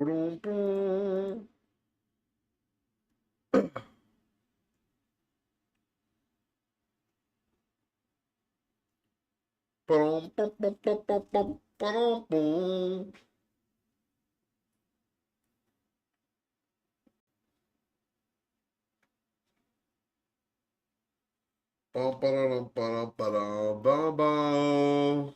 Boom, boom. Boom, boom, boom, boom, boom, boom, boom, boom. Bum, ba-dum, ba-dum, ba-dum, bum, bum.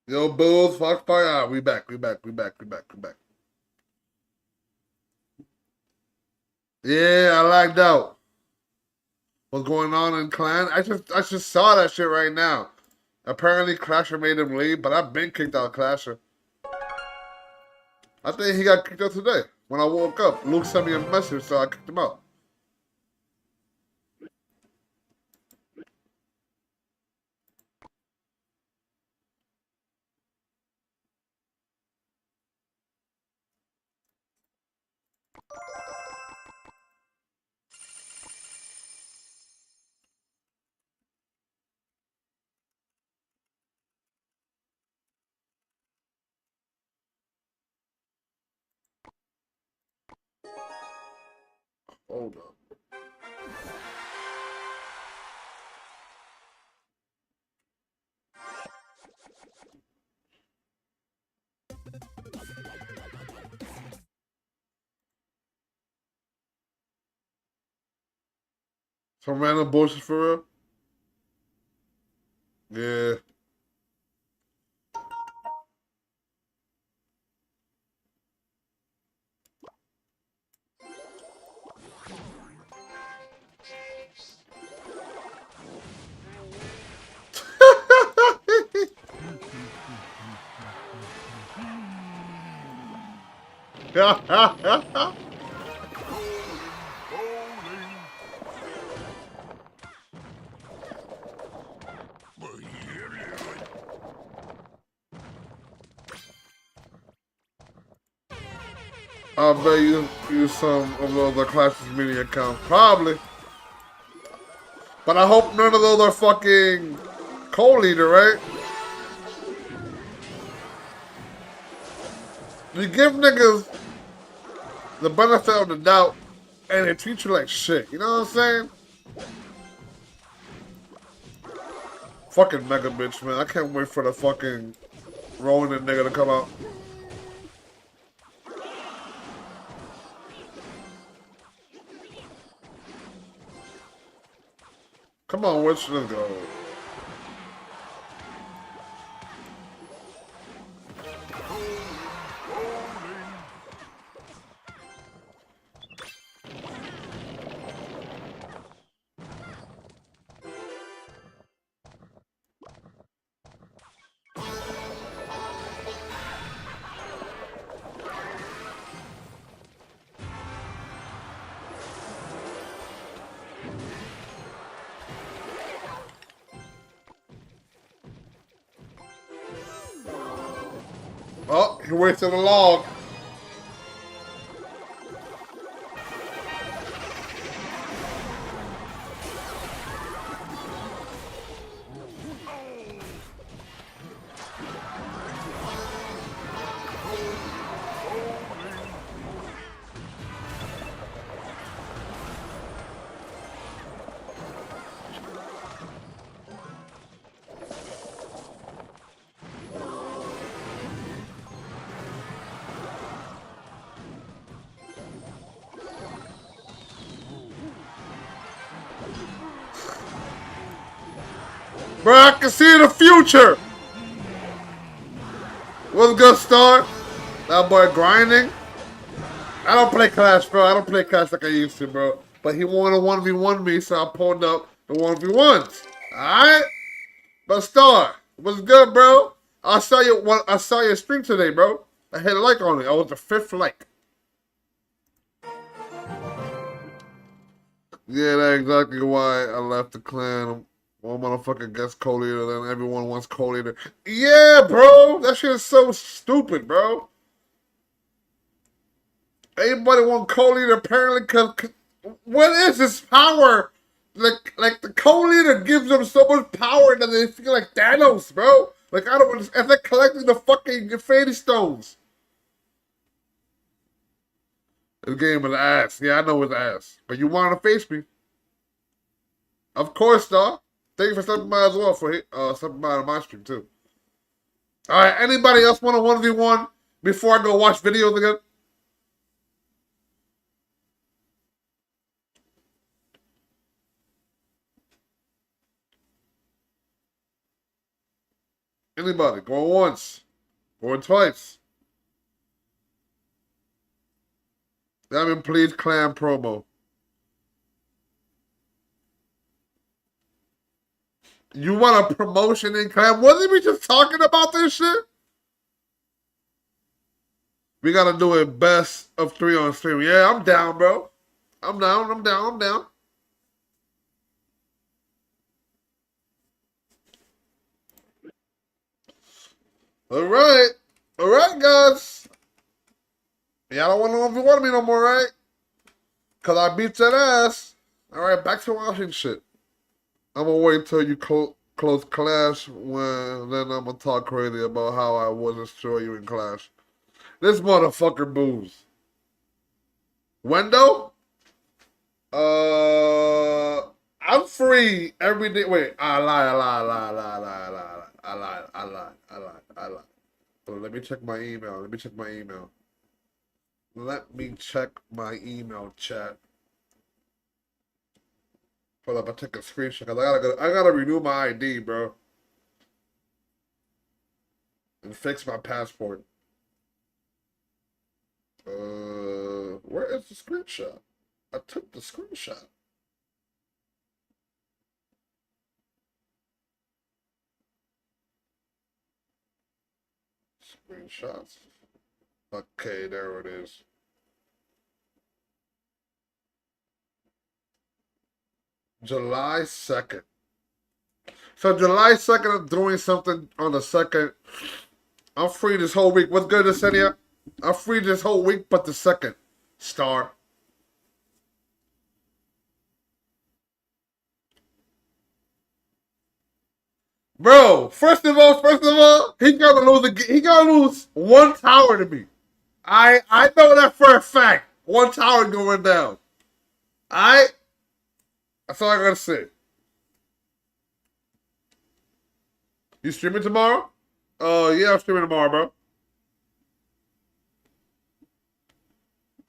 Yo, Bulls, Foxfire, we back, we back, we back, we back, we back. Yeah, I lagged out. What's going on in Clan? I just saw that shit right now. Apparently, Clasher made him leave, but I've been kicked out of Clasher. I think he got kicked out today. When I woke up, Luke sent me a message, so I kicked him out. Hold up. Some random bullshit for real? Yeah. I bet you use some of those are Clash's mini accounts. Probably. But I hope none of those are fucking co-leader, right? You give niggas the benefit of the doubt and they treat you like shit. You know what I'm saying? Fucking mega bitch, man. I can't wait for the fucking Ronin nigga to come out. Come on, Witch, let's go. Oh, he wasted a log. Bro, I can see the future. What's good, Star? That boy grinding. I don't play Clash, bro. I don't play Clash like I used to, bro. But he wanted to 1v1 me, so I pulled up the 1v1s. Alright? But Star, what's good, bro? I saw your stream today, bro. I hit a like on it. I was the 5th like. Yeah, that's exactly why I left the clan. One motherfucker gets co-leader, then everyone wants co-leader. Yeah, bro. That shit is so stupid, bro. Everybody want co-leader apparently because what is this power like the co-leader gives them so much power that they feel like Thanos, bro. Like I don't understand. It's like collecting the fucking Infinity Stones. This game is ass. Yeah, I know it's ass. But you want to face me? Of course, dog. Thank you for stopping by as well for stopping by on my stream too. All right. Anybody else want a 1v1 before I go watch videos again? Anybody? Going once. Going twice. Diamond Please Clan promo. You want a promotion in Clan? Wasn't we just talking about this shit? We gotta do it best of 3 on stream. Yeah, I'm down, bro. I'm down. I'm down. I'm down. All right. All right, guys. Y'all don't want to know if you want me no more, right? Because I beat that ass. All right, back to watching shit. I'm going to wait till you close Clash, when then I'm going to talk crazy about how I wasn't sure you in Clash. This motherfucker moves. Wendo? I'm free every day. Wait, I lied. So let me check my email. Let me check my email, chat. Hold up, I took a screenshot because I gotta renew my ID, bro. And fix my passport. Where is the screenshot? I took the screenshot. Screenshots. Okay, there it is. July 2nd. So July 2nd, I'm doing something on the 2nd. I'm free this whole week. What's good, Yesenia? I'm free this whole week, but the 2nd. Star. Bro, first of all, he gotta lose one tower to me. I know that for a fact. One tower going down. That's all I gotta say. You streaming tomorrow? Yeah, I'm streaming tomorrow, bro.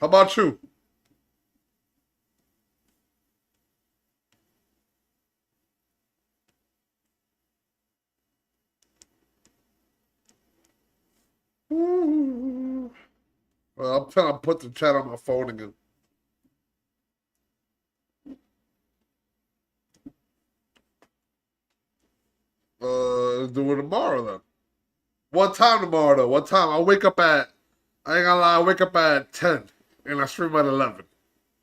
How about you? Well, I'm trying to put the chat on my phone again. Let's do it tomorrow then. What time tomorrow though? What time? I ain't gonna lie, I wake up at 10 and I stream at 11.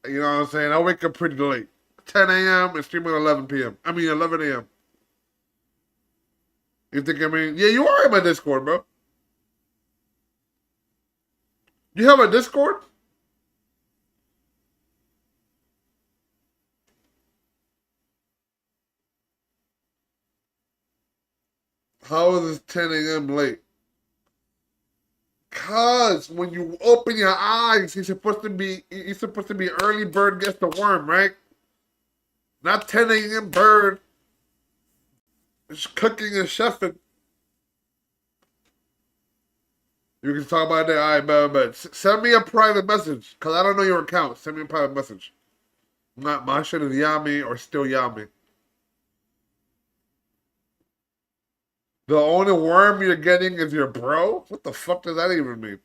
You know what I'm saying? I wake up pretty late. 10 a.m. and stream at 11 p.m. I mean 11 a.m. You think I mean? Yeah, you are in my Discord, bro. You have a Discord? How is it 10 a.m. late? Cause when you open your eyes, you're supposed to be early bird gets the worm, right? Not 10 a.m. bird. It's cooking and chefing. You can talk about that. All right, but send me a private message, cause I don't know your account. Send me a private message. Not my shit is Yami or still Yami. The only worm you're getting is your bro? What the fuck does that even mean?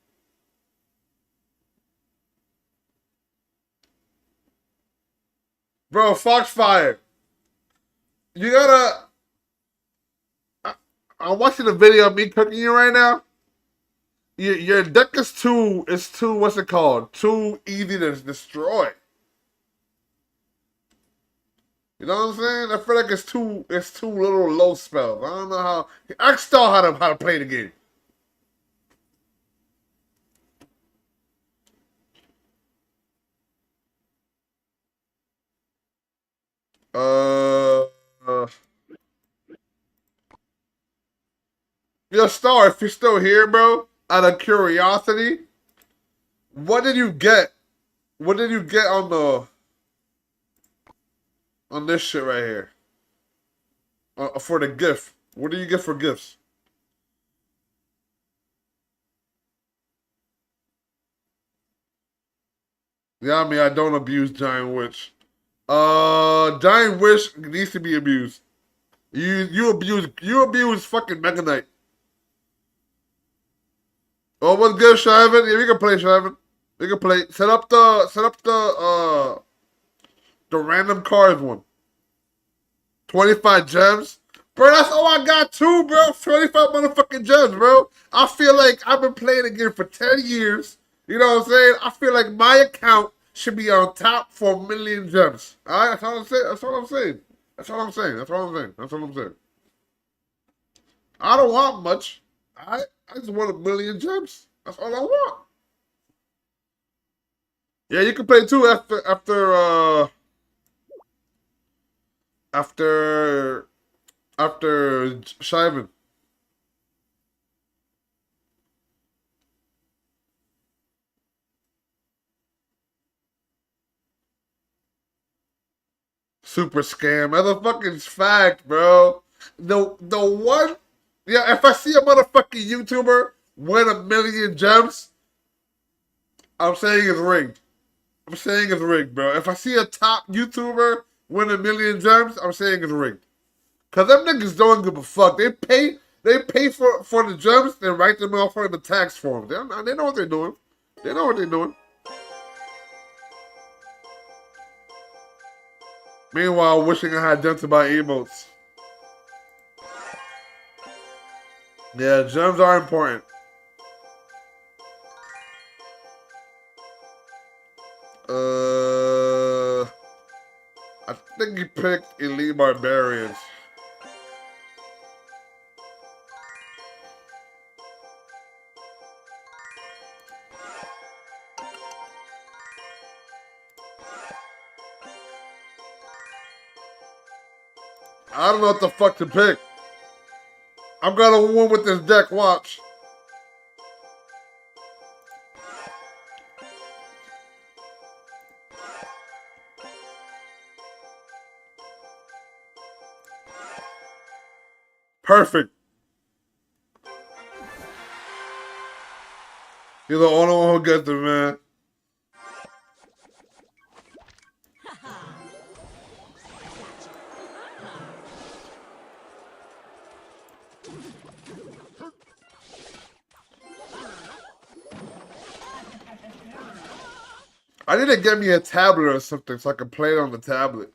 Bro, Foxfire. You gotta. I'm watching a video of me cooking you right now. Your deck is too, what's it called? Too easy to destroy. You know what I'm saying? I feel like it's too little low spells. I don't know how. Ask Star how to play the game. Uh, uh Yo, Star, if you're still here, bro, out of curiosity, what did you get? What did you get on this shit right here? For the gift. What do you get for gifts? Yeah, I mean, I don't abuse Giant Witch. Giant Witch needs to be abused. You abuse fucking Mega Knight. Oh, what's good, Shivan? Yeah, we can play, Shivan. We can play. Set up the random cards one. 25 gems. Bro, that's all I got too, bro. 25 motherfucking gems, bro. I feel like I've been playing the game for 10 years. You know what I'm saying? I feel like my account should be on top for 1,000,000 gems. Alright, that's all I'm saying. That's all I'm saying. That's all I'm saying. That's all I'm saying. That's all I'm saying. I don't want much. I just want 1,000,000 gems. That's all I want. Yeah, you can play too after Shivan. Super scam. Motherfucking fact, bro. The one, yeah, if I see a motherfucking YouTuber win 1,000,000 gems, I'm saying it's rigged. I'm saying it's rigged, bro. If I see a top YouTuber win 1,000,000 gems, I'm saying it's rigged. Cause them niggas don't give a fuck. They pay for the gems, then write them off on the tax form. They know what they're doing. They know what they're doing. Meanwhile, wishing I had them to buy emotes. Yeah, gems are important. I think he picked Elite Barbarians. I don't know what the fuck to pick. I'm gonna win with this deck, watch. Perfect. You're the only one who gets it, man. I need to get me a tablet or something so I can play it on the tablet.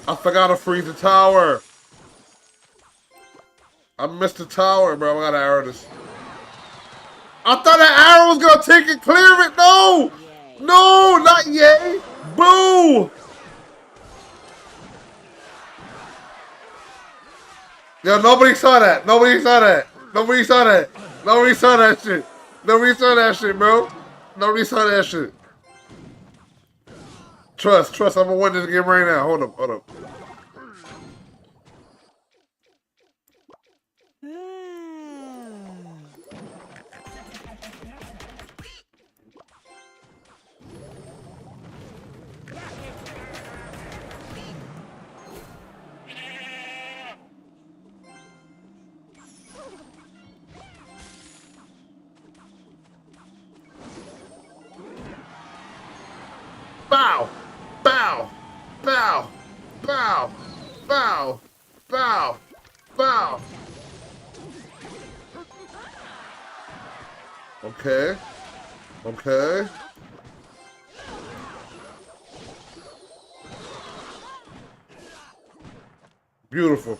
I forgot to freeze the tower. I missed the tower, bro. I gotta arrow this. I thought that arrow was gonna take it, clear it. No! No, not yay. Boo! Yo, nobody saw that. Nobody saw that. Nobody saw that. Nobody saw that shit. Nobody saw that shit, bro. Nobody saw that shit. Trust. I'm gonna win this game right now. Hold up. Bow! Bow! Bow! Bow! Bow! Bow! Bow! Okay. Okay. Beautiful.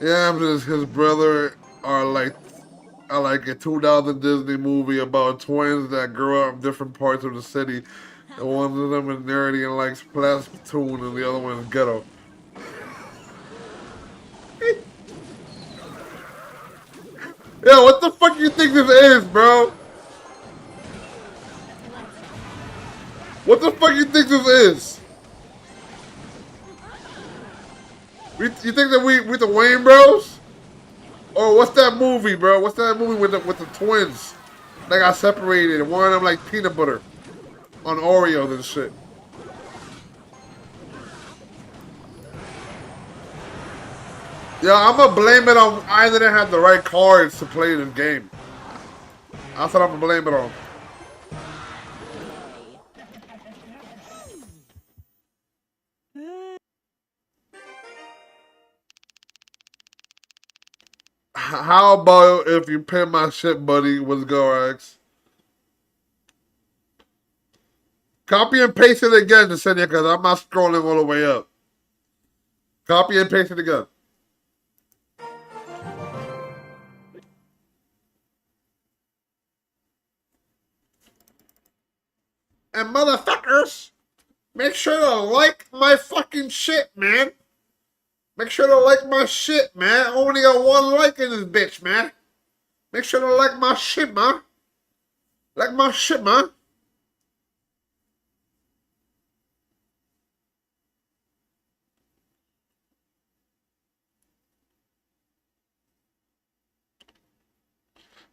Yeah, his brother are like I like a 2000 Disney movie about twins that grew up in different parts of the city. And one of them is nerdy and likes Splatoon, and the other one is ghetto. Yo, what the fuck you think this is, bro? What the fuck you think this is? You think that we the Wayne Bros? Or what's that movie, bro? What's that movie with the twins? They got separated and one of them like peanut butter on Oreos and shit. Yeah, I'm gonna blame it on I didn't have the right cards to play this game. That's what I'm gonna blame it on. How about if you pin my shit, buddy? With Gorax? Copy and paste it again to send you, because I'm not scrolling all the way up. Copy and paste it again. And motherfuckers, make sure to like my fucking shit, man. Make sure to like my shit, man. I only got one like in this bitch, man. Make sure to like my shit, man. Like my shit, man.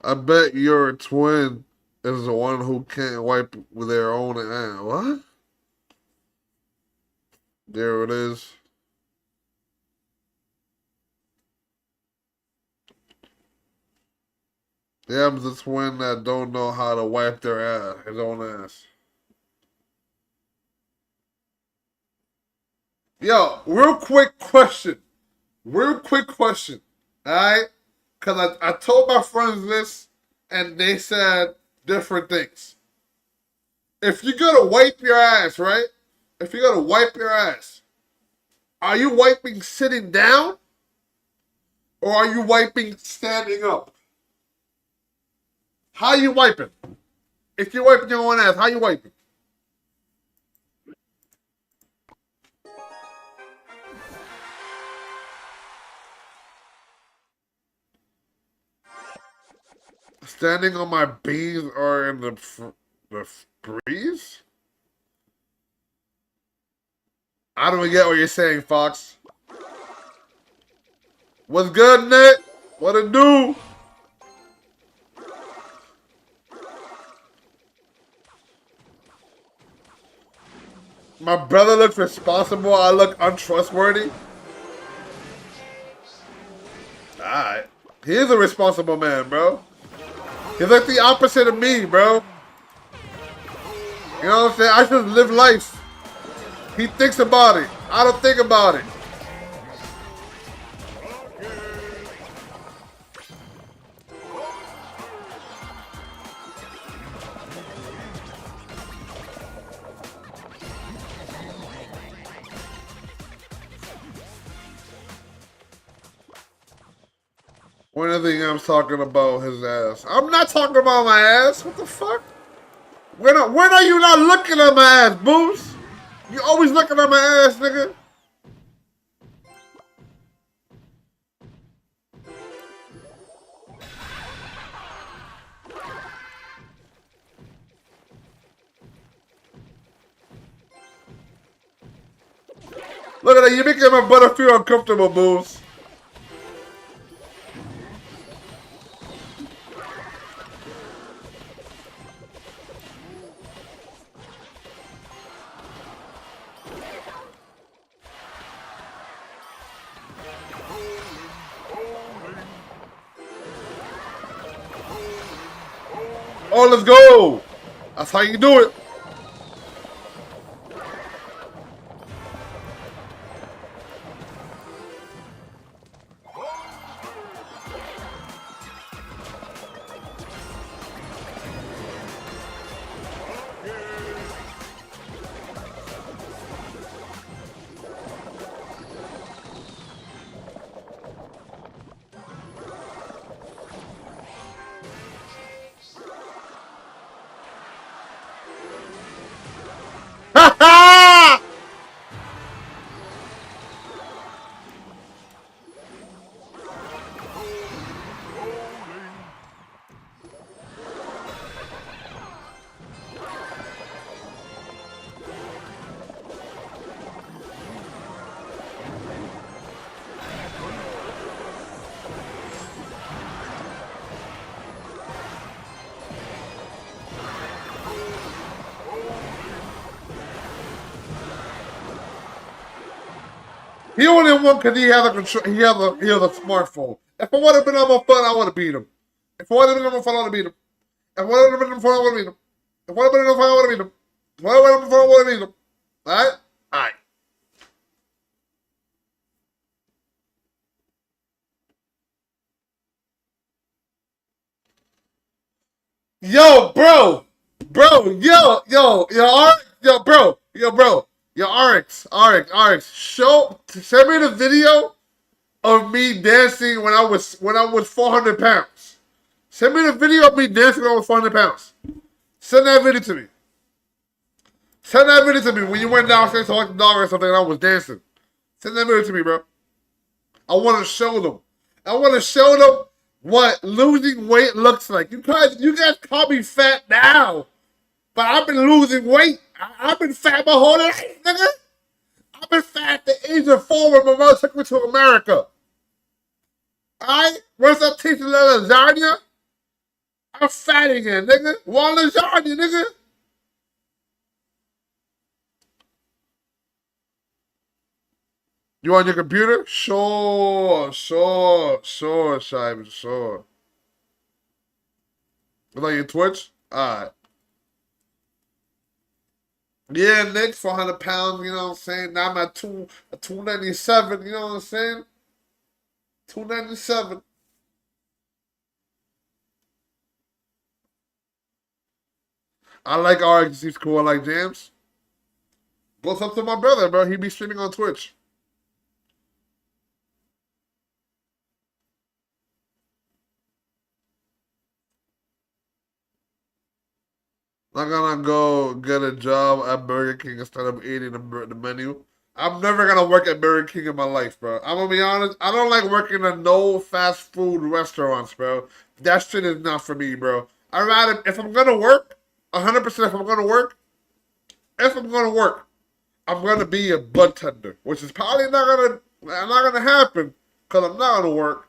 I bet your twin is the one who can't wipe with their own ass. What? There it is. Them's the twin that don't know how to wipe their ass, his own ass. Yo, real quick question. Real quick question. Alright? Because I told my friends this, and they said different things. If you gotta wipe your ass, right? If you gotta wipe your ass, are you wiping sitting down? Or are you wiping standing up? How you wiping? If you're wiping your own ass, how you wiping? Standing on my beans or in the breeze? I don't get what you're saying, Fox. What's good, Nick? What it do? My brother looks responsible. I look untrustworthy. Alright. He is a responsible man, bro. He's like the opposite of me, bro. You know what I'm saying? I just live life. He thinks about it. I don't think about it. When I think I'm talking about his ass. I'm not talking about my ass. What the fuck? When are you not looking at my ass, Boost? You always looking at my ass, nigga. Look at that. You're making my brother feel uncomfortable, Boost. Oh, let's go. That's how you do it. He only won because he had a control. He had a smartphone. If I would have been on my phone, I would have beat him. If I would have been on my phone, I would have beat him. If I would have been on my phone, I would have beat him. If I would have been on my phone, I would have beat him. If I would have been on my phone, I would have beat him. All right, all right. Yo, yo, RX. Send me the video of me dancing when I was 400 pounds. Send me the video of me dancing when I was 400 pounds. Send that video to me. Send that video to me when you went downstairs to like the dog or something and I was dancing. Send that video to me, bro. I want to show them. I want to show them what losing weight looks like. You guys call me fat now, but I've been losing weight. I've been fat my whole life, nigga. I've been fat at the age of 4 when my mother took me to America. Alright? Once I tasted lasagna, I'm fat again, nigga. Want lasagna, nigga? You on your computer? Sure, Simon, sure. Like your Twitch? Alright. Yeah, Nick, 400 pounds, you know what I'm saying? Now I'm at 297, you know what I'm saying? 297. I like RX, he's cool, I like James. Goes up to my brother, bro. He be streaming on Twitch. I'm gonna go get a job at Burger King instead of eating the menu. I'm never gonna work at Burger King in my life, bro. I'm gonna be honest. I don't like working at no fast food restaurants, bro. That shit is not for me, bro. I rather if I'm gonna work, 100%. If I'm gonna work, I'm gonna be a bud tender, which is probably not gonna happen because I'm not gonna work.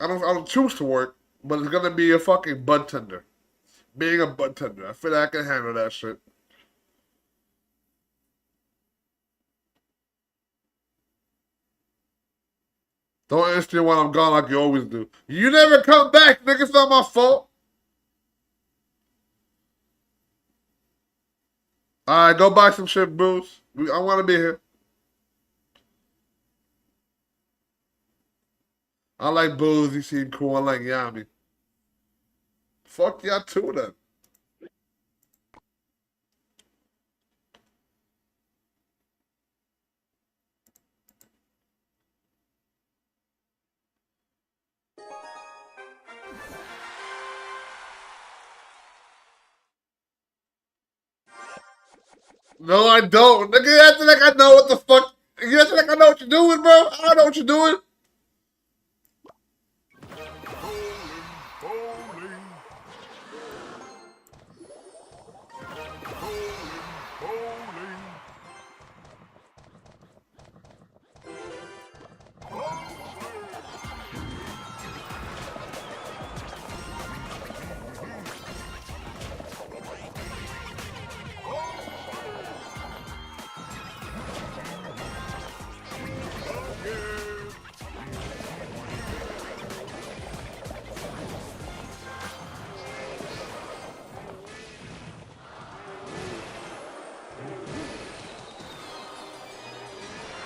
I don't choose to work, but it's gonna be a fucking bud tender. Being a bud tender, I feel like I can handle that shit. Don't answer when I'm gone like you always do. You never come back, nigga. It's not my fault. Alright, go buy some shit, Bruce. I want to be here. I like Booze. He seem cool. I like Yami. Fuck y'all too, then. No, I don't. Nigga, you acting like I know what the fuck. You acting like I know what you're doing, bro. I don't know what you're doing.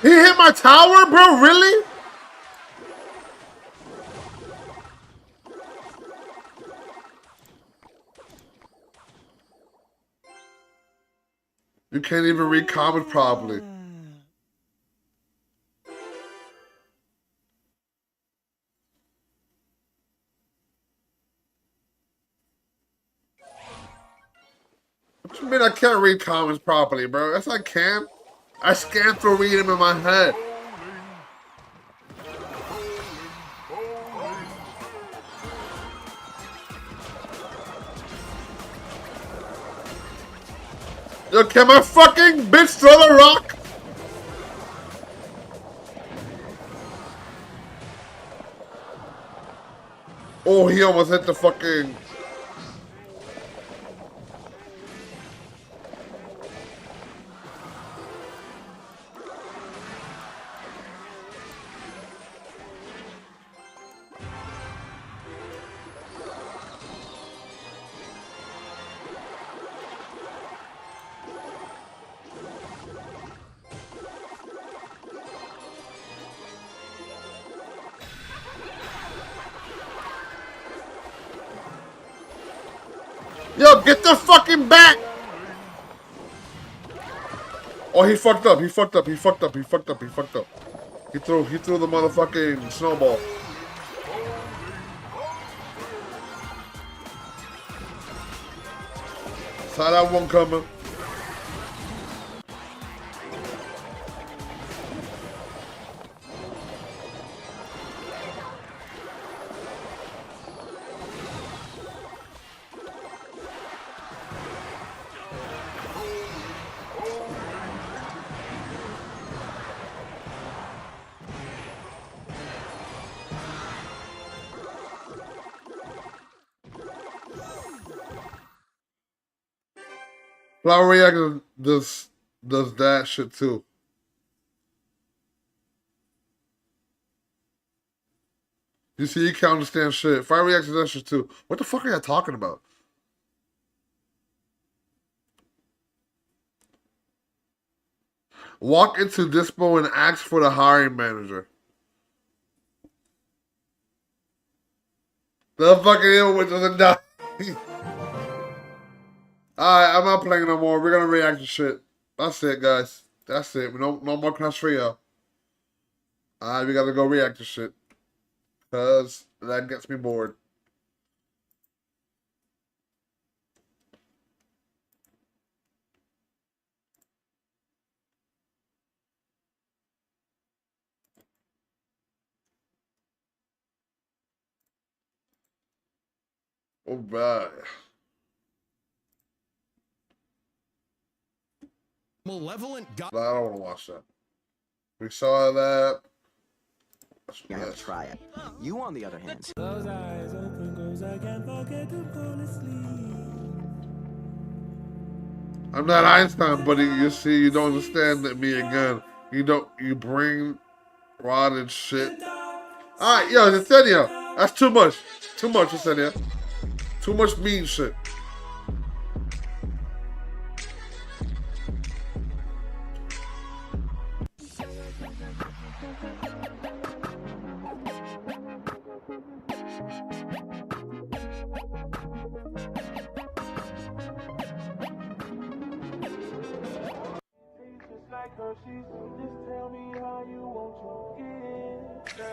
He hit my tower, bro? Really? You can't even read comments properly. What you mean I can't read comments properly, bro? Yes, I can. I scan through reading them in my head. Yo, can my fucking bitch throw the rock? Oh, he almost hit the fucking... Yo, get the fucking back! Oh, he fucked up. He fucked up. He fucked up. He fucked up. He fucked up. He threw the motherfucking snowball. Saw that one coming. Flower Reactor does that shit too. You see, you can't understand shit. Fire Reactor does that shit too. What the fuck are you talking about? Walk into Dispo and ask for the hiring manager. The fucking evil witch doesn't die. Alright, I'm not playing no more. We're gonna react to shit. That's it, guys. That's it. No more Clash Royale. Alright, we gotta go react to shit. Cause that gets me bored. Alright. Malevolent God. I don't want to watch that. We saw that. You have to try it. You, on the other hand. Close eyes open, cause I can't forget to fall asleep. I'm not Einstein, buddy. You see, you don't understand me again. You bring rotted shit. Alright, yo, Yesenia. That's too much. Too much, Yesenia. Too much mean shit. Like Hershey's, just tell me how you want your kiss.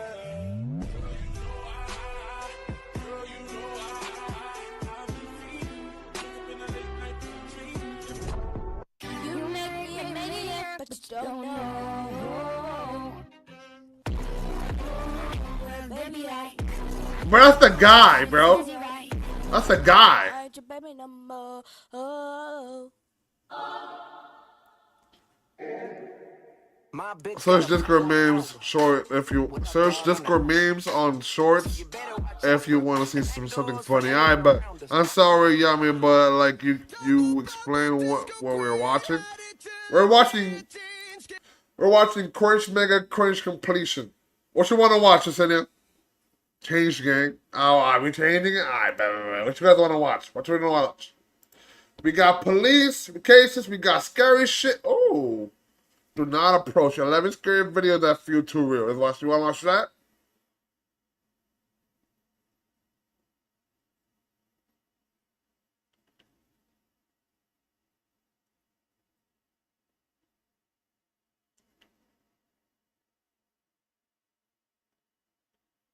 You make me a maniac, but you don't know. Baby, Bro, that's the guy, bro. That's the guy. I your baby number. Oh. My bitch Search Discord memes short if you search Discord memes on shorts if you want to see something funny. Alright, but I'm sorry, Yami, but like you explain what we're watching. We're watching Cringe Mega Cringe Completion. What you want to watch, Yesenia? Change Gang. Oh, are we changing it? Alright, what you guys want to watch? What you want to watch? We got police cases. We got scary shit. Oh. Do not approach 11 scary videos that feel too real. You want to watch that?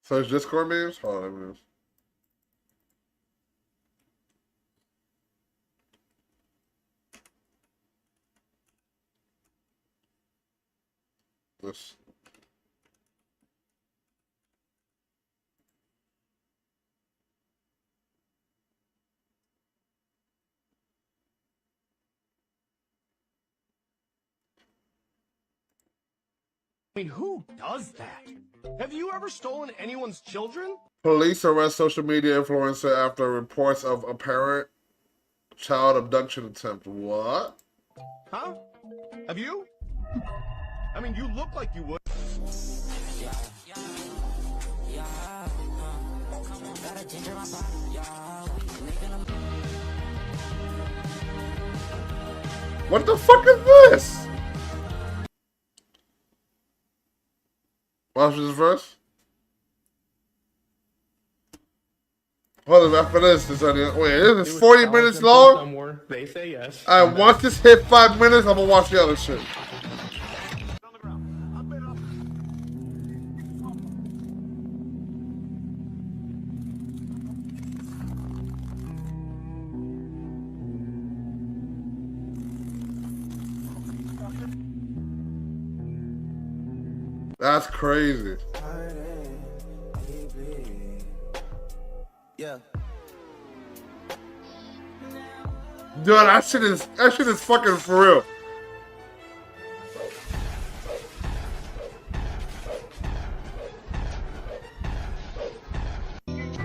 So it's Discord memes? Hold on, let me this. I mean, who does that? Have you ever stolen anyone's children? Police arrest social media influencer after reports of apparent child abduction attempt. What? Huh? Have you? I mean, you look like you would. What the fuck is this? Watch this verse. Hold on, after this, wait, this It is was 40 Alice minutes in long? Somewhere. They say yes. Alright, once this hit 5 minutes, I'm gonna watch the other shit. That's crazy. Yeah. Dude, that shit is fucking for real.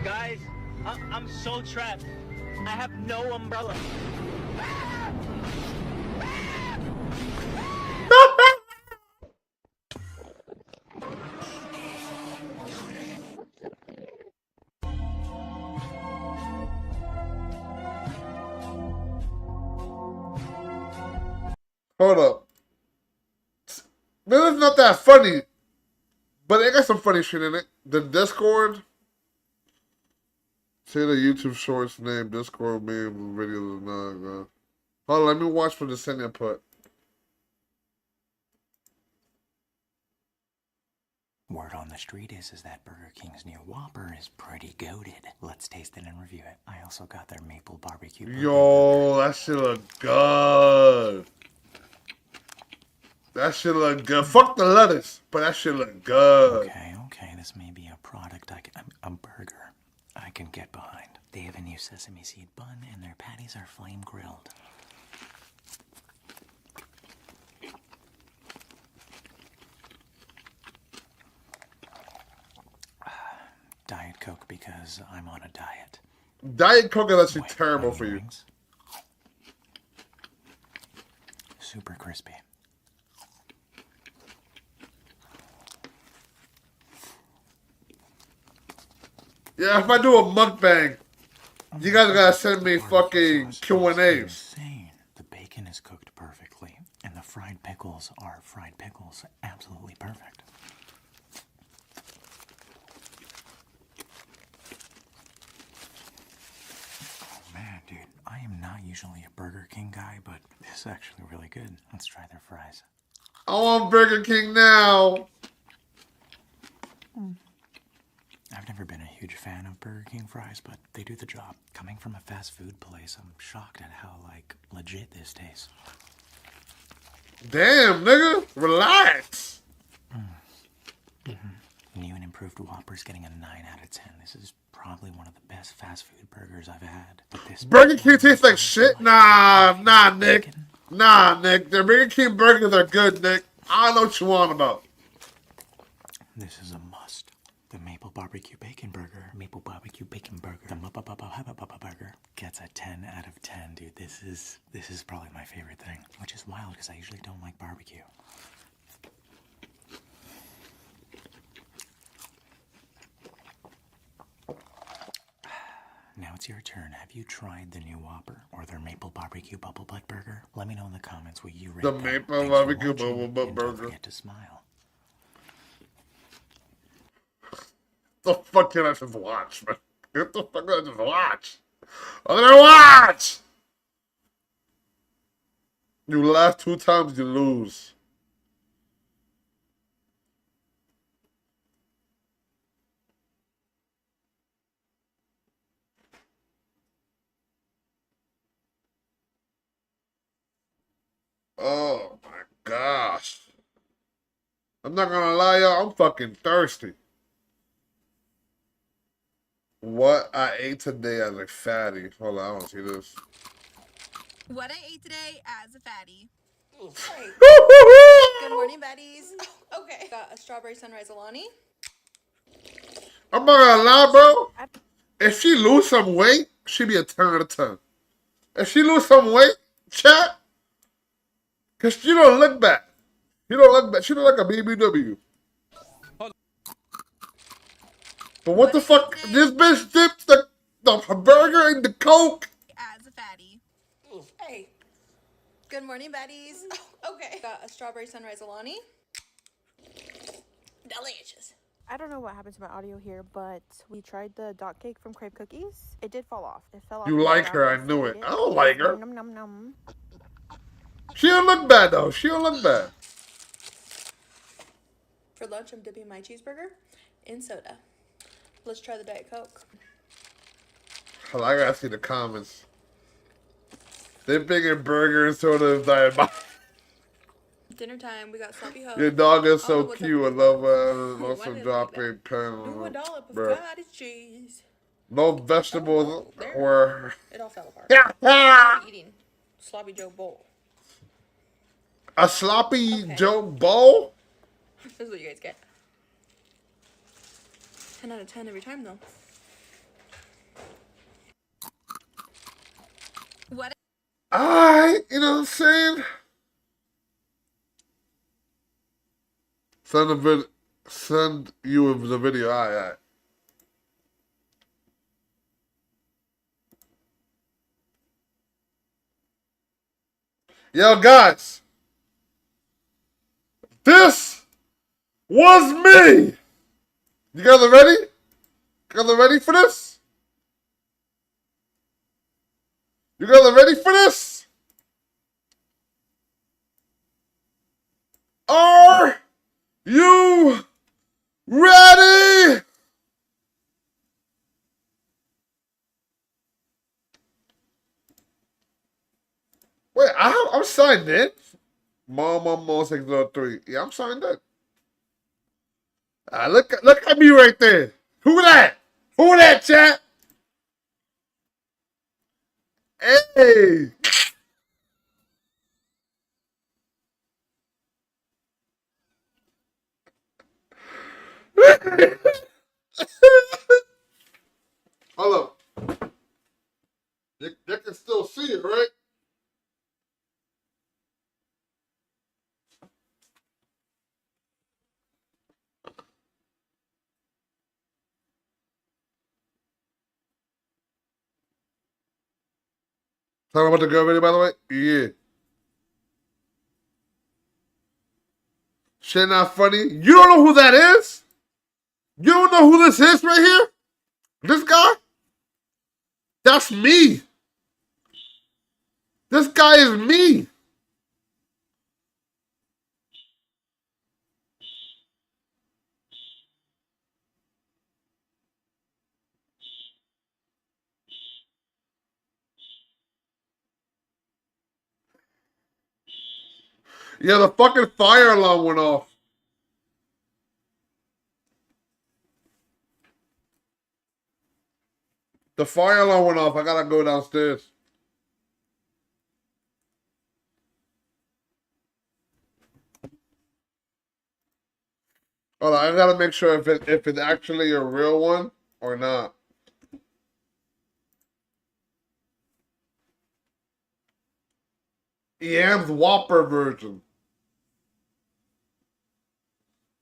Guys, I'm so trapped. I have no umbrella. Hold up. This is not that funny, but it got some funny shit in it. The Discord. Say the YouTube shorts name, Discord meme, videos, nah. Hold on, let me watch for the Senya put. Word on the street is that Burger King's new Whopper is pretty goated. Let's taste it and review it. I also got their maple barbecue burger. Yo, that shit look good. That shit look good. Fuck the lettuce, but that shit look good. Okay, this may be a product a burger I can get behind. They have a new sesame seed bun and their patties are flame grilled. Diet Coke because I'm on a diet. Diet Coke is actually Wait, terrible onion for you. rings. Super crispy. Yeah, if I do a mukbang, you guys gotta send me fucking Q&As. Insane. The bacon is cooked perfectly, and the fried pickles are fried pickles. Absolutely perfect. Oh man, dude, I am not usually a Burger King guy, but this is actually really good. Let's try their fries. I want Burger King now. I've never been a huge fan of Burger King fries, but they do the job. Coming from a fast food place, I'm shocked at how, legit this tastes. Damn, nigga. Relax. New and improved Whopper's getting a 9 out of 10. This is probably one of the best fast food burgers I've had. But this Burger King tastes like shit? Nah, Nick. Nah, Nick. The Burger King burgers are good, Nick. I don't know what you want about. This is a must. The Maple Barbecue Bacon Burger. Maple Barbecue Bacon Burger. The Burger gets a 10 out of 10, dude. This is probably my favorite thing, which is wild because I usually don't like barbecue. Now it's your turn. Have you tried the new Whopper or their Maple Barbecue Bubble Butt Burger? Let me know in the comments what you rate The them. Maple Thanks for Barbecue watching, Bubble Butt and don't Burger. forget to smile. The fuck can I just watch, man? What the fuck can I just watch? I'm gonna watch! You laugh 2 times, you lose. Oh my gosh. I'm not gonna lie, y'all. I'm fucking thirsty. What I ate today as a fatty. Hold on, I want to see this. What I ate today as a fatty. Good Good morning, baddies. Oh, okay. Got a strawberry sunrise Alani. I'm not gonna lie, bro. If she lose some weight, she be a 10 out of 10. If she lose some weight, chat, because she don't look bad. You don't look bad. She look like a BBW. But what the fuck? This bitch dipped the burger in the Coke. As a fatty. Hey. Good morning, baddies. Oh, okay. Got a strawberry sunrise Alani. Delicious. I don't know what happened to my audio here, but we tried the dot cake from Crave Cookies. It did fall off. It fell off. You on the like ground her, I once knew we it. ate I don't like her. Num num num. She don't look bad though. She don't look bad. For lunch, I'm dipping my cheeseburger in soda. Let's try the Diet Coke. Hold on, I gotta see the comments. Dipping in burger and soda is diabolical. Dinner time, we got sloppy ho. Your dog is so what's up cute. I with love Why also did it dropping like pen. Do a dollop of Bro. cottage cheese. No vegetables there. or It all fell apart. yeah. What are you eating? Sloppy Joe bowl. A sloppy Okay. Joe bowl? This is what you guys get. 10 out of 10 every time, though. What? Alright, you know what I'm saying? Send you the video. Alright. Yo, guys. This was me. You guys are ready? You guys are ready for this? You guys are ready for this? Are you ready? Wait, I'm signed in. Mom 603. Yeah, I'm signed in. Look at me right there. Who that? Who that, chat? Hey. Hold up. You can still see it, right? Talking about the girl video, by the way? Yeah. Shit not funny. You don't know who that is? You don't know who this is right here? This guy? That's me. This guy is me. Yeah, the fucking fire alarm went off. The fire alarm went off. I gotta go downstairs. Hold on, I gotta make sure if it's actually a real one or not. Yam's Whopper version.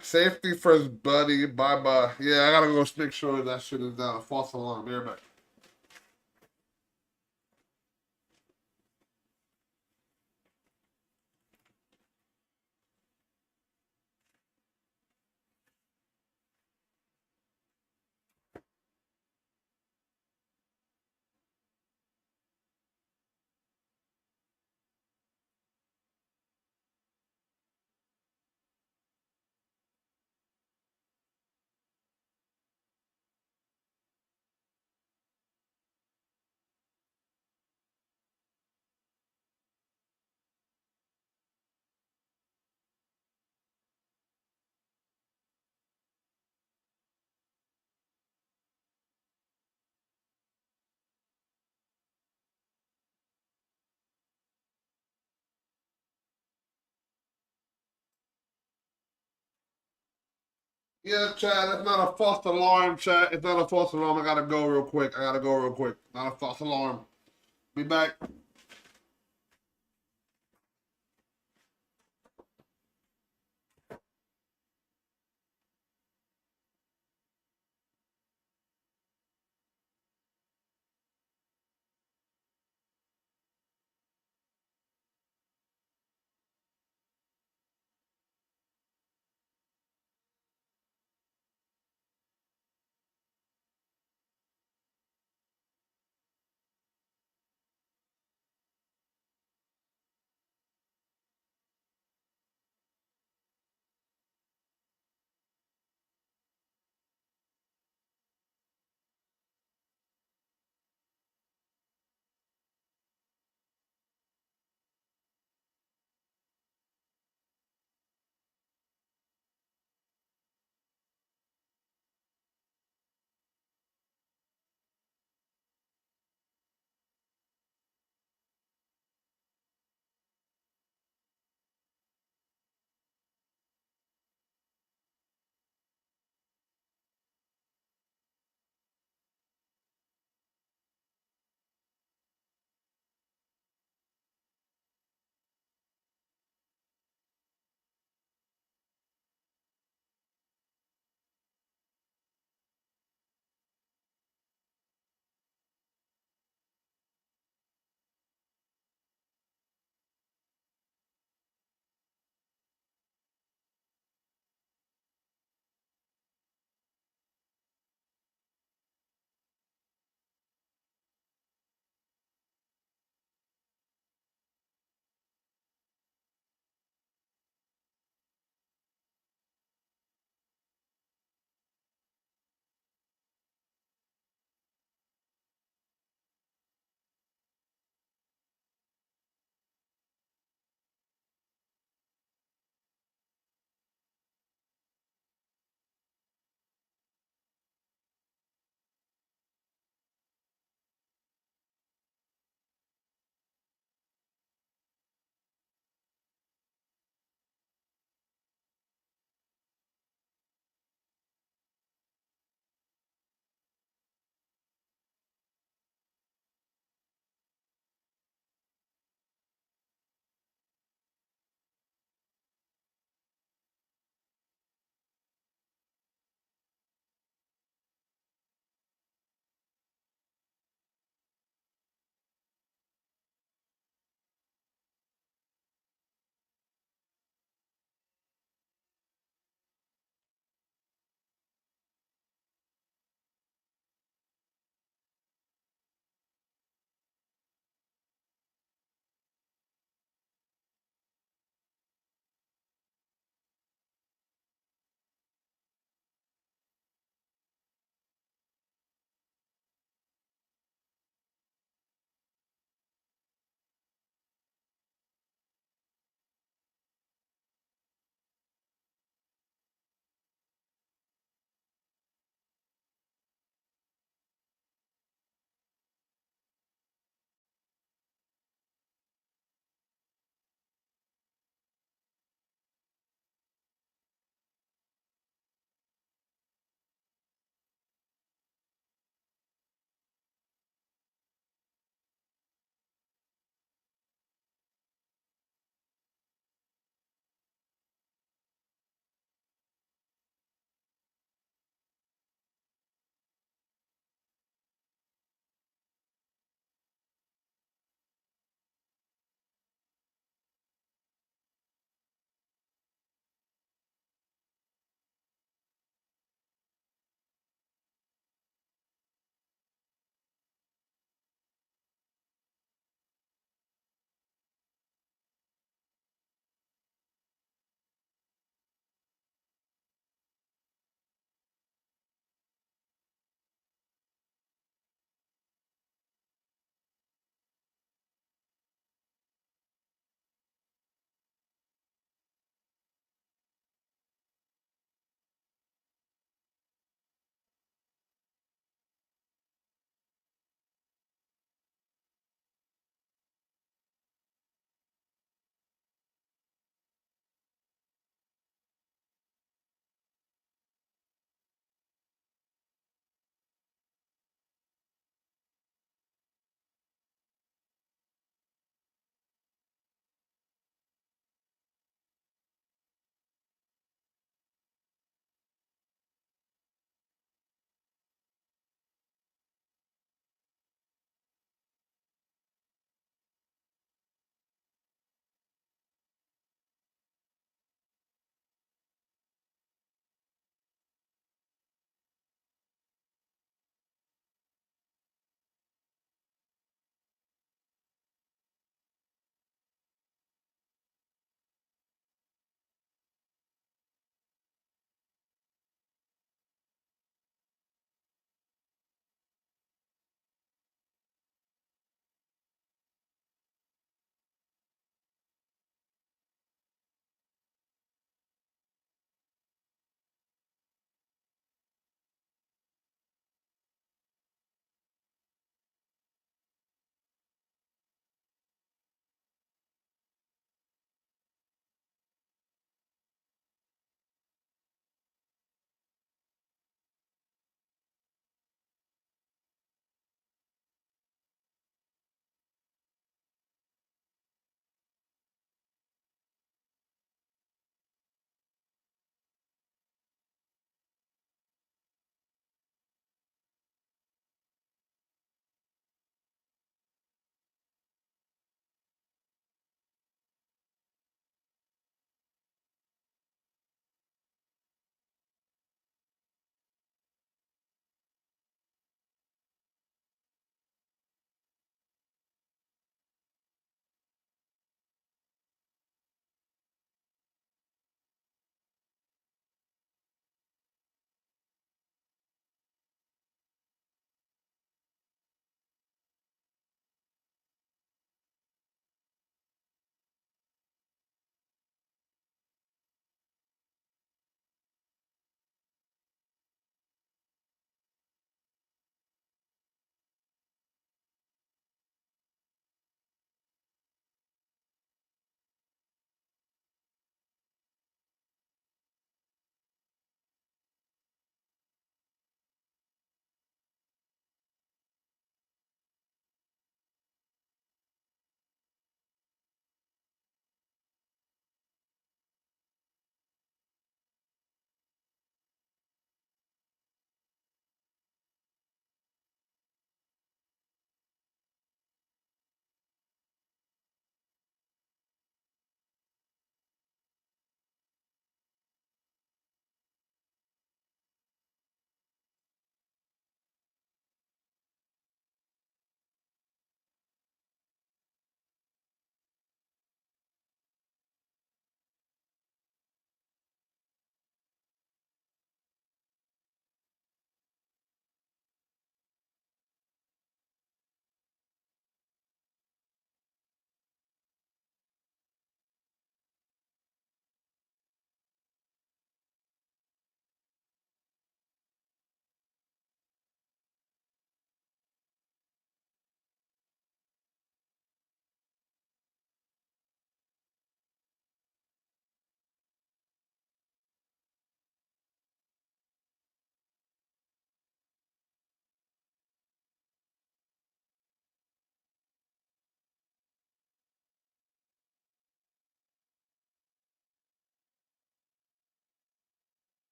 Safety first, buddy. Bye bye. Yeah, I gotta go make sure that shit is down. False alarm. Be right back. Yeah, chat, it's not a false alarm, chat. It's not a false alarm. I gotta go real quick. Not a false alarm. Be back.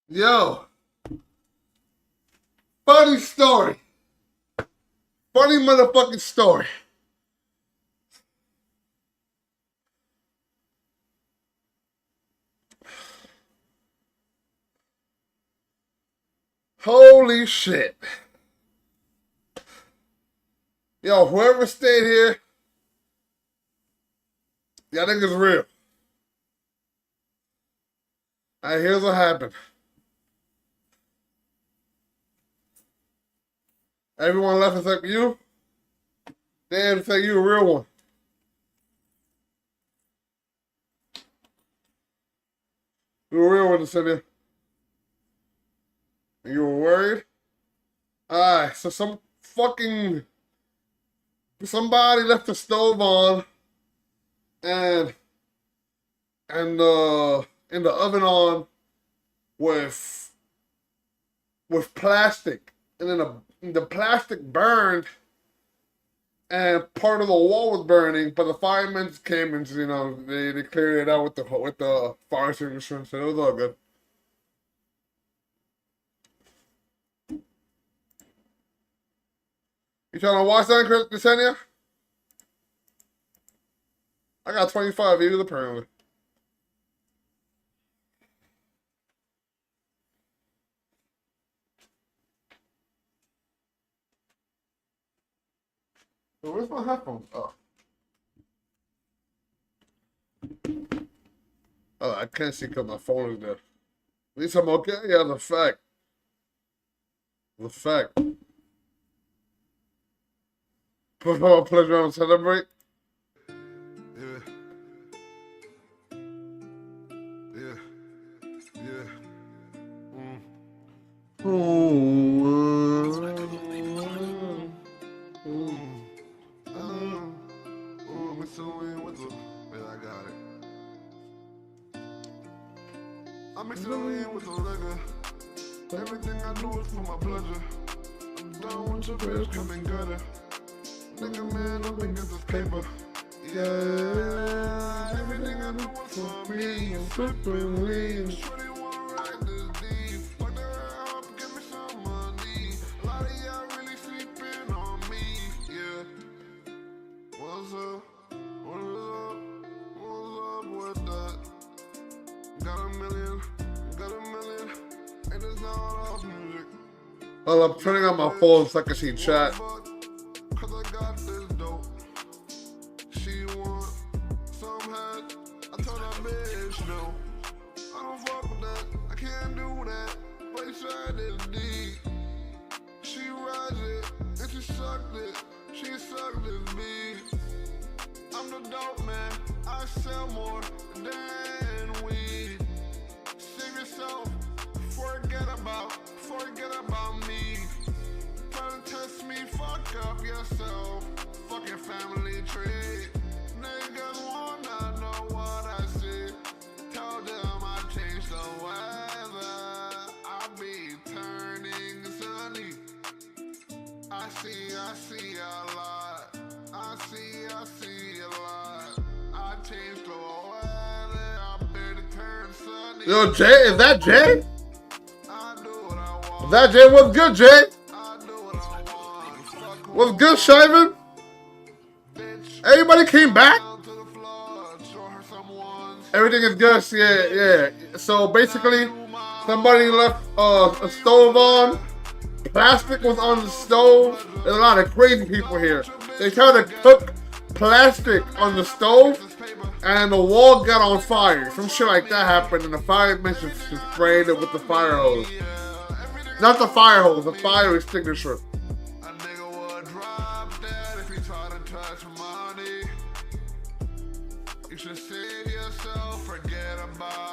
Yo. Funny story. Funny motherfucking story. Holy shit. Yo, whoever stayed here, y'all niggas real. Alright, here's what happened. Everyone left except you. Damn, say you a real one. You a real one, Cynthia. You were worried? Alright, so somebody left the stove on and in the oven on with plastic, and then the plastic burned and part of the wall was burning, but the firemen came and they cleared it out with the fire extinguisher, so it was all good. You trying to watch that, Ksenia? I got 25 views apparently. So where's my headphones? Oh, I can't see because my phone is there. At least I'm okay. Yeah, the fact. The fact. Put on pleasure and celebrate. Yeah. Yeah. Yeah. I got it. I mix it in with the liquor. Everything I do is for my pleasure. I'm done with your bitch, come and get her. Nigga, man, I'm against this paper. Yeah, everything I do is for me. I'm flipping lean. Shorty wanna ride this deep. Fuck the hair up, give me some money. A lot of y'all really sleeping on me. Yeah. What's up? What's up? What's up with that? Got a million. And it's not off music. Well, I'm turning on my phone so I can see chat. Cause I got this dope. She want some head. I told that bitch no. I don't fuck with that. I can't do that. But inside is deep. She rides it and she sucked it. She sucked this beat. I'm the dope man. I sell more than weed. Save yourself. Forget about me. Try to test me, fuck up yourself. Fucking family tree. Niggas wanna know what I see. Tell them I changed the weather. I be turning sunny. I see a lot. I see a lot. I changed the weather. I better turn sunny. Yo, Jay, is that Jay? Is that Jay? What's good, Jay? What's good, Shivan? Everybody came back? Everything is good, yeah. So basically, somebody left a stove on. Plastic was on the stove. There's a lot of crazy people here. They tried to cook plastic on the stove, and the wall got on fire. Some shit like that happened, and the firemen just sprayed it with the fire hose. Not the fire hose, the fire extinguisher.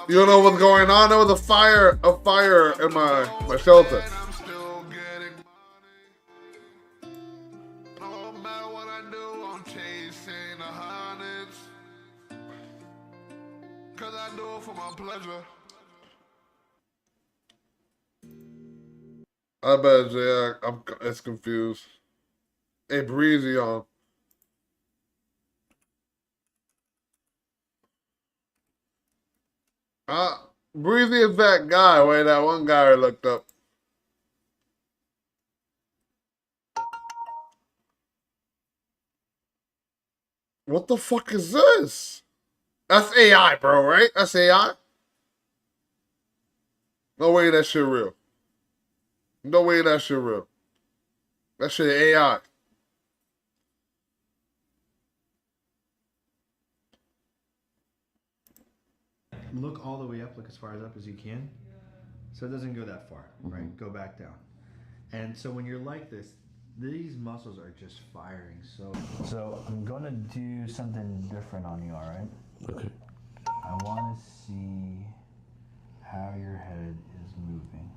You don't know what's going on? There was a fire in my shelter. Cause I do it for my pleasure. I bet, Jay, it's confused. Hey, Breezy on. Breezy is that guy. Wait, that one guy I looked up. What the fuck is this? That's AI, bro, right? That's AI? No way that shit real. No way that shit real. That shit AI. Look all the way up, look as far up as you can. So it doesn't go that far, right? Go back down. And so when you're like this, these muscles are just firing. So I'm gonna do something different on you, all right? Okay. I want to see how your head is moving.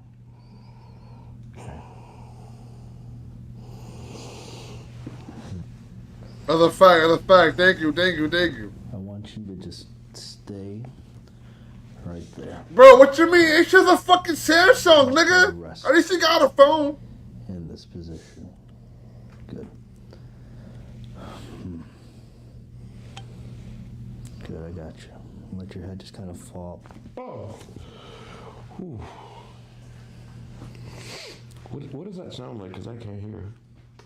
Okay. Other fact, other fact. Thank you, thank you, thank you. I want you to just stay right there. Bro, what you mean? It's just a fucking Samsung, nigga. At least you got a phone. In this position. Good. Good, I got you. Let your head just kind of fall. Oh. Whew. What does that sound like? Because I can't hear.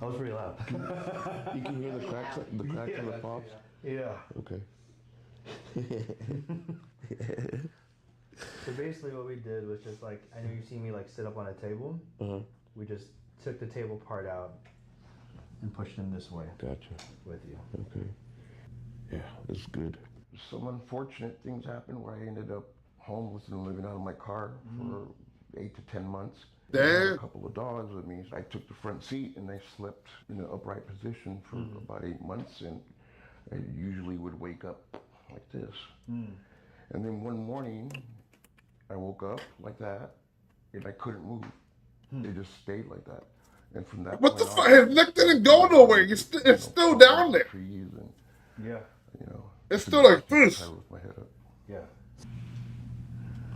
That was pretty loud. You can hear the cracks and the pops? Yeah. Okay. So basically what we did was just like, I know you see me like sit up on a table. We just took the table part out and pushed him this way. Gotcha. With you. Okay. Yeah, that's good. Some unfortunate things happened where I ended up homeless and living out of my car for 8 to 10 months. I had a couple of dogs with me. So I took the front seat and I slept in an upright position for about 8 months, and I usually would wake up like this. And then one morning, I woke up like that, and I couldn't move. It just stayed like that. And from that What the point fuck? on, His neck didn't go nowhere. It's still down there. trees and, Yeah. you know, It's still like this. I lift my head up. Yeah.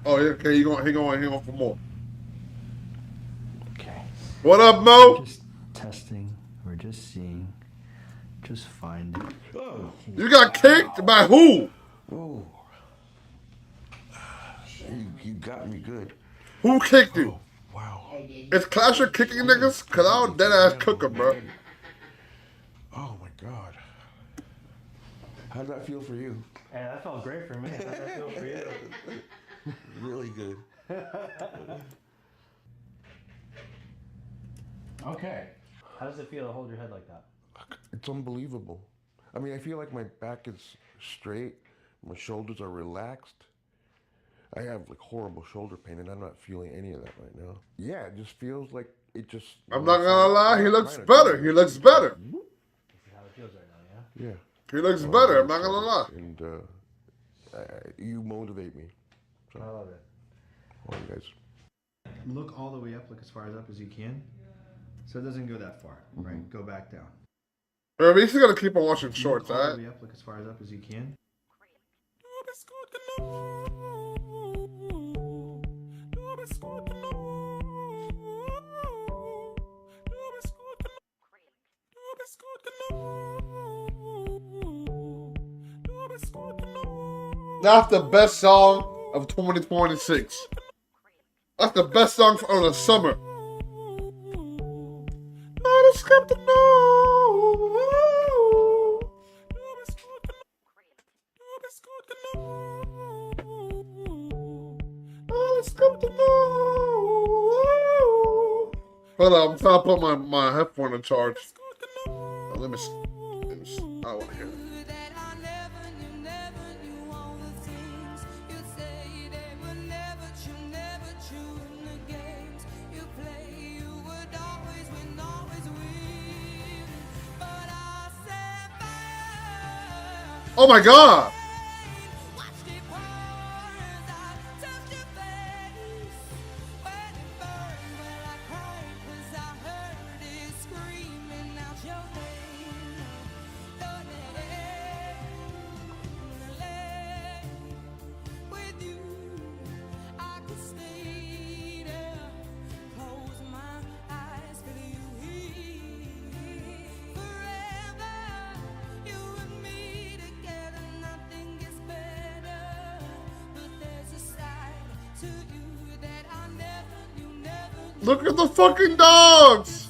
Oh, yeah, okay. He going for more. Okay. What up, Mo? Just testing. We're just seeing. Just finding. Oh. You got kicked by who? Oh. You got me good. Who kicked you? Wow. Is Clasher kicking niggas? Cause I'll dead ass cook him, bro. Oh my God. How did that feel for you? And that felt great for me. How did that feel for you? Really good. Okay. How does it feel to hold your head like that? It's unbelievable. I mean, I feel like my back is straight, my shoulders are relaxed. I have like horrible shoulder pain, and I'm not feeling any of that right now. Yeah, it just feels like it just. I'm not gonna lie, he looks better. He looks better. This is how it feels right now, yeah? Yeah. He looks better. I'm not gonna lie. And you motivate me. So, I love it. all you guys. Look all the way up, look as far up as you can. So it doesn't go that far, right? Go back down. Bro, we still gotta keep on watching shorts, Look all alright? the way up, look as far up as you can. That's the best song of 2026. That's the best song for the summer. I just got to know. I just got to know. Hold on, I'm trying to put my headphone in charge. Let me see. I want to hear it. Oh my God! Look at the fucking dogs!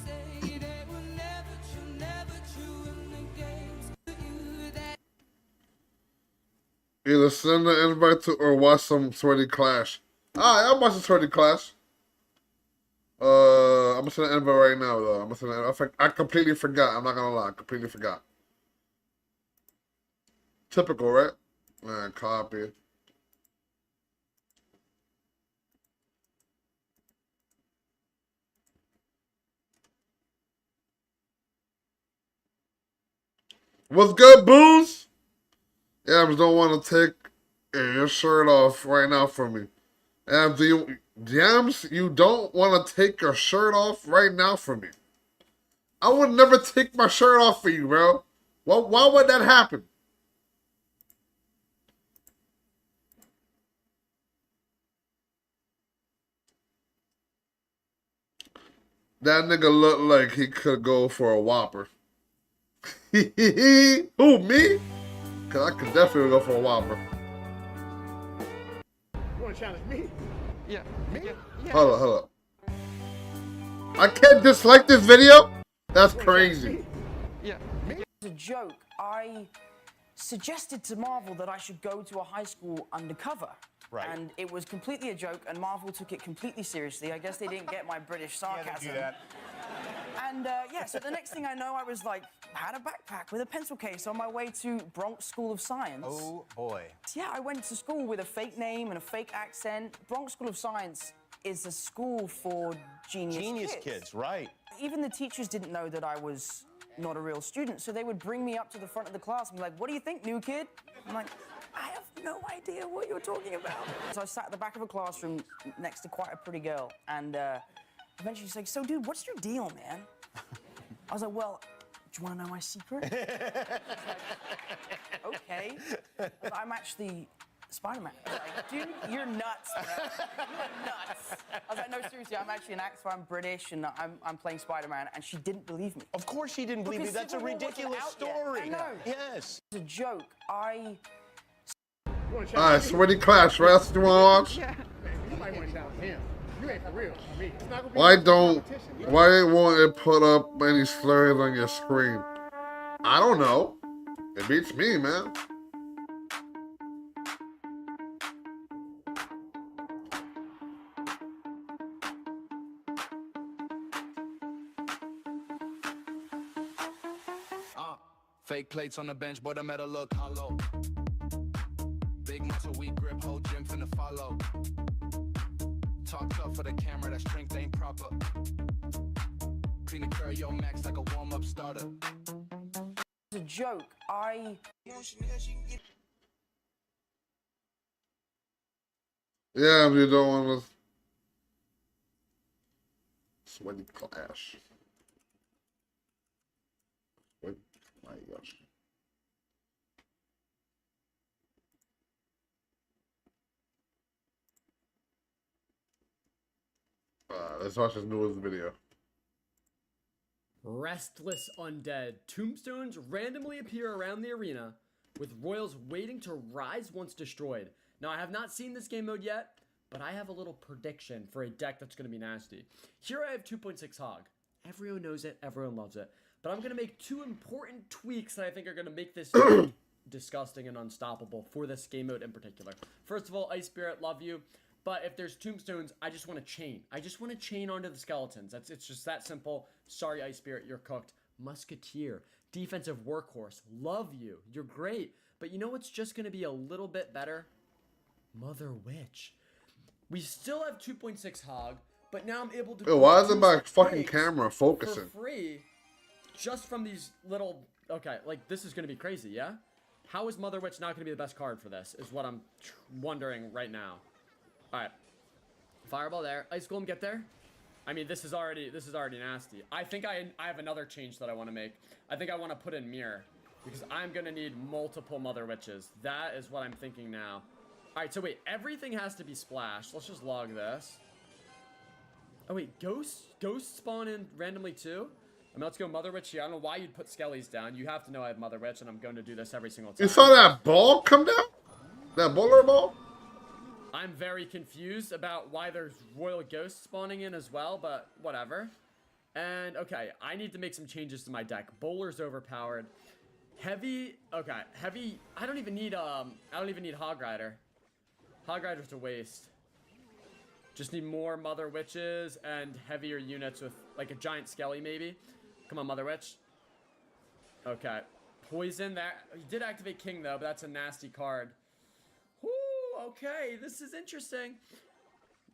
Either send an invite to or watch some Sweaty Clash. Alright, I'll watch the Sweaty Clash. I'm gonna send an invite right now though. I'm gonna send an, I completely forgot. I'm not gonna lie, I completely forgot. Typical, right? Man, copy. What's good, Booze? Yams don't want to take your shirt off right now for me. Yams, you don't want to take your shirt off right now for me. I would never take my shirt off for you, bro. Why would that happen? That nigga looked like he could go for a Whopper. Who, me? Cause I could definitely go for a Whopper. You want to challenge me? Yeah. Me? Yeah. Hold up. I can't dislike this video? That's crazy. Yeah. As a joke, I suggested to Marvel that I should go to a high school undercover. Right. And it was completely a joke, and Marvel took it completely seriously. I guess they didn't get my British sarcasm. Yeah, that. And yeah, so the next thing I know, I was like, had a backpack with a pencil case on my way to Bronx School of Science. Oh boy. Yeah, I went to school with a fake name and a fake accent. Bronx School of Science is a school for genius kids, right? Even the teachers didn't know that I was not a real student, so they would bring me up to the front of the class and be like, "What do you think, new kid?" I'm like, "I have no idea what you're talking about." So I sat at the back of a classroom next to quite a pretty girl, and eventually she's like, "So, dude, what's your deal, man?" I was like, "Well, do you want to know my secret?" Okay. I'm actually Spider-Man. I was like, "Dude, you're nuts, bro. You're nuts." I was like, "No, seriously, I'm actually an actor. I'm British, and I'm playing Spider-Man." And she didn't believe me. Of course she didn't believe you. That's a ridiculous story. I know. Yes. It's a joke. Alright, Sweaty Clash, right? That's what you want to watch? Yeah. You might want to challenge him. You ain't for real. I mean, it's not gonna be Why won't it put up any slurs on your screen? I don't know. It beats me, man. Fake plates on the bench, boy, the metal look hollow. Big muscle, weak grip, whole gym finna follow. Talk tough for the camera, that strength ain't proper. Clean the curl, yo, max like a warm-up starter. It's a joke. Yeah, you don't want to. Sweaty Clash. My gosh. Let's watch his newest video. Restless undead. Tombstones randomly appear around the arena, with royals waiting to rise once destroyed. Now, I have not seen this game mode yet, but I have a little prediction for a deck that's going to be nasty. Here I have 2.6 Hog. Everyone knows it. Everyone loves it. But I'm going to make two important tweaks that I think are going to make this disgusting and unstoppable for this game mode in particular. First of all, Ice Spirit, love you. But if there's tombstones, I just want to chain. I just want to chain onto the skeletons. It's just that simple. Sorry, Ice Spirit, you're cooked. Musketeer, defensive workhorse, love you. You're great. But you know what's just going to be a little bit better? Mother Witch. We still have 2.6 Hog, but now I'm able to... Yo, why isn't my fucking camera focusing? For free, just from these little... Okay, like, this is going to be crazy, yeah? How is Mother Witch not going to be the best card for this, is what I'm wondering right now. Alright. Fireball there. Ice Golem, get there. I mean, this is already nasty. I think I have another change that I want to make. I think I want to put in Mirror, because I'm going to need multiple Mother Witches. That is what I'm thinking now. Alright, so wait, everything has to be splashed. Let's just log this. Oh wait, ghosts spawn in randomly too? I mean, let's go Mother Witch here. I don't know why you'd put Skellies down. You have to know I have Mother Witch, and I'm going to do this every single time. You saw that ball come down? That bowler ball? I'm very confused about why there's royal ghosts spawning in as well, but whatever. And okay, I need to make some changes to my deck. Bowler's overpowered. Heavy, okay, heavy. I don't even need Hog Rider. Hog Rider's a waste. Just need more Mother Witches and heavier units with like a giant Skelly maybe. Come on, Mother Witch. Okay, poison. That he did activate King though, but that's a nasty card. Okay, this is interesting.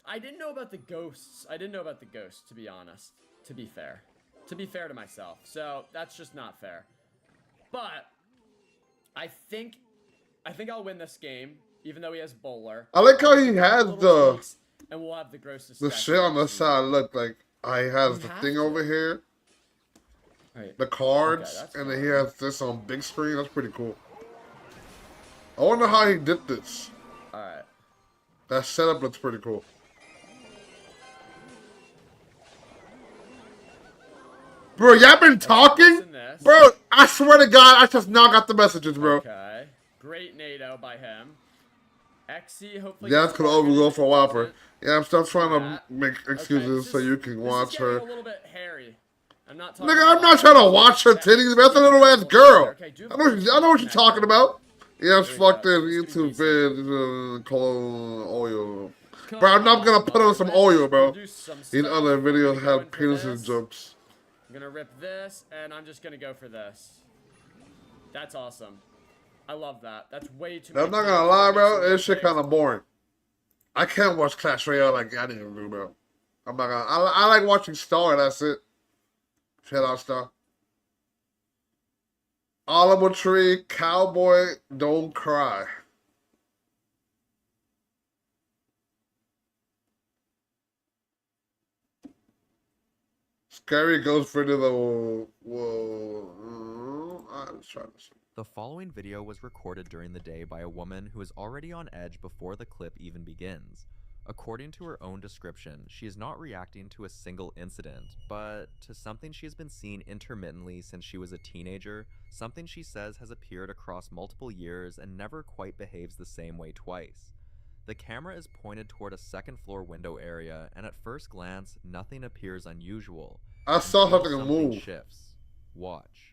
I didn't know about the ghosts. I didn't know about the ghosts, to be honest. To be fair. To be fair to myself. So, that's just not fair. But, I think I'll win this game, even though he has Bowler. I like how he has the... And we'll have the grossest the shit on the side. Look, like, he has the thing over here. Right. The cards. Okay, and then he has this on big screen. That's pretty cool. I wonder how he did this. Alright. That setup looks pretty cool. Bro, y'all been talking? Bro, I swear to God, I just now got the messages, bro. Okay. Great NATO by him. XC, hopefully. Yeah, that's gonna overgo for a while for. Yeah, I'm still trying to make excuses so you can watch her. A little bit hairy. I'm not talking Nigga, I'm not trying to watch her titties, man. That's a little ass girl. I know what you're talking about. Yeah, it's fucked in YouTube vid, cologne oil. Bro, I'm not gonna put on some oil, bro. These other videos have penises jokes. I'm gonna rip this, and I'm just gonna go for this. That's awesome. I love that. That's way too much. I'm not gonna lie, bro. This shit kind of boring. I can't watch Clash Royale like I didn't do, bro. I'm not gonna. I like watching Star. That's it. Shout out Star. Oliver Tree, Cowboy, Don't Cry. Scary goes for the I'm trying to see. The following video was recorded during the day by a woman who is already on edge before the clip even begins. According to her own description, she is not reacting to a single incident, but to something she has been seeing intermittently since she was a teenager, something she says has appeared across multiple years and never quite behaves the same way twice. The camera is pointed toward a second floor window area, and at first glance, nothing appears unusual. I saw until something move. Shifts. Watch.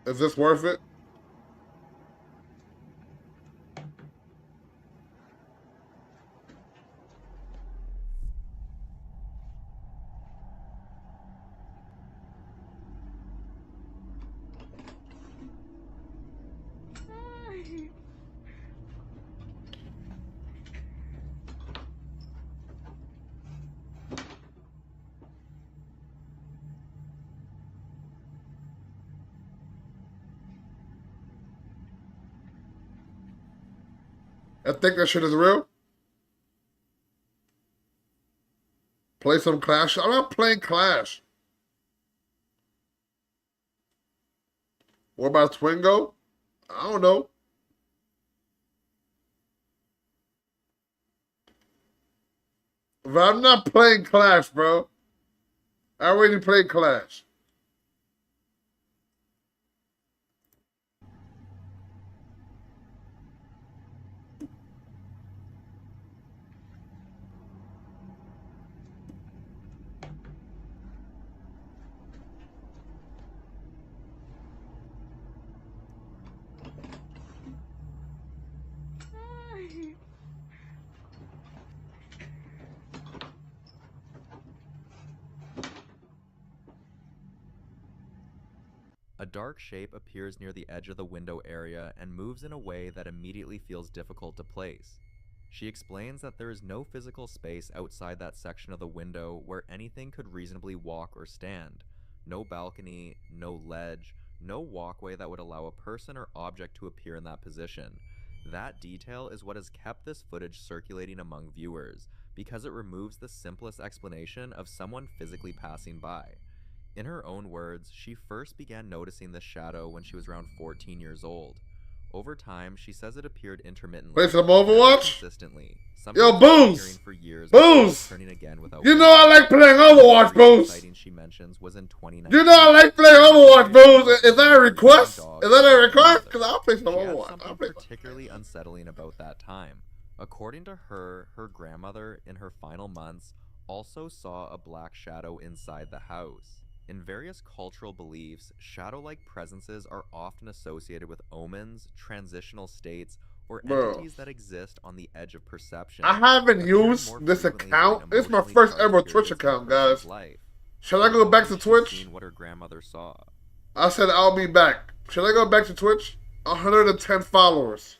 Is this worth it? I think that shit is real. Play some Clash. I'm not playing Clash. What about Twingo? I don't know. But I'm not playing Clash, bro. I already played Clash. A dark shape appears near the edge of the window area and moves in a way that immediately feels difficult to place. She explains that there is no physical space outside that section of the window where anything could reasonably walk or stand. No balcony, no ledge, no walkway that would allow a person or object to appear in that position. That detail is what has kept this footage circulating among viewers, because it removes the simplest explanation of someone physically passing by. In her own words, she first began noticing this shadow when she was around 14 years old. Over time, she says it appeared intermittently. Play some Overwatch? Consistently. Yo, Booze! For years Booze! turning again without you know I like playing Overwatch, Booze! She mentioned Generations was in 2019. You know I like playing Overwatch, bro. Is that a request? Is that a request? Because I'll play some She had Overwatch. something particularly unsettling about that time. According to her, her grandmother, in her final months, also saw a black shadow inside the house. In various cultural beliefs, shadow-like presences are often associated with omens, transitional states, or Bro. entities that exist on the edge of perception. I haven't appearing used more this frequently account. during It's my emotionally first charged ever Twitch periods in a account, person's guys. life. Should I go back to She's Twitch? seen what her grandmother saw. I said I'll be back. Should I go back to Twitch? 110 followers.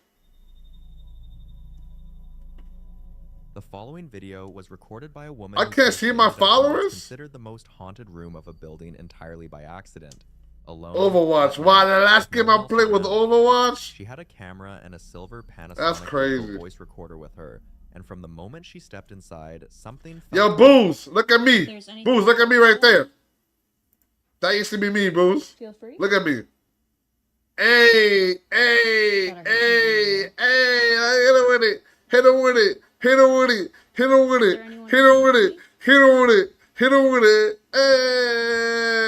The following video was recorded by a woman. I who can't says see she my ended up in what's followers? Considered the most haunted room of a building entirely by accident. Alone. Overwatch. Why, the last game I played was Overwatch? She had a camera and a silver Panasonic That's crazy. Echo voice recorder with her, and from the moment she stepped inside, something Yo, felt Booze, look at me. There's any- Booze, look at me right there. That used to be me, Booze. Feel free. Look at me. Hey, hey, hey, hey, hit him with it. Hit him with it. Hit him with it. Hit him with it. Hit him with it. Hit him with it. Hit him with it. Hey.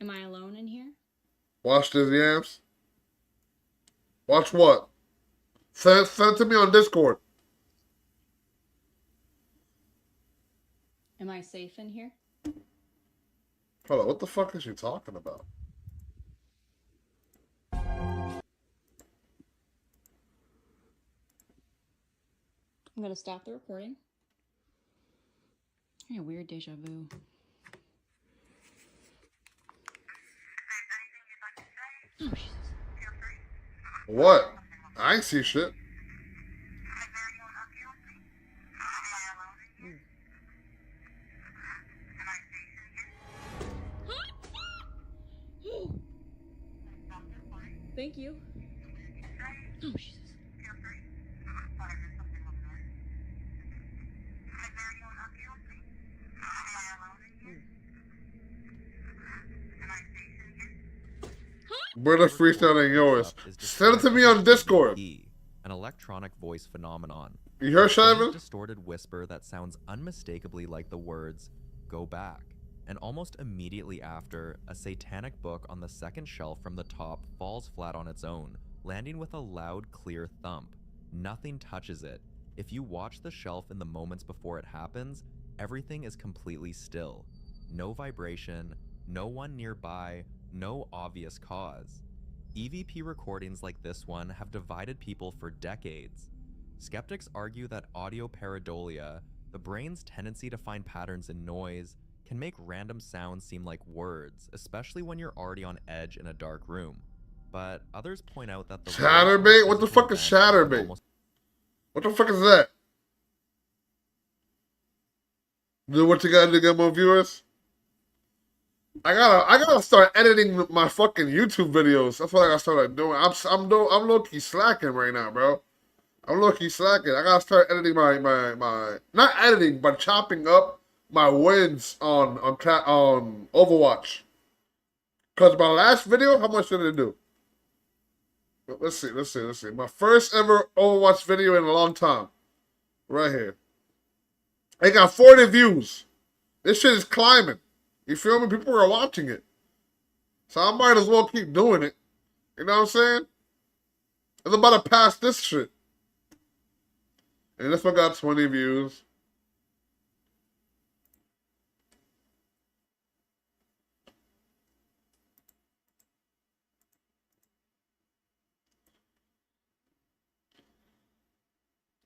Am I alone in here? Watch this, Yams. Watch what? Send it to me on Discord. Am I safe in here? Hold on, what the fuck is she talking about? I'm gonna stop the recording. I had a weird deja vu. Oh, Jesus. What? I ain't see shit. Thank you. Oh, Jesus. Brother freestyling yours. Send it to me on Discord. An electronic voice phenomenon. You heard, A faint, Shyman? distorted whisper that sounds unmistakably like the words, "Go back." And almost immediately after, a satanic book on the second shelf from the top falls flat on its own, landing with a loud, clear thump. Nothing touches it. If you watch the shelf in the moments before it happens, everything is completely still. No vibration, no one nearby, no obvious cause. EVP recordings like this one have divided people for decades. Skeptics argue that audio pareidolia, the brain's tendency to find patterns in noise, can make random sounds seem like words, especially when you're already on edge in a dark room. But others point out that the Chatterbait? What the fuck is Chatterbait? What the fuck is that? Do what you gotta do to get more viewers? I gotta start editing my fucking YouTube videos. That's what I gotta start doing. I'm low key slacking right now, bro. I'm low key slacking. I gotta start editing my not editing, but chopping up my wins on Overwatch. Cause my last video, how much did it do? Let's see. My first ever Overwatch video in a long time. Right here. It got 40 views. This shit is climbing. You feel me? People are watching it. So I might as well keep doing it. You know what I'm saying? It's about to pass this shit. And this one got 20 views.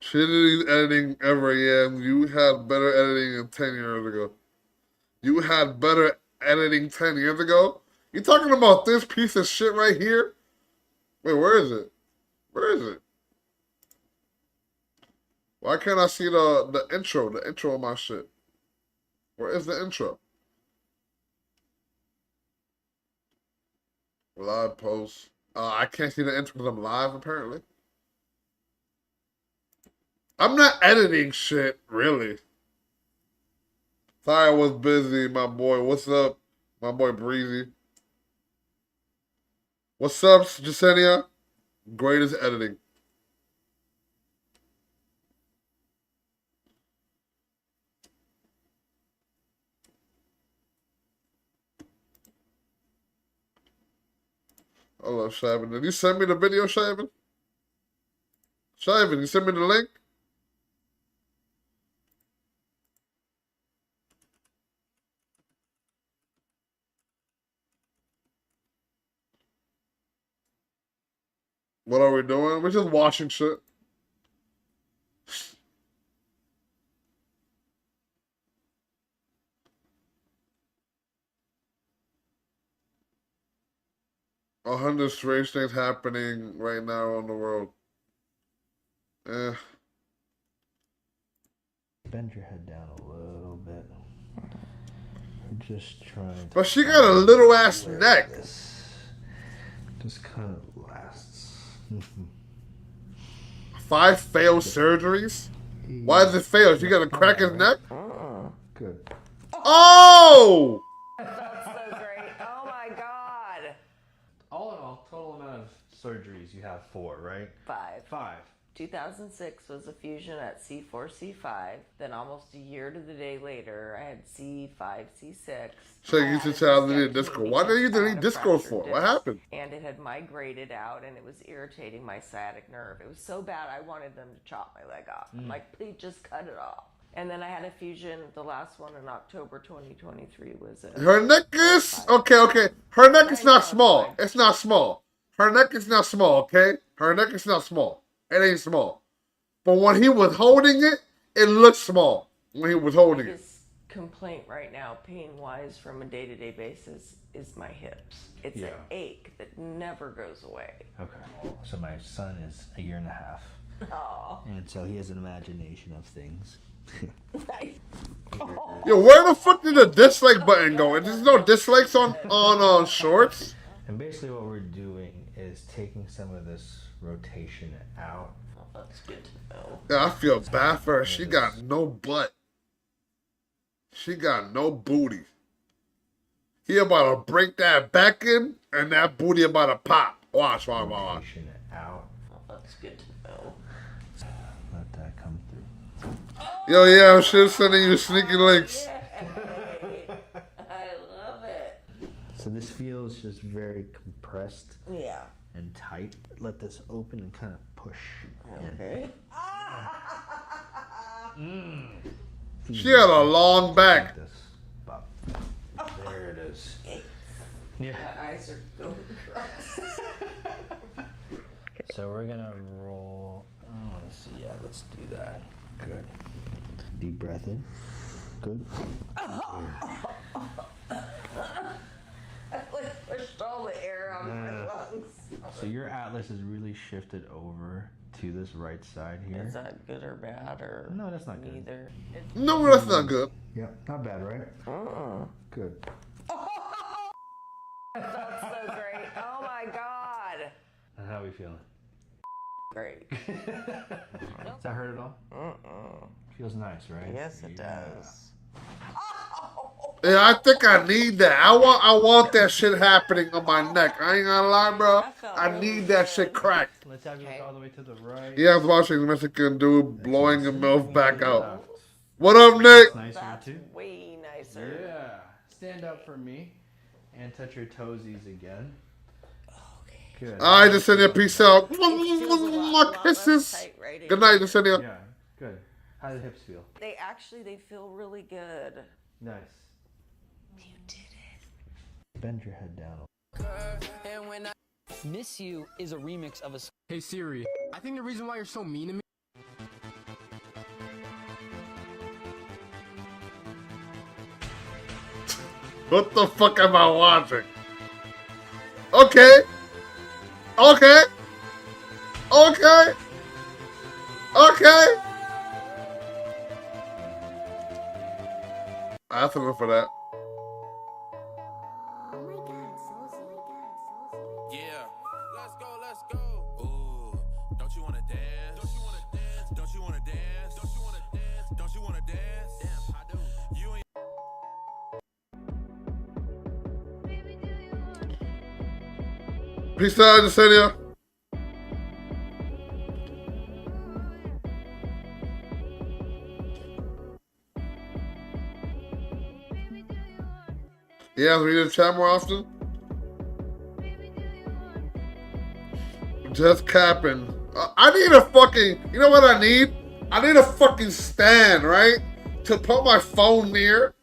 Shitty editing ever, yeah. You had better editing than 10 years ago. You had better editing 10 years ago? You talking about this piece of shit right here? Wait, where is it? Where is it? Why can't I see the intro of my shit? Where is the intro? Live post. I can't see the intro because I'm live, apparently. I'm not editing shit, really. Sorry I was busy, my boy. What's up? My boy Breezy. What's up, Jasenia? Greatest editing. Hold up, Shavin. Did you send me the video, Shavin? Shavin, you sent me the link? What are we doing? We're just washing shit. A 100 strange things happening right now in the world. Bend your head down a little bit. We're just trying to... But she got a little ass neck. Just kind of lasts. 5 failed surgeries? Why does it fail? She got a crack his neck? Good. Oh! That's so great. Oh my god. All in all, total amount of surgeries you have 4, right? 5. 5. 2006 was a fusion at C4, C5. Then almost a year to the day later, I had C5, C6. So you used to tell them to need disco. Why did you need disco for? What happened? And it had migrated out and it was irritating my sciatic nerve. It was so bad I wanted them to chop my leg off. I'm like, please just cut it off. And then I had a fusion. The last one in October 2023 was a... Her neck is... Okay. Her neck is not small. It's not small. Her neck is not small, okay? Her neck is not small. It ain't small. But when he was holding it, it looked small when he was holding it. Biggest complaint right now, pain-wise, from a day-to-day basis, is my hips. It's an ache that never goes away. Okay. So my son is a year and a half. Oh. And so he has an imagination of things. Yo, where the fuck did the dislike button go? There's no dislikes on shorts? And basically what we're doing is taking some of this rotation out. Oh, that's good to know. Yeah, I feel bad for her. She got no butt. She got no booty. He about to break that back in, and that booty about to pop. Watch. Rotation out. Oh, that's good to know. Let that come through. Yo, yeah, I'm sure sending you sneaky links. I love it. So this feels just very compressed. Yeah. And tight. Let this open and kind of push. Okay. She got a long back. There it is. Yeah. My eyes are going across. So we're gonna roll. I want to see. Yeah, let's do that. Good. Deep breath in. Good. I pushed all the air out of my lungs. So your atlas is really shifted over to this right side here. Is that good or bad or no? That's not good. Neither. No, that's not good. Yep, not bad, right? Good. That's so great. Oh my god. And how are we feeling? Great. Does that hurt at all? Feels nice, right? Yes, it does. Yeah, I think I need that. I want that shit happening on my neck. I ain't gonna lie, bro. I need that shit cracked. Let's have you look all the way to the right. Yeah, I was watching the Mexican dude blowing a MILF back out. What up, Nick? Nicer too. Way nicer. Yeah. Stand up for me and touch your toesies again. Good. All right, Yesenia, peace out. Kisses. Good night, Yesenia. Yeah, good. How do the hips feel? They feel really good. Nice. You did it. Bend your head down. Miss You is a remix of a... Hey Siri, I think the reason why you're so mean to me... What the fuck am I watching? Okay. Okay. I have to look for that. Yeah, let's go. Ooh, don't you wanna dance? Don't you wanna dance? Damn, I do. You ain't. Peace out, Yesenia. Yeah, we need to chat more often. Just capping. I need a fucking, you know what I need? I need a fucking stand, right? To put my phone near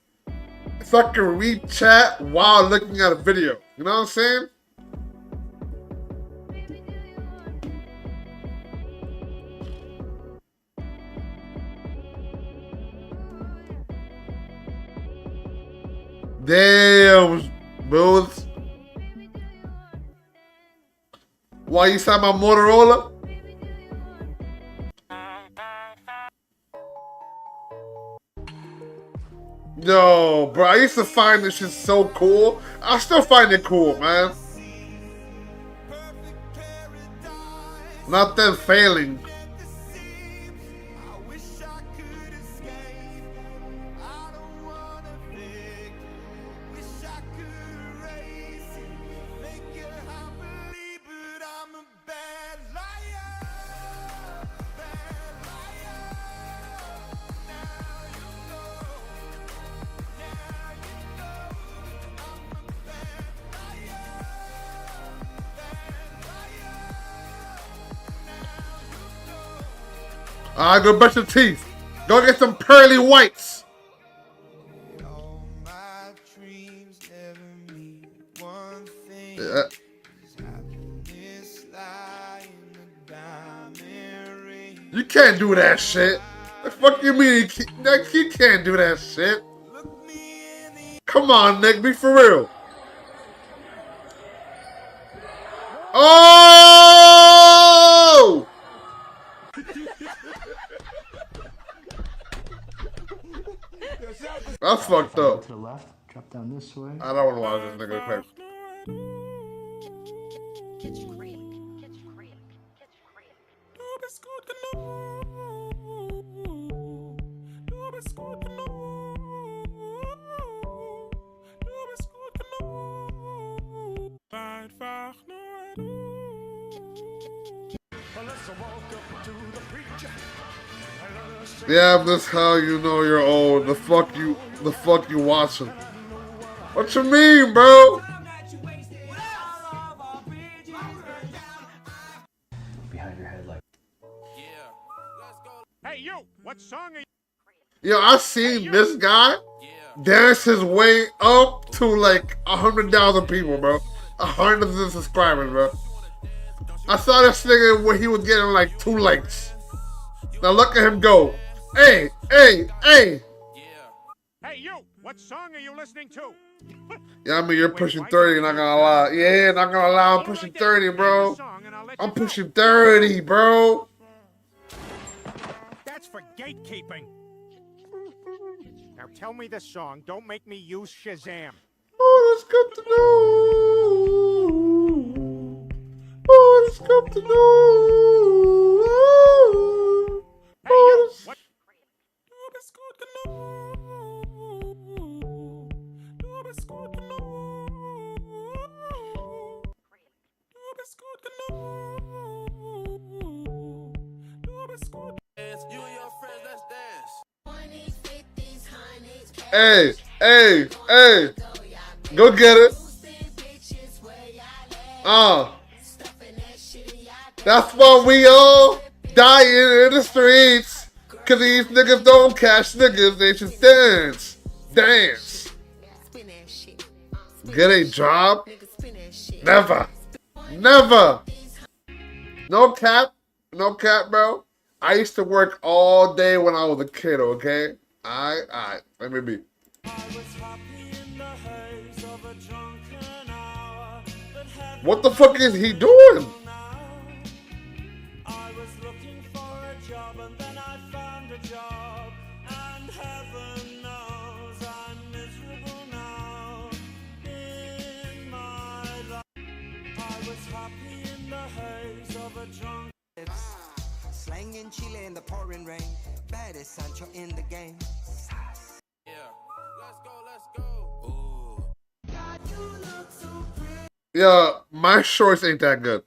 so I can read chat while looking at a video. You know what I'm saying? Damn, bros. Why you saw my Motorola? No, bro, I used to find this shit so cool. I still find it cool, man. Not them failing. Alright, go brush your teeth. Go get some pearly whites. Yeah. You can't do that shit. The fuck you mean? You can't do that shit. Come on, Nick, be for real. Oh! That's fucked up. To the left, drop down this way. I don't want to watch this nigga quick. Yeah, that's how you know you're old. The fuck you watching? What you mean, bro? Behind your head, like. Hey, you! What song are you? Yo, I seen this guy dance his way up to like 100,000 people, bro. 100,000 subscribers, bro. I saw this nigga where he was getting like 2 likes. Now look at him go. Hey, hey, hey. Hey, you! What song are you listening to? Yeah, I mean, you're pushing 30, not gonna lie. Yeah, not gonna lie, I'm pushing 30, bro. I'm pushing 30, bro. That's for gatekeeping. Now tell me the song. Don't make me use Shazam. Oh, that's good to know. Oh, that's good to know. Hey, you! What? Hey, hey, hey. Go get it. That's why we all dying in the streets. Cause these niggas don't catch niggas, they just dance. Dance. Get a job? Never. Never. No cap. No cap, bro. I used to work all day when I was a kid, okay? Alright. Let me be. What the fuck is he doing? Slanging Chile in the pouring rain. Baddest Sancho in the game. Yeah, let's go. Yeah, my shorts ain't that good.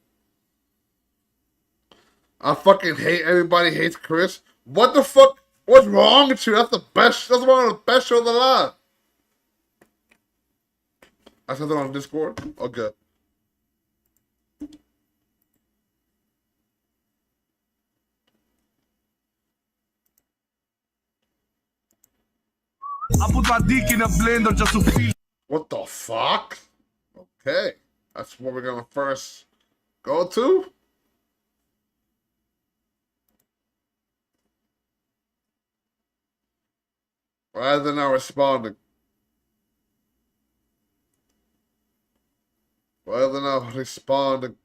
I fucking hate everybody hates Chris. What the fuck? What's wrong with you? That's the best. That's one of the best shows alive. I said that on Discord. Okay. I put my dick in a blender just to feel. What the fuck? Okay. That's what we're gonna first go to. Why are they not responding? Why are they not responding?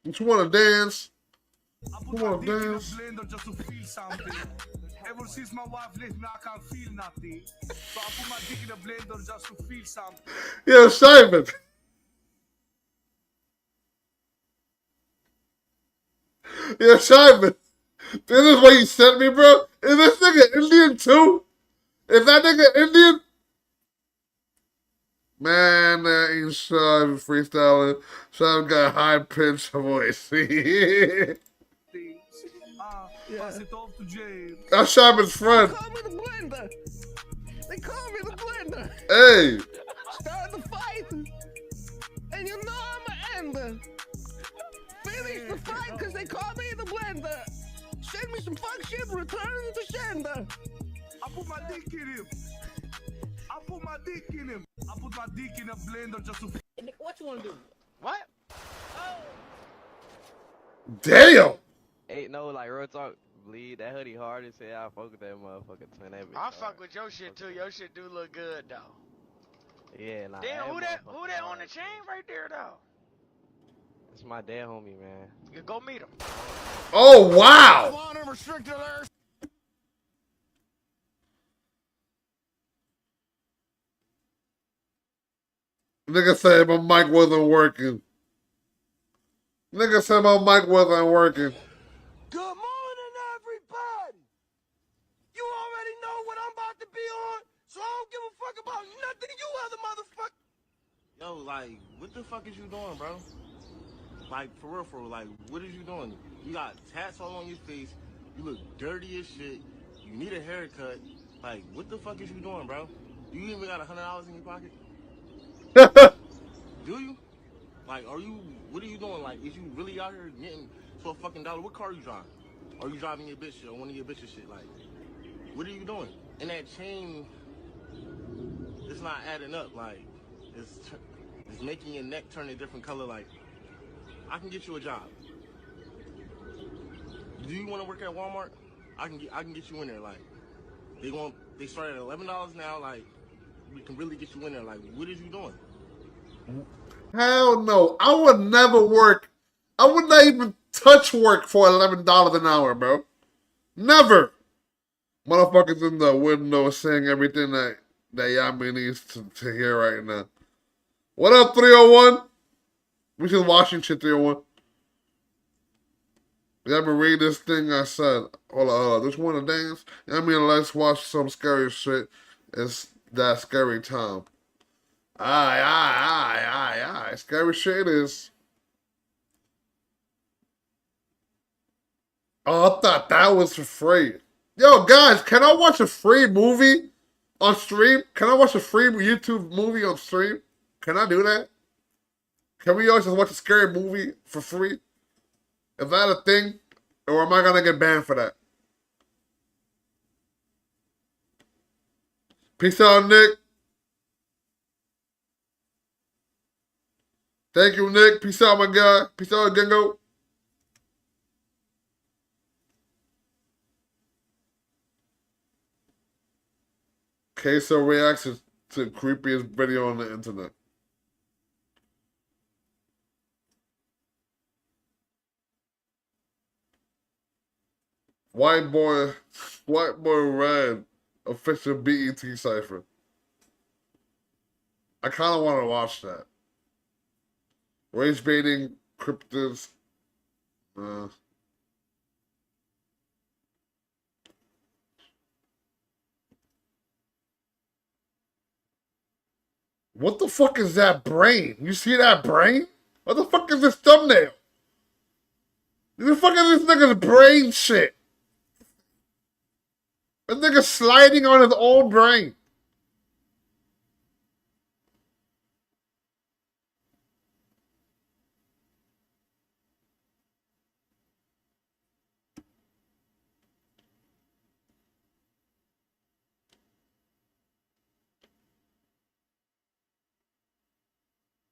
Don't you wanna dance? I put my dick in a blender just to feel something. Ever since my wife left me, I can't feel nothing. So I put my dick in a blender just to feel something. Yeah, Simon. Yeah, Simon. This is what you sent me, bro. Is this nigga Indian too? Is that nigga Indian? Man, that ain't Simon freestyling. Simon got a high pitched voice. Pass it off to James. That's Simon's friend. They call me the blender. They call me the blender. Hey. Start the fight. And you know I'm an ender. Finish the fight because they call me the blender. Send me some fuck shit, return to sender. I put my dick in him. I put my dick in him. I put my dick in a blender just to. What you wanna do? What? Oh. Damn. Ain't no like real talk. Bleed that hoodie hard as hell. I fuck with that motherfucker. Twin that bitch. I fuck with your shit too. Your shit do look good though. Yeah, nah. Damn, who that on the chain right there though? It's my dad homie, man. You go meet him. Oh wow. Nigga said my mic wasn't working. Nigga said my mic wasn't working. Good morning, everybody. You already know what I'm about to be on, so I don't give a fuck about nothing you other motherfuckers. Yo, like, what the fuck is you doing, bro? Like, for real, like, what is you doing? You got tats all on your face. You look dirty as shit. You need a haircut. Like, what the fuck is you doing, bro? You even got $100 in your pocket? Do you? Like, what are you doing? Like, is you really out here getting to a fucking dollar? What car are you driving? Are you driving your bitch shit or one of your bitches shit? Like, what are you doing? And that chain, it's not adding up. Like, it's making your neck turn a different color. Like, I can get you a job. Do you want to work at Walmart? I can get you in there. Like, they start at $11 now. Like, we can really get you in there. Like, what is you doing? Hell no. I would never work. I would not even touch work for $11 an hour, bro. Never. Motherfuckers in the window saying everything that Yami needs to hear right now. What up, 301? We should watching shit, 301. You ever read this thing I said? Hold on. Just want to dance? I mean, let's watch some scary shit. It's that scary time. Aye. Scary shit is. Oh, I thought that was for free. Yo, guys, can I watch a free movie on stream? Can I watch a free YouTube movie on stream? Can I do that? Can we always just watch a scary movie for free? Is that a thing? Or am I gonna get banned for that? Peace out, Nick. Thank you, Nick. Peace out, my guy. Peace out, Gingo. Queso reacts to creepiest video on the internet. White boy red official BET cipher. I kind of want to watch that. Rage baiting cryptids. What the fuck is that brain? You see that brain? What the fuck is this thumbnail? What the fuck is this nigga's brain shit? That nigga sliding on his own brain.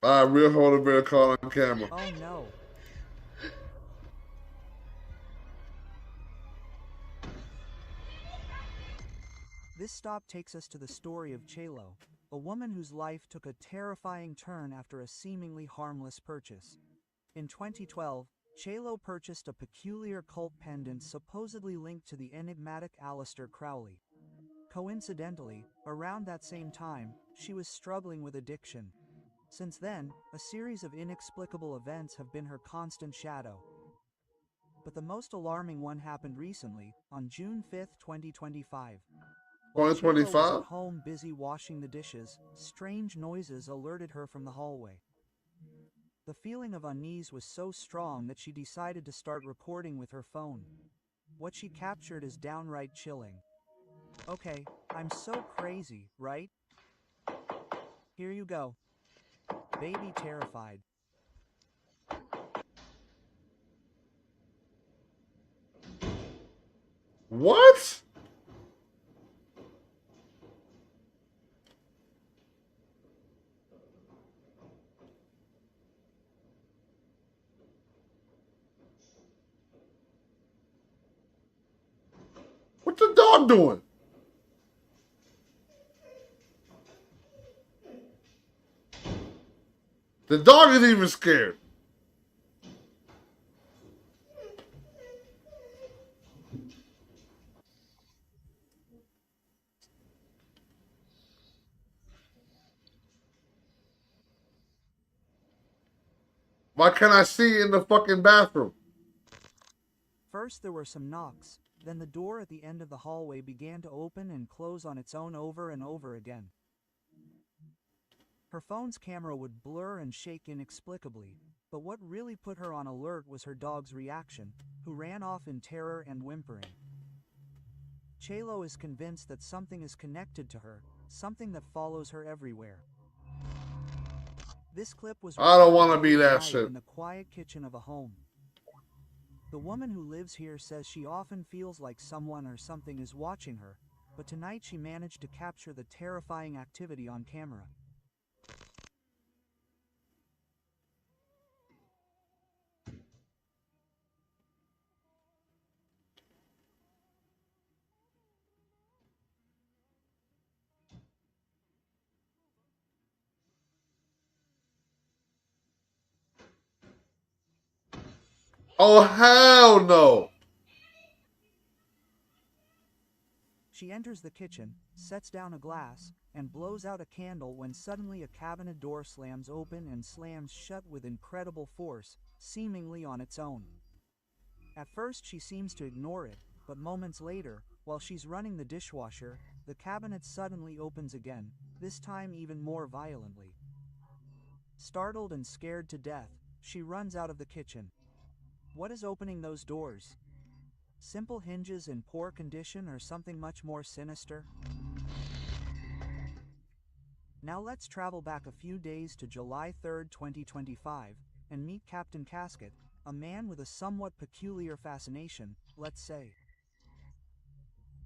Alright, real hold a bear call on camera. Oh no. This stop takes us to the story of Chelo, a woman whose life took a terrifying turn after a seemingly harmless purchase. In 2012, Chelo purchased a peculiar cult pendant supposedly linked to the enigmatic Aleister Crowley. Coincidentally, around that same time, she was struggling with addiction. Since then, a series of inexplicable events have been her constant shadow. But the most alarming one happened recently, on June 5, 2025. While Chelo was 2025? at home busy washing the dishes, strange noises alerted her from the hallway. The feeling of unease was so strong that she decided to start recording with her phone. What she captured is downright chilling. Okay, I'm so crazy, right? Here you go. Baby terrified. What? What's the dog doing? The dog isn't even scared. Why can't I see in the fucking bathroom? First there were some knocks, then the door at the end of the hallway began to open and close on its own over and over again. Her phone's camera would blur and shake inexplicably, but what really put her on alert was her dog's reaction, who ran off in terror and whimpering. Chelo is convinced that something is connected to her, something that follows her everywhere. This clip was I don't wanna recorded be that overnight shit. in the quiet kitchen of a home. The woman who lives here says she often feels like someone or something is watching her, but tonight she managed to capture the terrifying activity on camera. Oh, hell no. She enters the kitchen, sets down a glass, and blows out a candle when suddenly a cabinet door slams open and slams shut with incredible force, seemingly on its own. At first she seems to ignore it, but moments later, while she's running the dishwasher, the cabinet suddenly opens again, this time even more violently. Startled and scared to death, she runs out of the kitchen. What is opening those doors? Simple hinges in poor condition or something much more sinister? Now let's travel back a few days to July 3, 2025, and meet Captain Casket, a man with a somewhat peculiar fascination, let's say.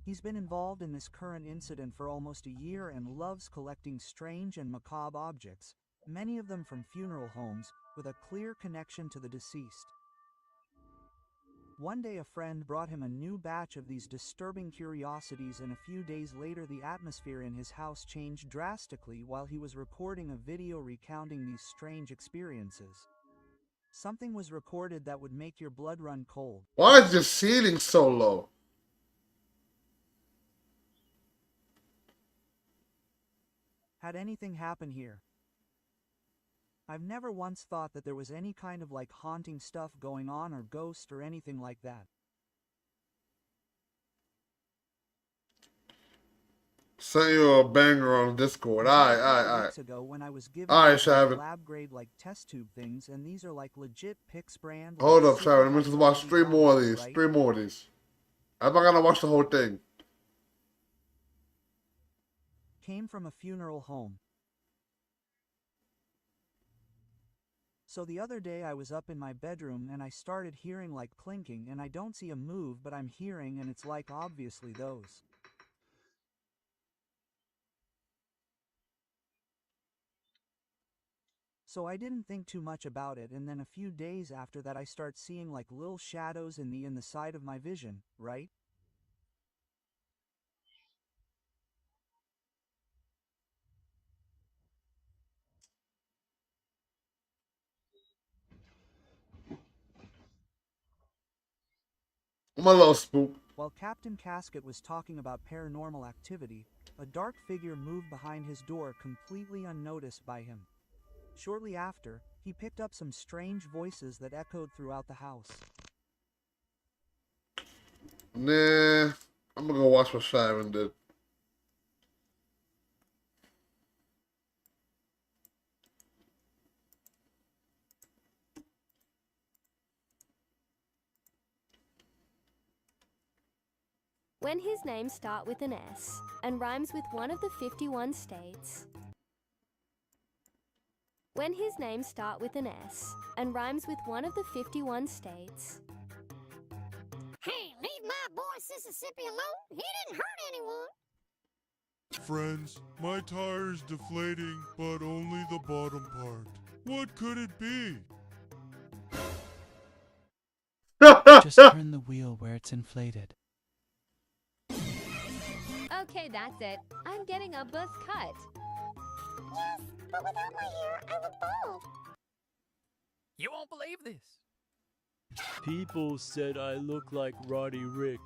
He's been involved in this current incident for almost a year and loves collecting strange and macabre objects, many of them from funeral homes, with a clear connection to the deceased. One day a friend brought him a new batch of these disturbing curiosities, and a few days later the atmosphere in his house changed drastically while he was recording a video recounting these strange experiences. Something was recorded that would make your blood run cold. Why is the ceiling so low? Had anything happen here? I've never once thought that there was any kind of like haunting stuff going on or ghost or anything like that. Send you a banger on Discord. Alright. Weeks ago when I was given Alright, these, like, Shavin. lab grade like test tube things, and these are like legit Pix brand. Hold like, up, super Sharon. Let me just watch high-quality 3 more of products, these. right? 3 more of these. I'm not gonna watch the whole thing. Came from a funeral home. So the other day I was up in my bedroom and I started hearing like clinking, and I don't see a move, but I'm hearing, and it's like obviously those. So I didn't think too much about it, and then a few days after that I start seeing like little shadows in the side of my vision, right? I'm a little spooked. While Captain Casket was talking about paranormal activity, a dark figure moved behind his door completely unnoticed by him. Shortly after, he picked up some strange voices that echoed throughout the house. Nah, I'm gonna go watch what Sharon did. When his name starts with an S and rhymes with one of the 51 states. When his name starts with an S and rhymes with one of the 51 states. Hey, leave my boy Mississippi alone. He didn't hurt anyone. Friends, my tire's deflating, but only the bottom part. What could it be? Just turn the wheel where it's inflated. Okay, that's it. I'm getting a buzz cut. Yes, but without my hair, I look bald. You won't believe this. People said I look like Roddy Rick.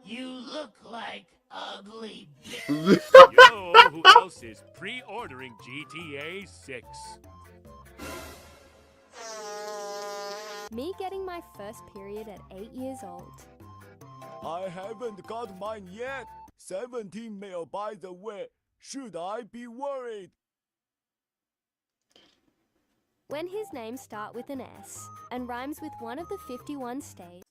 You look like ugly bitch. Yo, who else is pre-ordering GTA 6? Me getting my first period at 8 years old. I haven't got mine yet. 17 male, by the way. Should I be worried? When his name starts with an S and rhymes with one of the 51 states.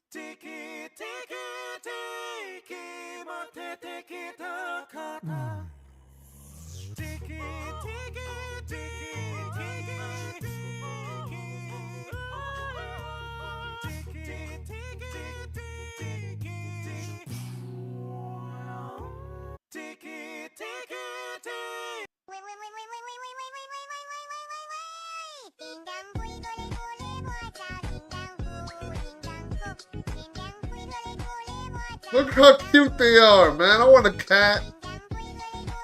Look how cute they are, man. I want a cat.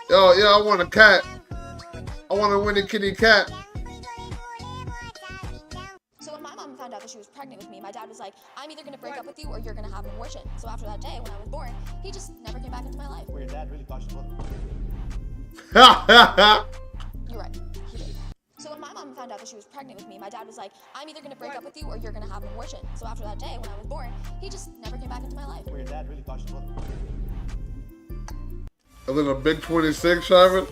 Yo, yeah, I want a cat. I want a Winnie Kitty cat. So when my mom found out that she was pregnant with me, my dad was like, I'm either going to break up with you or you're going to have an abortion. So after that day, when I was born, he just never came back into my life. Well, your dad really thought you loved him. You're right. He did. So when my mom found out that she was pregnant with me, my dad was like, I'm either going to break up with you or you're going to have an abortion. So after that day, when I was born, he just never came back into my life. Well, your dad really thought you loved him. A little big 26, Sharon.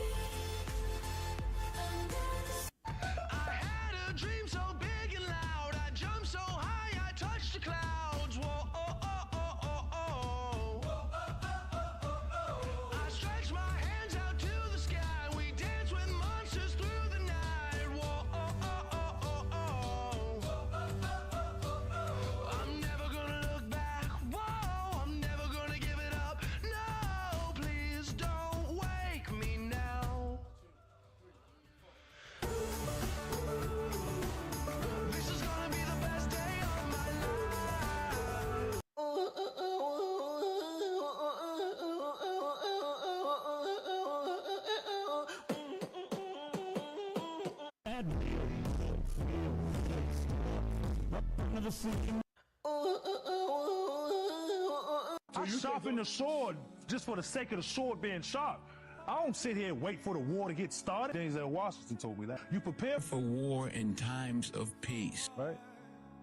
I sharpen the sword just for the sake of the sword being sharp. I don't sit here and wait for the war to get started. James L. Washington told me that. You prepare for war in times of peace. Right?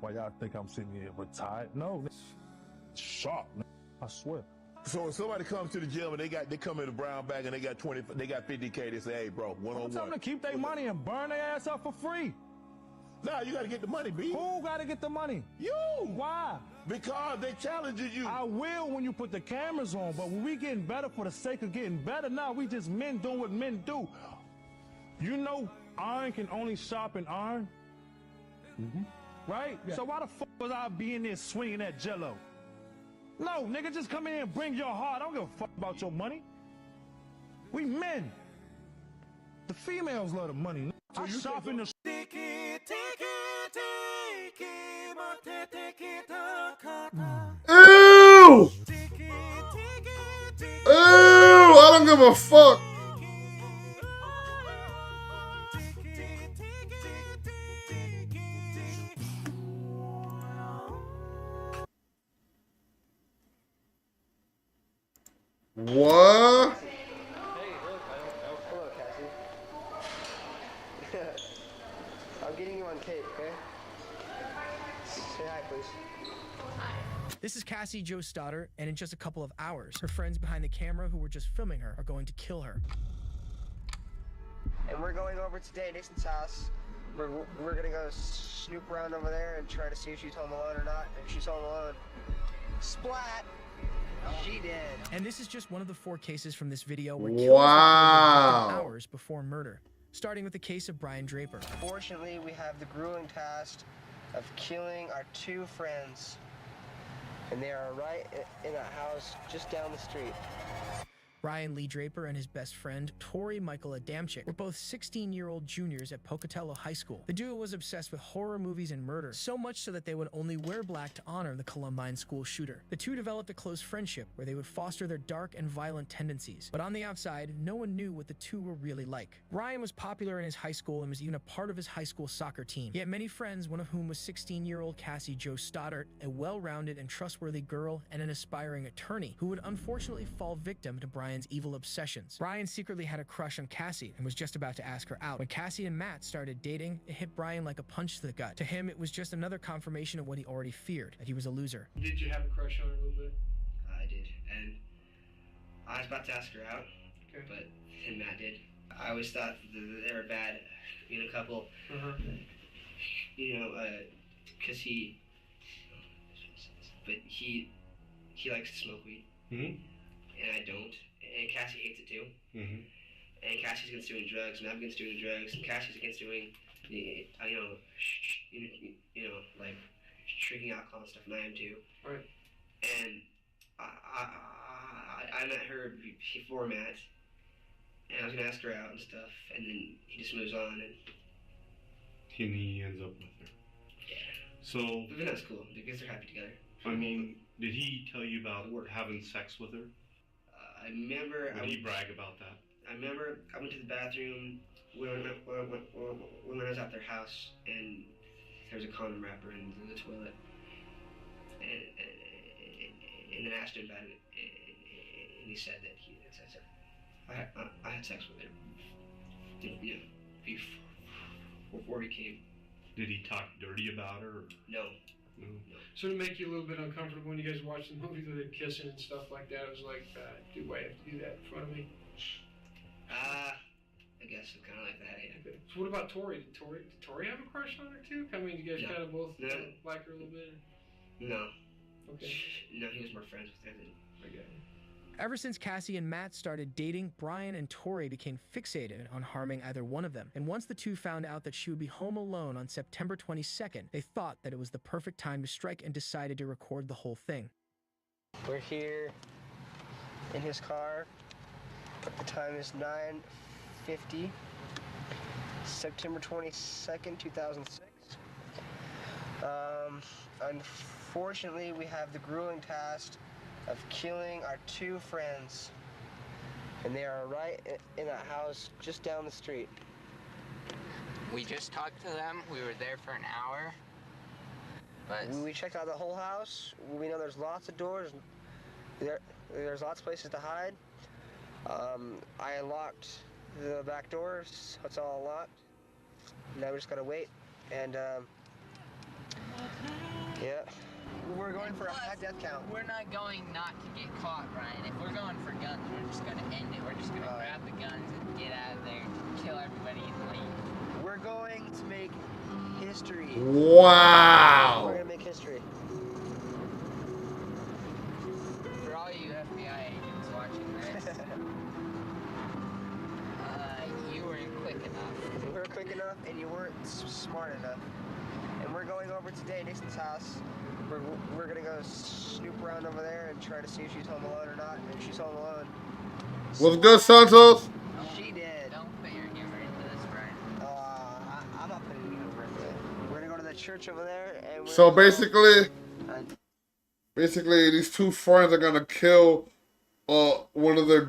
Why y'all think I'm sitting here retired? No, it's sharp, I swear. So if somebody comes to the gym and they come in a brown bag and they got 50K, they say, hey bro, one-on-one. Tell them to keep their money and burn their ass up for free. Nah, you gotta get the money, B. Who gotta get the money? You! Why? Because they challenging you. I will when you put the cameras on, but when we getting better for the sake of getting better, now we just men doing what men do. You know iron can only sharpen iron? Right? Yeah. So why the fuck was I be in there swinging that jello? No, nigga, just come in here and bring your heart. I don't give a fuck about your money. We men. females love the money. I shop in the. Ew! Ew! I don't give a fuck. What? Hello, Cassie. I'm getting you on tape, okay? Say hi, please. This is Cassie Jo Stoddard, and in just a couple of hours, her friends behind the camera who were just filming her are going to kill her. And we're going over today, Nixon's house. We're gonna go snoop around over there and try to see if she's home alone or not. If she's home alone, splat! She did. And this is just one of the 4 cases from this video where Wow. killers hours before murder. Starting with the case of Brian Draper. Fortunately, we have the grueling task of killing our 2 friends. And they are right in a house just down the street. Ryan Lee Draper and his best friend, Tori Michael Adamczyk, were both 16-year-old juniors at Pocatello High School. The duo was obsessed with horror movies and murder, so much so that they would only wear black to honor the Columbine school shooter. The two developed a close friendship where they would foster their dark and violent tendencies. But on the outside, no one knew what the two were really like. Ryan was popular in his high school and was even a part of his high school soccer team. He had many friends, one of whom was 16-year-old Cassie Jo Stoddard, a well-rounded and trustworthy girl and an aspiring attorney who would unfortunately fall victim to Brian's evil obsessions. Brian secretly had a crush on Cassie and was just about to ask her out. When Cassie and Matt started dating, it hit Brian like a punch to the gut. To him, it was just another confirmation of what he already feared, that he was a loser. Did you have a crush on her a little bit? I did, and I was about to ask her out, but then Matt did. I always thought that they were a bad, couple. Because he likes to smoke weed, and I don't. And Cassie hates it too. And Cassie's against doing drugs, and I'm against doing drugs, and Cassie's against doing, like drinking alcohol and stuff, and I am too. Right. And I met her before Matt, and I was gonna ask her out and stuff, and then he just moves on, and he ends up with her. Yeah. So. But that's cool because they're happy together. I mean, did he tell you about having sex with her? I remember. Did he brag about that? I remember I went to the bathroom when I was at their house, and there was a condom wrapper in the toilet, and then I asked him about it, and he said that I had sex with her, before he came. Did he talk dirty about her? No. So to make you a little bit uncomfortable when you guys watch the movies with it kissing and stuff like that, it was like, do I have to do that in front of me? I guess it's kind of like that, yeah. Okay. So what about Tori? Did Tori have a crush on her too? I mean, you guys kind of both like her a little bit? No. Okay. No, he was more friends with her than I got. Ever since Cassie and Matt started dating, Brian and Tori became fixated on harming either one of them. And once the two found out that she would be home alone on September 22nd, they thought that it was the perfect time to strike and decided to record the whole thing. We're here in his car. The time is 9:50, September 22nd, 2006. Unfortunately, we have the grueling task of killing our 2 friends, and they are right in a house just down the street. We just talked to them. We were there for an hour. But we checked out the whole house. We know there's lots of doors. There's lots of places to hide. I unlocked the back doors, so it's all locked. Now we just gotta wait, and yeah. We're going for a high death count. we're not going not to get caught, Ryan. If we're going for guns, we're just gonna end it. We're just gonna grab the guns and get out of there, kill everybody and leave. We're going to make history. Wow. We're gonna make history. For all you FBI agents watching this, you weren't quick enough. You weren't quick enough, and you weren't smart enough. And we're going over today, Nixon's house. We're gonna go snoop around over there and try to see if she's home alone or not. And if she's home alone, What's good, Santos? She did. Don't put your humor in church over there, and So basically, these two friends are gonna kill one of the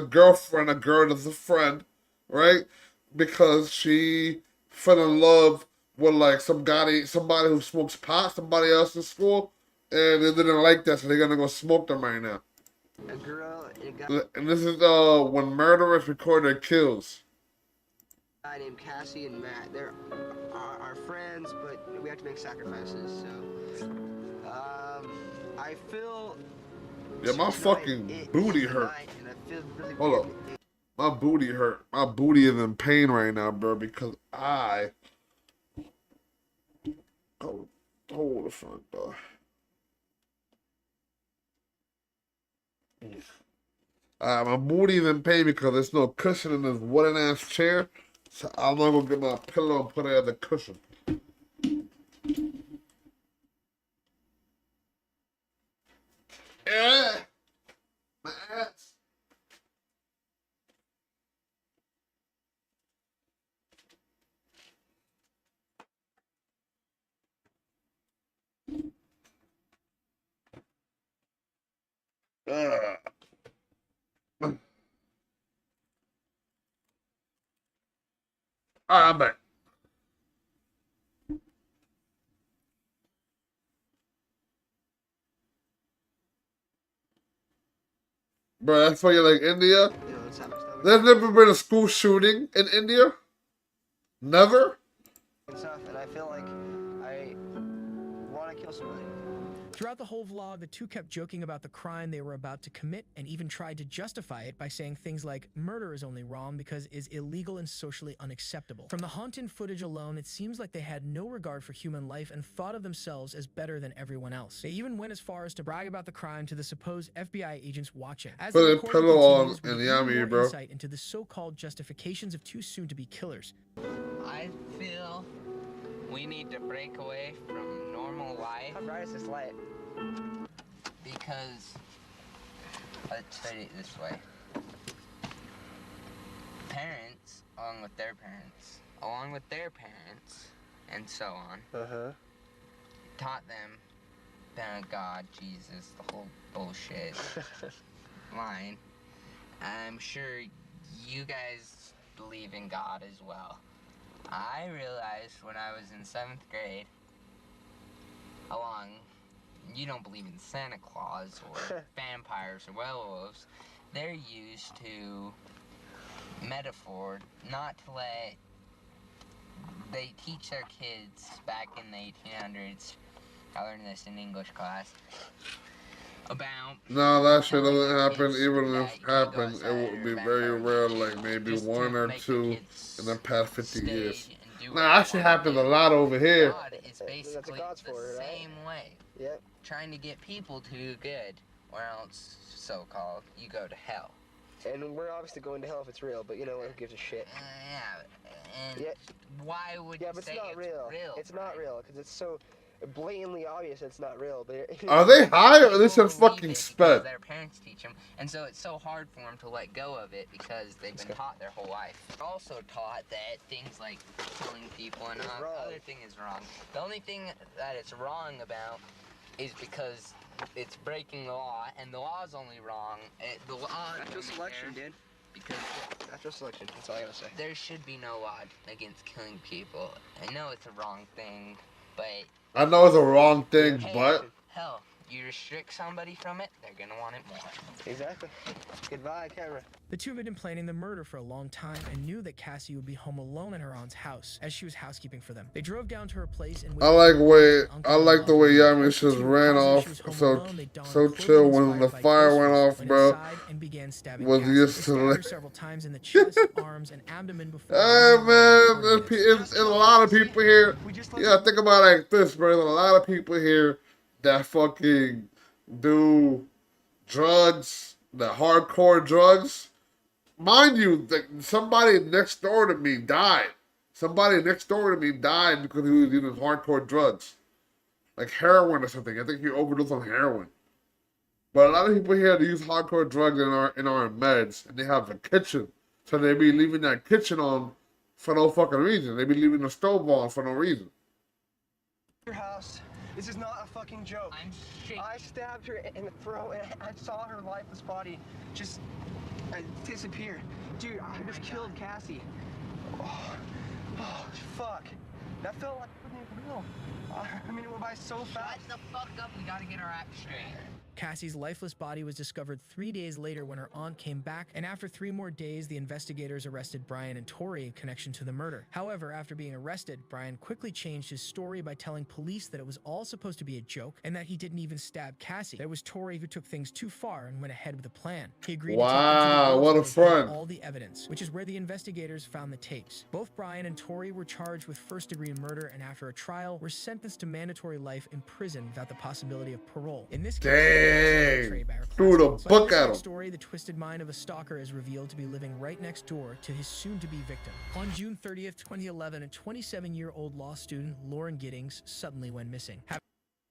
girlfriend, a girl that's a friend, right? Because she fell in love with like somebody who smokes pot, somebody else in school, and they didn't like that, so they're gonna go smoke them right now. a girl and a And this is when murderers record their kills. guy named Cassie and Matt. They're our friends, but we have to make sacrifices. So, I feel. Yeah, my fucking booty hurt. And I feel really Hold up. My booty hurt. My booty is in pain right now, bro, because I... Oh, hold the front door. My booty is in pain because there's no cushion in this wooden-ass chair, so I'm not going to get my pillow and put it as a cushion. Yeah! My ass! Alright, I'm back. Bro, that's why you like India? There's never been a school shooting in India? Never? and stuff, and I feel like I want to kill somebody. Throughout the whole vlog, the two kept joking about the crime they were about to commit and even tried to justify it by saying things like, murder is only wrong because it's illegal and socially unacceptable. From the haunted footage alone, it seems like they had no regard for human life and thought of themselves as better than everyone else. They even went as far as to brag about the crime to the supposed FBI agents watching. As Put the a recording pillow on continues, we and gain yummy, more bro. insight into the so-called justifications of two soon-to-be killers. I feel we need to break away from normal life. How bright is this light? Because, let's put it this way. Parents, along with their parents, and so on, taught them about God, Jesus, the whole bullshit line. I'm sure you guys believe in God as well. I realized when I was in 7th grade, you don't believe in Santa Claus or vampires or werewolves. They're used to metaphor not to let... They teach their kids back in the 1800s, I learned this in English class, about... No, that shit doesn't happen. Even if it happened, it would be very rare, like maybe one or two in the past 50 years. Nah, that shit happens a lot over here. God is basically the same way. Yep. Trying to get people to do good, or else, so-called, you go to hell. And we're obviously going to hell if it's real, but you know, who gives a shit? Yeah, and why would you but say it's not real. It's not real, because it's so blatantly obvious it's not real. But Are they high or are they just fucking sped? Their parents teach them, and so it's so hard for them to let go of it because they've been taught their whole life. They're also taught that things like killing people and other thing is wrong. The only thing that it's wrong about is because it's breaking the law, and the law is only wrong. The law natural selection, dude. Because natural selection. That's all I gotta say. There should be no law against killing people. I know it's a wrong thing, but I know it's a wrong thing, hey, but hell, you restrict somebody from it, they're gonna want it more. Exactly. Goodbye, camera. The two had been planning the murder for a long time and knew that Cassie would be home alone in her aunt's house as she was housekeeping for them. They drove down to her place and I like the way Yami just ran off so chill when the fire went off, bro. Was used to like, several times in the chest, arms, and abdomen before. Hey man, it's a lot of people here. Yeah, think about it like this, bro. There's a lot of people here that fucking do drugs, the hardcore drugs. Mind you, somebody next door to me died. Somebody next door to me died because he was using hardcore drugs. Like heroin or something. I think he overdosed on heroin. But a lot of people here, they use hardcore drugs in our meds, and they have a kitchen. So they be leaving that kitchen on for no fucking reason. They be leaving the stove on for no reason. Your house. This is not a fucking joke. I'm shaking. I stabbed her in the throat and I saw her lifeless body just disappear. Dude, I just killed Cassie. Oh, fuck. That felt like it wasn't even real. I mean, it went by so fast. Shut the fuck up. We gotta get our act straight. Cassie's lifeless body was discovered 3 days later when her aunt came back, and after 3 more days, the investigators arrested Brian and Tori in connection to the murder. However, after being arrested, Brian quickly changed his story by telling police that it was all supposed to be a joke and that he didn't even stab Cassie. That it was Tori who took things too far and went ahead with a plan. He agreed to take them to the what a office and friend. all the evidence, which is where the investigators found the tapes. Both Brian and Tori were charged with first-degree murder and after a trial were sentenced to mandatory life in prison without the possibility of parole. In this case, Dang. Threw the book at him. Story, the twisted mind of a stalker is revealed to be living right next door to his soon-to-be victim. On June 30th, 2011, a 27-year-old law student, Lauren Giddings, suddenly went missing.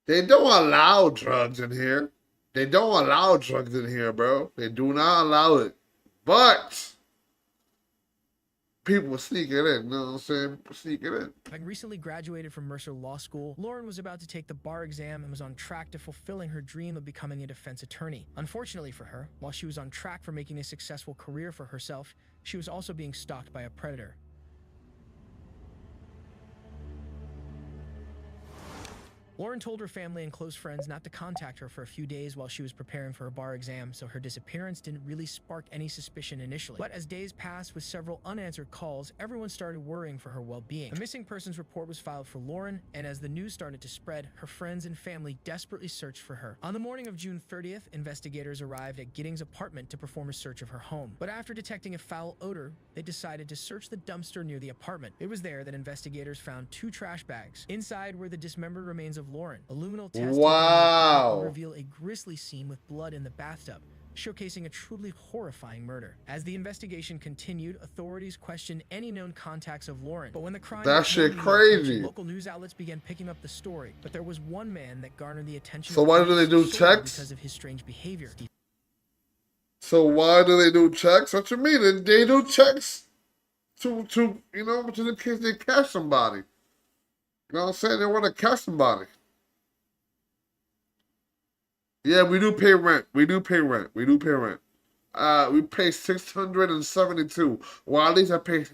They don't allow drugs in here. They don't allow drugs in here, bro. They do not allow it. But people sneaking in, you know what I'm saying? Sneaking in. Having recently graduated from Mercer Law School, Lauren was about to take the bar exam and was on track to fulfilling her dream of becoming a defense attorney. Unfortunately for her, while she was on track for making a successful career for herself, she was also being stalked by a predator. Lauren told her family and close friends not to contact her for a few days while she was preparing for her bar exam, so her disappearance didn't really spark any suspicion initially. But as days passed with several unanswered calls, everyone started worrying for her well-being. A missing persons report was filed for Lauren, and as the news started to spread, her friends and family desperately searched for her. On the morning of June 30th, investigators arrived at Giddings' apartment to perform a search of her home. But after detecting a foul odor, they decided to search the dumpster near the apartment. It was there that investigators found 2 trash bags. Inside were the dismembered remains of Lauren. A luminal test will reveal a grisly scene with blood in the bathtub, showcasing a truly horrifying murder. As the investigation continued, authorities questioned any known contacts of Lauren. But when the crime that shit crazy. Local news outlets began picking up the story. But there was one man that garnered the attention. So why do they do checks? Because of his strange behavior. So why do they do checks? What you mean? They do checks to you know, just in case they catch somebody. You know what I'm saying? They want to catch somebody. Yeah, we do pay rent. We do pay rent. We do pay rent. We pay $672. Well, at least I pay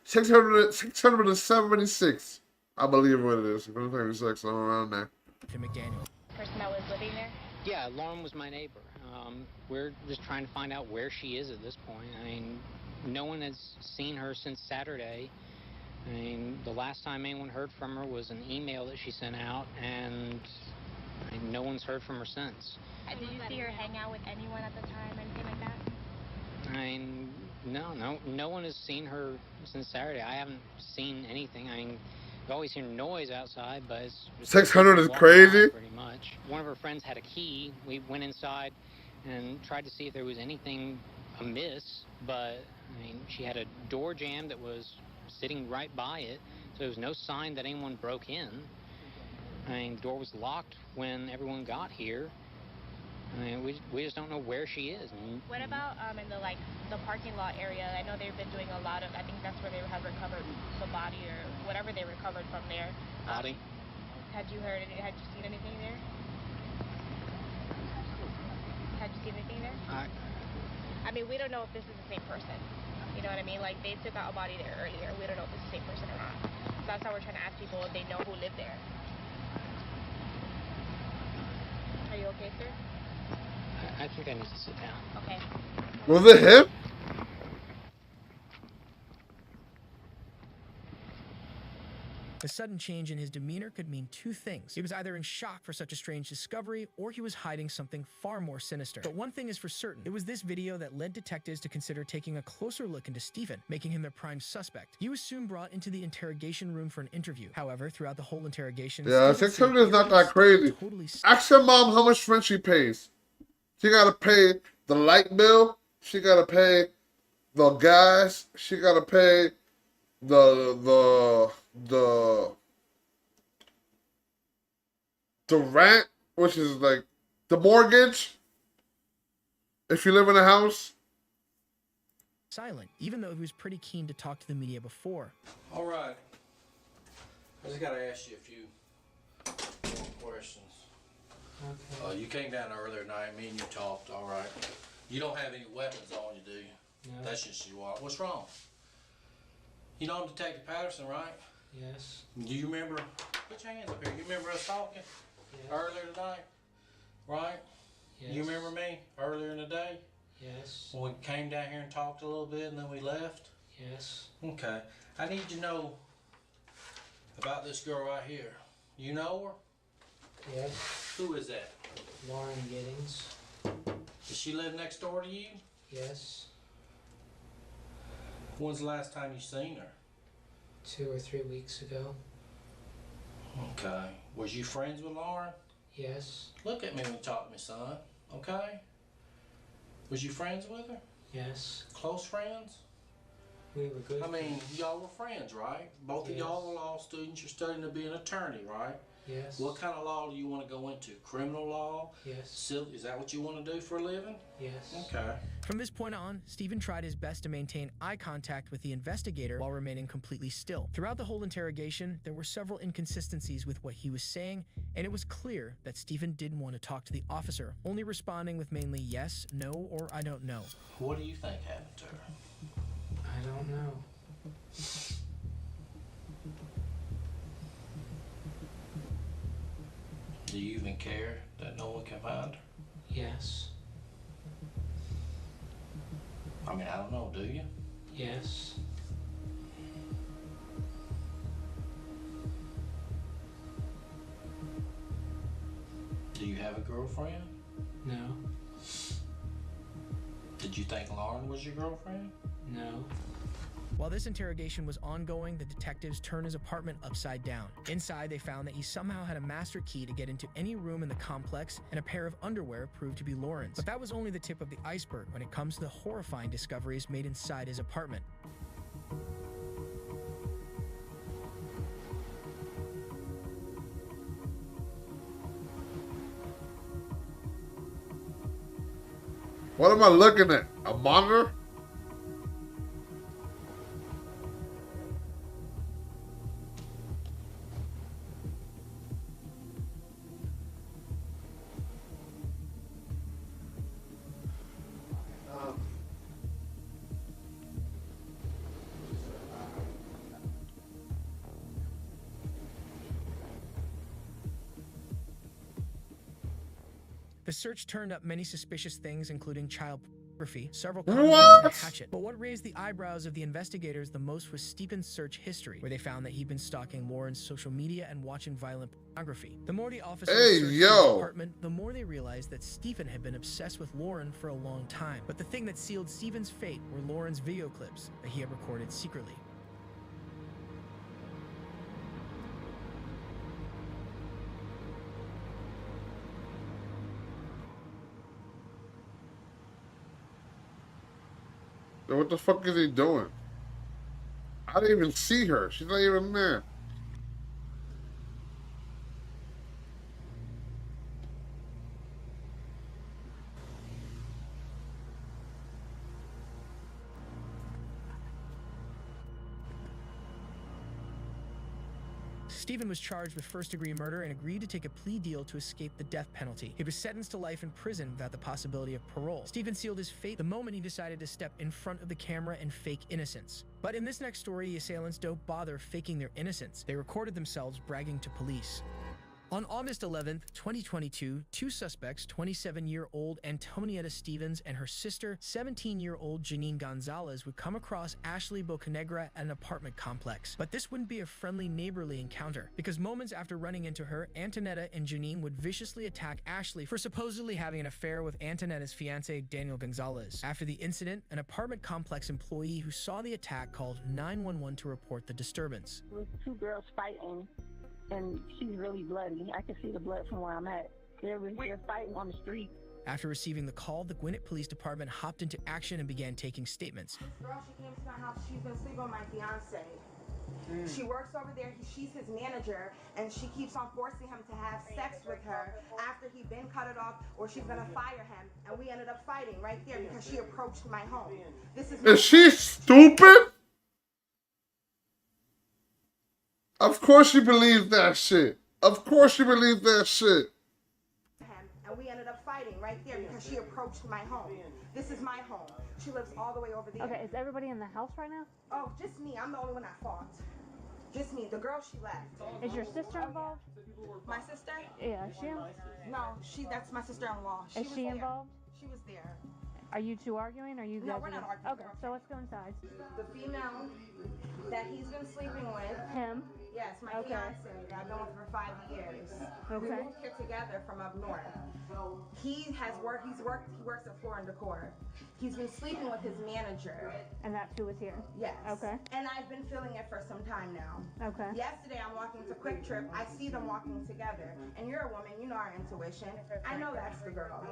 $676. I believe what it is. 676, somewhere around there. McDaniel. Person that was living there? Yeah, Lauren was my neighbor. We're just trying to find out where she is at this point. I mean, no one has seen her since Saturday. I mean, the last time anyone heard from her was an email that she sent out, and no one's heard from her since. Did you see her hang out with anyone at the time, anything like that? I mean, no one has seen her since Saturday. I haven't seen anything. I mean, I've always heard noise outside, but it's 600 is crazy. Pretty much. One of her friends had a key. We went inside and tried to see if there was anything amiss, but I mean, she had a door jamb that was sitting right by it, so there was no sign that anyone broke in. I mean, the door was locked when everyone got here. I mean, we just don't know where she is. What about in the parking lot area? I know they've been doing a lot of, I think that's where they have recovered the body or whatever they recovered from there. Body? Had you seen anything there? Had you seen anything there? I mean, we don't know if this is the same person. You know what I mean? Like, they took out a body there earlier. We don't know if it's the same person or not. So that's how we're trying to ask people if they know who lived there. Are you okay, sir? I think I need to sit down. Okay. Was it him? The sudden change in his demeanor could mean 2 things. He was either in shock for such a strange discovery, or he was hiding something far more sinister. But one thing is for certain, it was this video that led detectives to consider taking a closer look into Stephen, making him their prime suspect. He was soon brought into the interrogation room for an interview. However, throughout the whole interrogation, yeah, 600 is not that crazy. Ask your mom how much rent she pays. She gotta pay the light bill. She gotta pay the gas. She gotta pay the rent, which is like the mortgage, if you live in a house. Silent, even though he was pretty keen to talk to the media before. All right. I just gotta ask you a few more questions. Okay. You came down earlier tonight. Me and you talked. All right. You don't have any weapons on you, do you? No. That's just you walk. What's wrong? You know I'm Detective Patterson, right? Yes. Do you remember? Put your hands up here. You remember us talking earlier tonight? Right? Yes. You remember me earlier in the day? Yes. When we came down here and talked a little bit and then we left? Yes. Okay. I need to know about this girl right here. You know her? Yes. Who is that? Lauren Giddings. Does she live next door to you? Yes. When's the last time you seen her? 2 or 3 weeks ago. Okay. Was you friends with Lauren? Yes. Look at me when you talk to me, son. Okay? Was you friends with her? Yes. Close friends? We were good. I mean, y'all were friends, right? Both of y'all are law students. You're studying to be an attorney, right? Yes. What kind of law do you want to go into? Criminal law? Yes. Civil? Is that what you want to do for a living? Yes. Okay. From this point on, Stephen tried his best to maintain eye contact with the investigator while remaining completely still. Throughout the whole interrogation, there were several inconsistencies with what he was saying, and it was clear that Stephen didn't want to talk to the officer, only responding with mainly yes, no, or I don't know. What do you think happened to her? I don't know. Do you even care that no one can find her? Yes. I mean, I don't know, do you? Yes. Do you have a girlfriend? No. Did you think Lauren was your girlfriend? No. While this interrogation was ongoing, the detectives turned his apartment upside down. Inside, they found that he somehow had a master key to get into any room in the complex, and a pair of underwear proved to be Lauren's. But that was only the tip of the iceberg when it comes to the horrifying discoveries made inside his apartment. What am I looking at? A monitor? The search turned up many suspicious things, including child pornography, several What? and a hatchet. But what raised the eyebrows of the investigators the most was Stephen's search history, where they found that he'd been stalking Lauren's social media and watching violent pornography. The more the officers searched his apartment, the more they realized that Stephen had been obsessed with Lauren for a long time. But the thing that sealed Stephen's fate were Lauren's video clips that he had recorded secretly. So what the fuck is he doing? I didn't even see her. She's not even there. Stephen was charged with first-degree murder and agreed to take a plea deal to escape the death penalty. He was sentenced to life in prison without the possibility of parole. Stephen sealed his fate the moment he decided to step in front of the camera and fake innocence. But in this next story, the assailants don't bother faking their innocence. They recorded themselves bragging to police. On August 11th, 2022, two suspects, 27-year-old Antonietta Stevens and her sister, 17-year-old Janine Gonzalez, would come across Ashley Bocanegra at an apartment complex. But this wouldn't be a friendly, neighborly encounter, because moments after running into her, Antonietta and Janine would viciously attack Ashley for supposedly having an affair with Antonetta's fiancé, Daniel Gonzalez. After the incident, an apartment complex employee who saw the attack called 911 to report the disturbance. It was two girls fighting. And she's really bloody. I can see the blood from where I'm at. They're fighting on the street. After receiving the call, the Gwinnett Police Department hopped into action and began taking statements. This girl, she came to my house. She's been sleeping with my fiance. She works over there. She's his manager, and she keeps on forcing him to have sex with her after he been cut it off, or she's gonna fire him. And we ended up fighting right there because she approached my home. Is she stupid? Of course she believes that shit. Of course you believe that shit. And we ended up fighting right there because she approached my home. This is my home. She lives all the way over there. Okay, is everybody in the house right now? Oh, just me. I'm the only one that fought. Just me. The girl, she left. Is your sister involved? My sister? Yeah, is she? No, that's my sister-in-law. Is she involved? She was there. Are you two arguing? Or you guys? No, we're not arguing. Okay, so let's go inside. The female that he's been sleeping with. Him? Yes, my Okay. fiance. I've been with for 5 years. We Okay. moved here together from up north. He works at Floor and Decor. He's been sleeping with his manager. And that's who was here? Yes. Okay. And I've been feeling it for some time now. Okay. Yesterday I'm walking to Quick Trip. I see them walking together. And you're a woman, you know our intuition. I know that's the girl.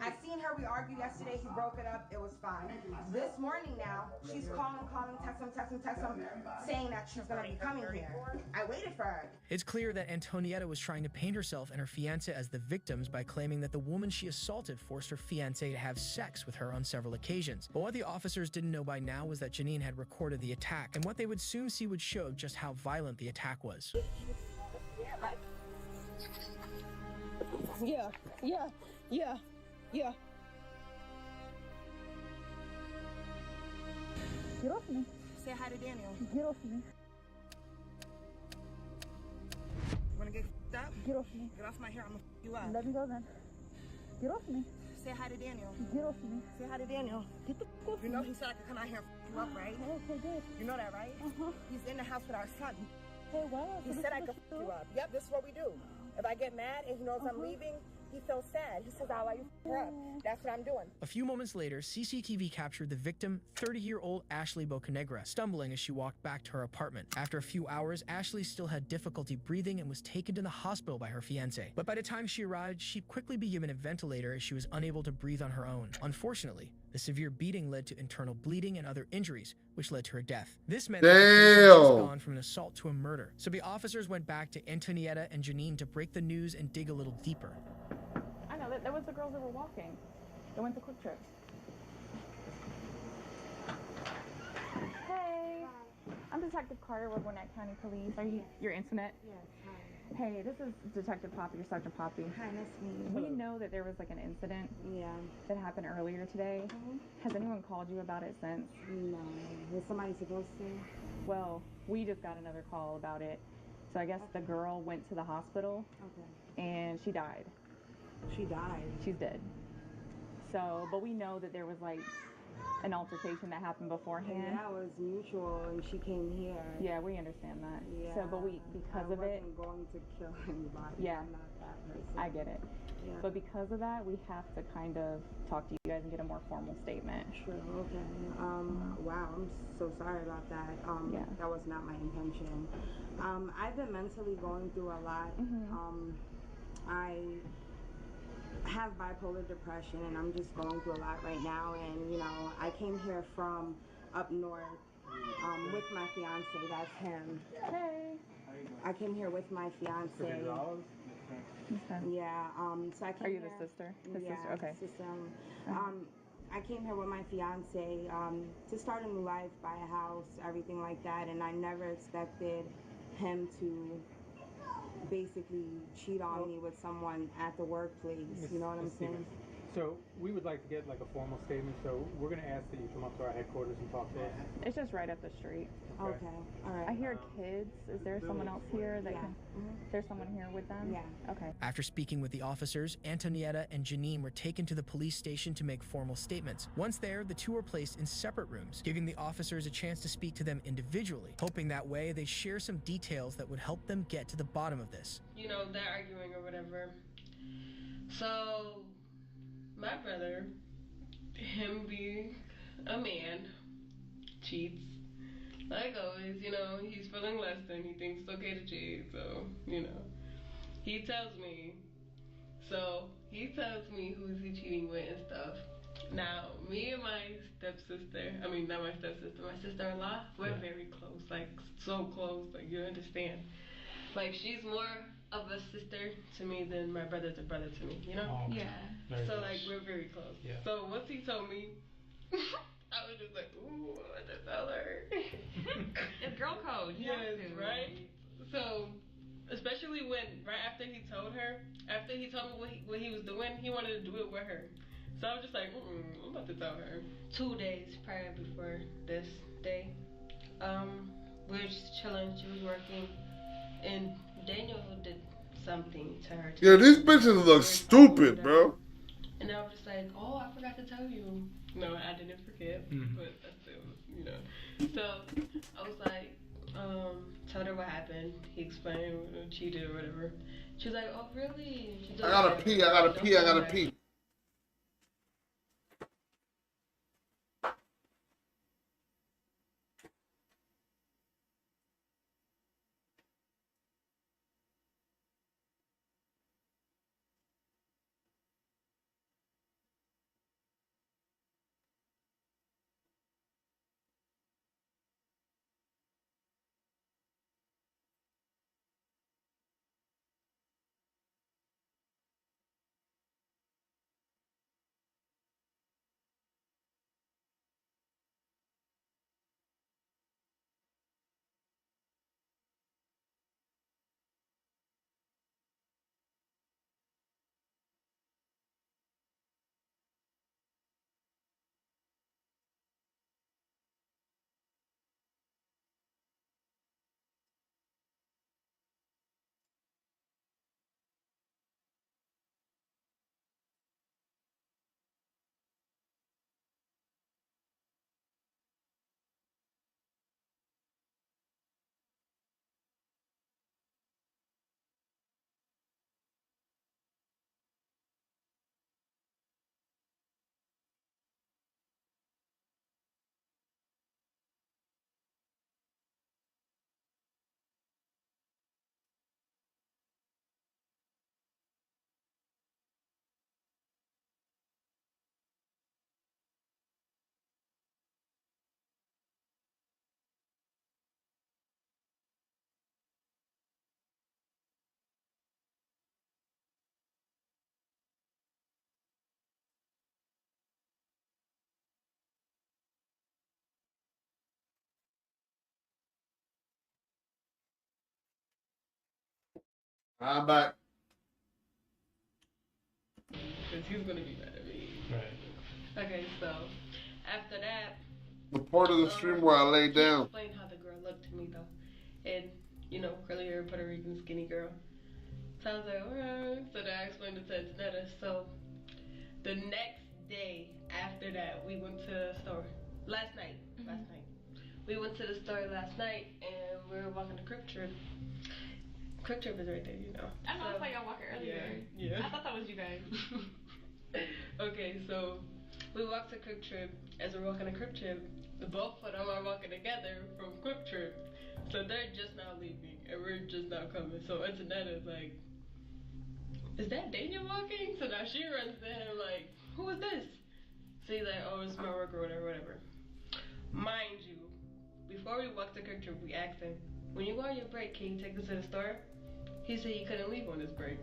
I seen her, we argued yesterday, he broke it up, it was fine. This morning now, she's calling, text him, saying that she's gonna be coming here. I waited for her. It's clear that Antonietta was trying to paint herself and her fiancé as the victims by claiming that the woman she assaulted forced her fiancé to have sex with her on several occasions. But what the officers didn't know by now was that Janine had recorded the attack, and what they would soon see would show just how violent the attack was. Yeah. Get off me. Say hi to Daniel. Get off me. You wanna get up? Get off me. Get off my hair, I'm gonna you up. Let me go then. Get off me. Say hi to Daniel. Get off me. Say hi to Daniel. Get the off You know he said I could come out here and you up, right? Okay, good. You know that, right? Uh-huh. He's in the house with our son. Hey, wow. He said I could you up. Yep, this is what we do. If I get mad and he knows I'm leaving, he feels sad. He says, I'll let you her up. That's what I'm doing. A few moments later, CCTV captured the victim, 30-year-old Ashley Bocanegra, stumbling as she walked back to her apartment. After a few hours, Ashley still had difficulty breathing and was taken to the hospital by her fiancé. But by the time she arrived, she'd quickly be given a ventilator as she was unable to breathe on her own. Unfortunately, the severe beating led to internal bleeding and other injuries, which led to her death. This meant that the case had just gone from an assault to a murder. So the officers went back to Antonietta and Janine to break the news and dig a little deeper. I know, that was the girls that were walking. They went to Quick Trip. Hey, I'm Detective Carter with Gwinnett County Police. Are you your internet? Yes, hi. Hey, this is Detective Poppy or Sergeant Poppy. Hi, nice to meet you. We know that there was like an incident that happened earlier today. Has anyone called you about it since? No. Was somebody supposed to? Well, we just got another call about it. So I guess the girl went to the hospital and she died. She died? She's dead. So, but we know that there was like an altercation that happened beforehand. And that was mutual, and she came here. Yeah, we understand that. Yeah. So, but because of it, I wasn't going to kill anybody. Yeah. I'm not that person. I get it. Yeah. But because of that, we have to kind of talk to you guys and get a more formal statement. Sure, okay. Wow, I'm so sorry about that. That was not my intention. I've been mentally going through a lot. I have bipolar depression, and I'm just going through a lot right now. And you know, I came here from up north with my fiance. That's him. Hey. I came here with my fiance. Okay. Yeah. So I came. Are you here, the sister? His yeah, sister. Okay. Sister. I came here with my fiance to start a new life, buy a house, everything like that, and I never expected him to basically cheat on me with someone at the workplace. You know what I'm saying? So we would like to get like a formal statement. So we're going to ask that you come up to our headquarters and talk to us. It's just right up the street. Okay. All right. I hear kids. Is there someone else here that can? There's someone here with them? Yeah. Okay. After speaking with the officers, Antonietta and Janine were taken to the police station to make formal statements. Once there, the two were placed in separate rooms, giving the officers a chance to speak to them individually, hoping that way they'd share some details that would help them get to the bottom of this. You know, they're arguing or whatever. So, my brother, him being a man, cheats. Like always, you know, he's feeling less than, he thinks it's okay to cheat, so, you know. He tells me who's he cheating with and stuff. Now, me and my stepsister, I mean, not my stepsister, my sister-in-law, we're very close, like, so close, like, you understand. Like, she's more of a sister to me than my brother's a brother to me, you know? Oh, yeah. very So, close. like, we're very close. Yeah. So, once he told me, I was just like, ooh, what the tell her? It's girl code. You Yes, have to. right? So, Especially when, right after he told me what he was doing, he wanted to do it with her. So I was just like, I'm about to tell her. 2 days prior before this day, we were just chilling, she was working, and Daniel did something to her. Yeah, these bitches look stupid, bro. And I was just like, oh, I forgot to tell you. No, I didn't forget, but I still, you know. So I was like, told her what happened. He explained what she did or whatever. She was like, oh, really? She I gotta pee. I'm back. Because he's going to be mad at me. Right. Okay, so after that, The part of the stream where I lay down. He explained how the girl looked to me, though. And, you know, curly hair, Puerto Rican, skinny girl. So I was like, alright. So then I explained it to Antonetta. So the next day after that, we went to the store. Last night. We went to the store last night, and we were walking to Quick Trip. Quick Trip is right there, you know. I know, I saw y'all walking earlier. Yeah. I thought that was you guys. Okay, so we walked to Quick Trip. As we're walking to Quick Trip, the both of them are walking together from Quick Trip. So they're just now leaving, and we're just now coming. So Antonetta's like, is that Daniel walking? So now she runs to him like, who is this? So he's like, oh, it's my worker or whatever. Mind you, before we walked to Quick Trip, we asked him, when you go on your break, can you take us to the store? He said he couldn't leave on his break.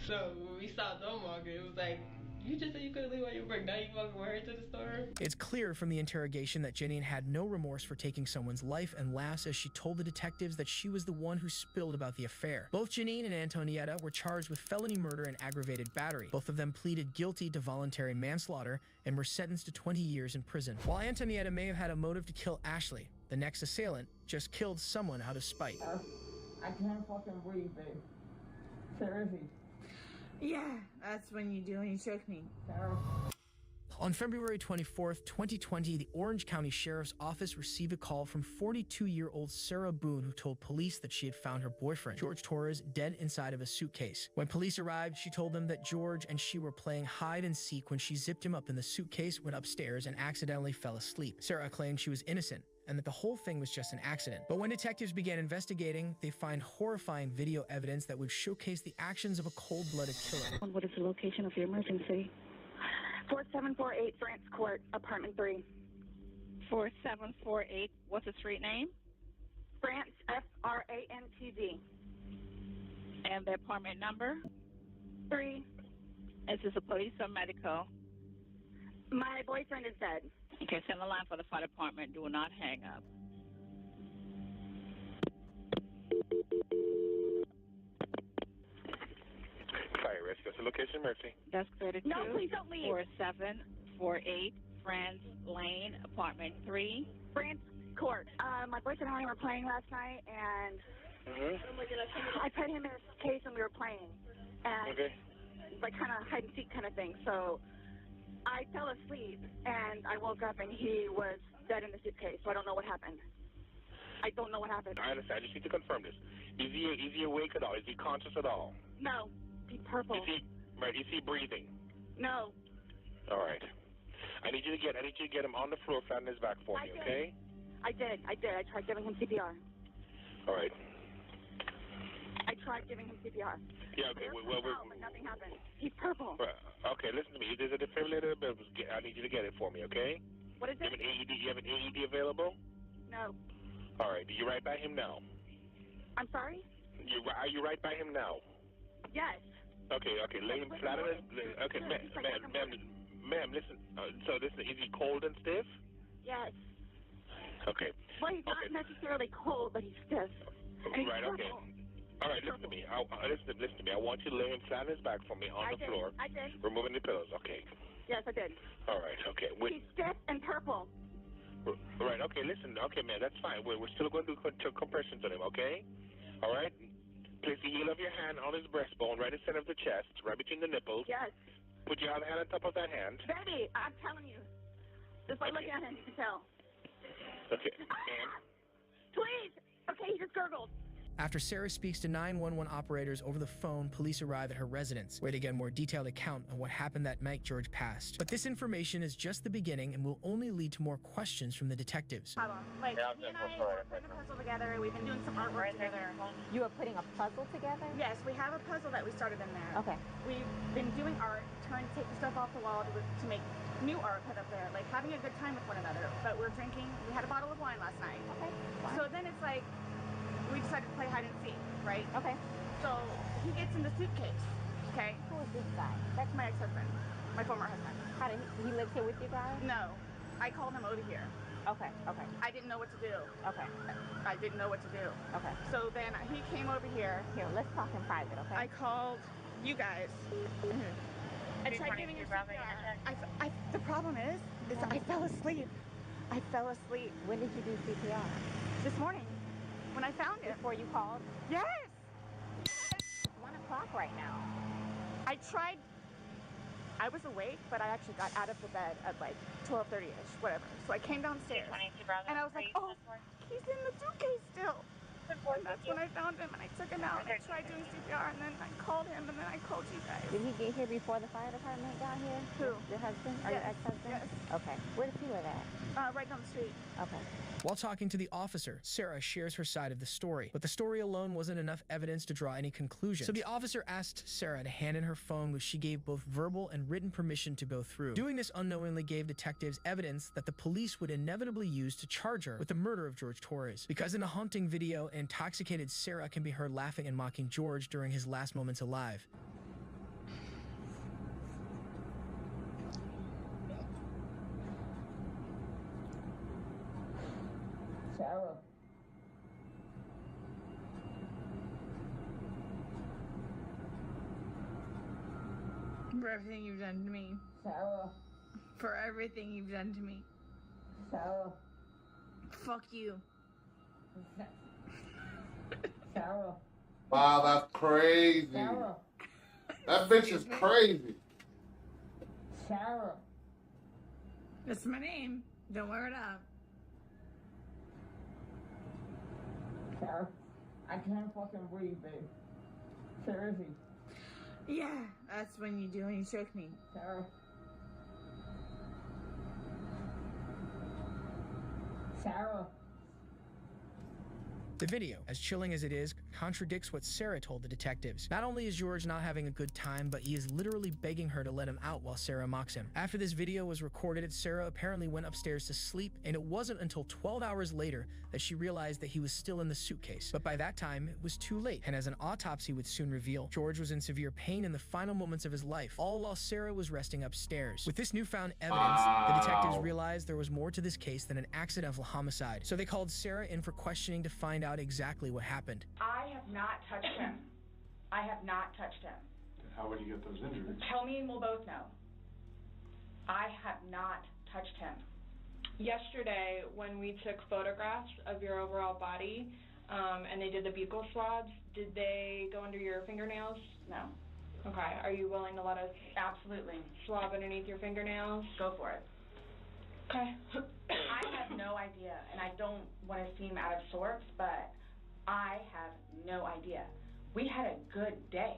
So when we saw them walking, it was like, you just said you couldn't leave on your break. Now you walking with her to the store? It's clear from the interrogation that Janine had no remorse for taking someone's life and laughs as she told the detectives that she was the one who spilled about the affair. Both Janine and Antonietta were charged with felony murder and aggravated battery. Both of them pleaded guilty to voluntary manslaughter and were sentenced to 20 years in prison. While Antonietta may have had a motive to kill Ashley, the next assailant just killed someone out of spite. I can't fucking breathe, babe. Seriously. Yeah, that's when you do and you choke me. On February 24th, 2020, the Orange County Sheriff's Office received a call from 42-year-old Sarah Boone, who told police that she had found her boyfriend, George Torres, dead inside of a suitcase. When police arrived, she told them that George and she were playing hide and seek when she zipped him up in the suitcase, went upstairs, and accidentally fell asleep. Sarah claimed she was innocent and that the whole thing was just an accident. But when detectives began investigating, they find horrifying video evidence that would showcase the actions of a cold-blooded killer. What is the location of your emergency? 4748 France Court, apartment 3. 4748, what's the street name? France, F-R-A-N-T-Z. And the apartment number? 3. Is this a police or medical? My boyfriend is dead. Okay, send the line for the fire department. Do not hang up. Mercy. Desk 32. No, please don't leave. 4748 France Lane, apartment 3. France Court. My boyfriend and I were playing last night, and I put him in a case and we were playing. And like kind of hide and seek kind of thing. So I fell asleep, and I woke up, and he was dead in the suitcase. So I don't know what happened. I don't know what happened. I understand. I just need to confirm this. Is he awake at all? Is he conscious at all? No. He's purple. Is he breathing? No. All right. I need you to get him on the floor, flat on his back for me, okay? I did. I tried giving him CPR. All right. I tried giving him CPR. Yeah, okay. Well, but nothing happened. He's purple. Okay, listen to me. There's a defibrillator, but I need you to get it for me, okay? What is it? You have an AED available? No. All right. Do you right by him now? I'm sorry? Are you right by him now? Yes. Okay. Lay him flat on his... Okay, ma'am, listen. So listen, is he cold and stiff? Yes. Okay. Well, he's not necessarily cold, but he's stiff. And he's right, okay. All right, listen to me. Listen to me. I want you to lay him flat on his back for me on the floor. I did. Removing the pillows. Okay. Yes, I did. All right, okay. He's stiff and purple. Right, okay, listen. Okay, man, that's fine. We're still going to do compressions on him, okay? All right? Place the heel of your hand on his breastbone, right in the center of the chest, right between the nipples. Yes. Put your other hand on top of that hand. Baby, I'm telling you. Just by looking at him, you can tell. Okay. And? Please! Okay, he just gurgled. After Sarah speaks to 911 operators over the phone, police arrive at her residence, where they get a more detailed account of what happened that night George passed. But this information is just the beginning and will only lead to more questions from the detectives. Like, he and I were putting a puzzle together. We've been doing some artwork together. You were putting a puzzle together? Yes, we have a puzzle that we started in there. Okay. We've been doing art, trying to take the stuff off the wall to make new art put up there, like having a good time with one another. But we're drinking. We had a bottle of wine last night. Okay. So then it's like, we decided to play hide and seek, right? Okay. So he gets in the suitcase, okay? Who is this guy? That's my ex-husband, my former husband. How did he live here with you guys? No, I called him over here. Okay. I didn't know what to do. Okay. I didn't know what to do. Okay. So then he came over here. Here, let's talk in private, okay? I called you guys. I tried giving you CPR. The problem is I fell asleep. When did you do CPR? This morning. When I found it. Before you called? Yes! It's 1 o'clock right now. I was awake, but I actually got out of the bed at like 12:30ish, whatever. So I came downstairs, and I was like, oh, he's in the suitcase still. And that's when I found him, and I took him out, and I tried doing CPR, and then I called him, and then I called you guys. Did he get here before the fire department got here? Who? Your husband? Or your ex-husband? Yes. Okay. Where does he live at? Right down the street. Okay. While talking to the officer, Sarah shares her side of the story, but the story alone wasn't enough evidence to draw any conclusion. So the officer asked Sarah to hand in her phone, which she gave both verbal and written permission to go through. Doing this unknowingly gave detectives evidence that the police would inevitably use to charge her with the murder of George Torres. Because in a haunting video, intoxicated Sarah can be heard laughing and mocking George during his last moments alive. Sarah. For everything you've done to me. Sarah. For everything you've done to me. Sarah. Fuck you. Sarah. Wow, that's crazy. Sarah. That bitch is crazy. Sarah. That's my name. Don't wear it up. Sarah. I can't fucking breathe, babe. Seriously. Yeah, that's when you do when you choke me. Sarah. Sarah. The video, as chilling as it is, contradicts what Sarah told the detectives. Not only is George not having a good time, but he is literally begging her to let him out while Sarah mocks him. After this video was recorded, Sarah apparently went upstairs to sleep, and it wasn't until 12 hours later that she realized that he was still in the suitcase. But by that time, it was too late, and as an autopsy would soon reveal, George was in severe pain in the final moments of his life, all while Sarah was resting upstairs. With this newfound evidence, the detectives realized there was more to this case than an accidental homicide. So they called Sarah in for questioning to find out exactly what happened. I have not touched him. I have not touched him. How would you get those injuries? Tell me and we'll both know. I have not touched him. Yesterday, when we took photographs of your overall body, and they did the buccal swabs, did they go under your fingernails? No. Okay. Are you willing to let us Absolutely. swab underneath your fingernails? Go for it. Okay. I have no idea, and I don't want to seem out of sorts, but I have no idea. We had a good day.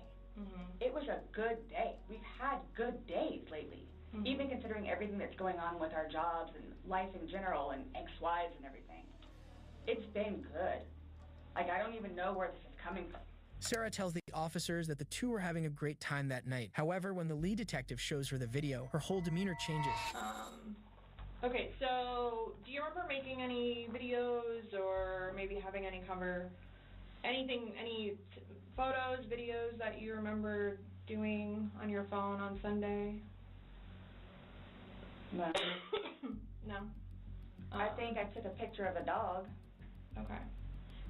It was a good day. We've had good days lately, even considering everything that's going on with our jobs and life in general and ex-wives and everything. It's been good. Like, I don't even know where this is coming from. Sarah tells the officers that the two were having a great time that night. However, when the lead detective shows her the video, her whole demeanor changes. Okay, so do you remember making any videos or maybe having any any photos, videos that you remember doing on your phone on Sunday? No. No? I think I took a picture of a dog. Okay.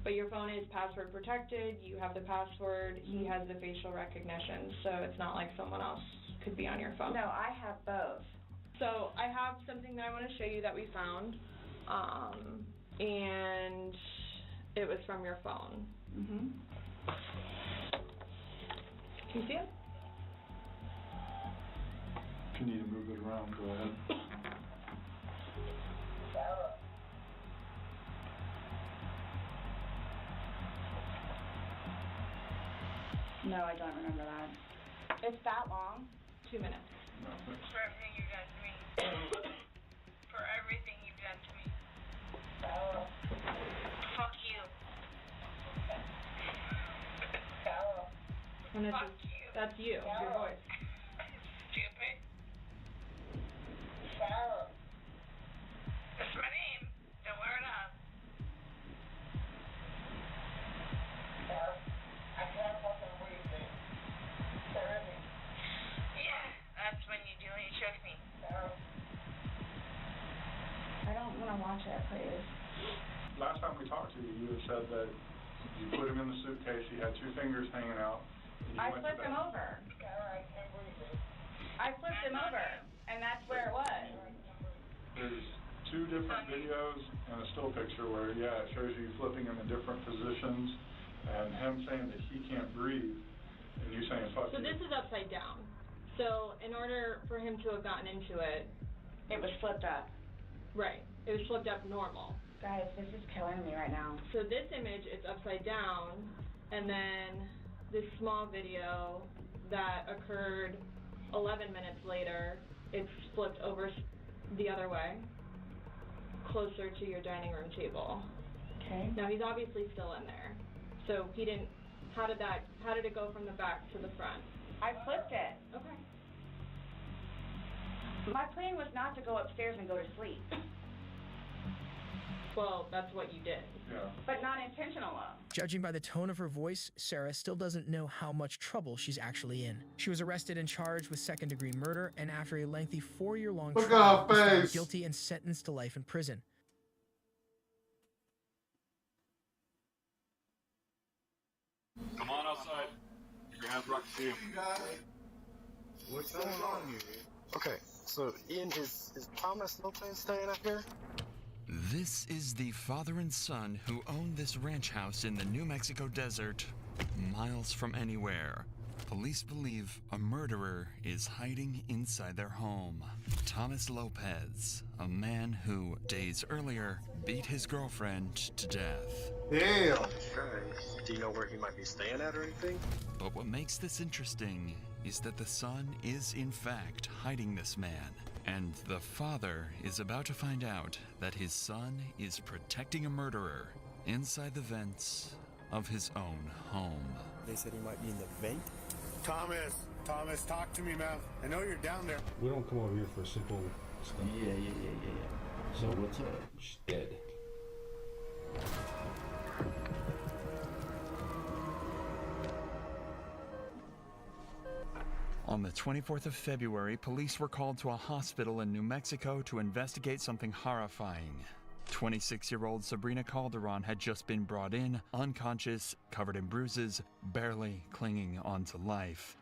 But your phone is password protected, you have the password, he has the facial recognition, so it's not like someone else could be on your phone. No, I have both. So I have something that I want to show you that we found, and it was from your phone. Can you see it? If you need to move it around, go ahead. No, I don't remember that. It's that long? 2 minutes. For everything you've done to me. For everything you've done to me. Fuck you. And this Fuck is, you. that's you, your voice. Stupid. That's my name. Don't wear it up. I can't fucking breathe, man. Yeah, that's when you do when you choke me. I don't want to watch it, please. Last time we talked to you, you had said that you put him in the suitcase, he had 2 fingers hanging out. And you I went to flipped him bed. over. I flipped him over, and that's where it was. There's 2 different videos and a still picture where, yeah, it shows you flipping him in different positions and him saying that he can't breathe and you saying fuck So you. this is upside down. So in order for him to have gotten into it, It was flipped up. right, it was flipped up normal. Guys, this is killing me right now. So this image is upside down, and then this small video that occurred 11 minutes later, it's flipped over the other way, closer to your dining room table. Okay. Now he's obviously still in there. So he didn't, how did it go from the back to the front? I flipped it. Okay. My plan was not to go upstairs and go to sleep. Well, that's what you did. Yeah. But not intentional. Judging by the tone of her voice, Sarah still doesn't know how much trouble she's actually in. She was arrested and charged with second-degree murder, and after a lengthy 4-year-long Look at trial, her was found face. guilty and sentenced to life in prison. Come on outside. Your hands rock to see him. What's going on here? Okay, so Ian, is Thomas Lopez staying up here? This is the father and son who own this ranch house in the New Mexico desert, miles from anywhere. Police believe a murderer is hiding inside their home. Thomas Lopez, a man who, days earlier, beat his girlfriend to death. Damn. Okay. Do you know where he might be staying at or anything? But what makes this interesting is that the son is in fact hiding this man. And the father is about to find out that his son is protecting a murderer inside the vents of his own home. They said he might be in the vent? Thomas, talk to me, man. I know you're down there. We don't come over here for simple stuff. Yeah. So what's up? She's dead. On the 24th of February, police were called to a hospital in New Mexico to investigate something horrifying. 26-year-old Sabrina Calderon had just been brought in, unconscious, covered in bruises, barely clinging onto life.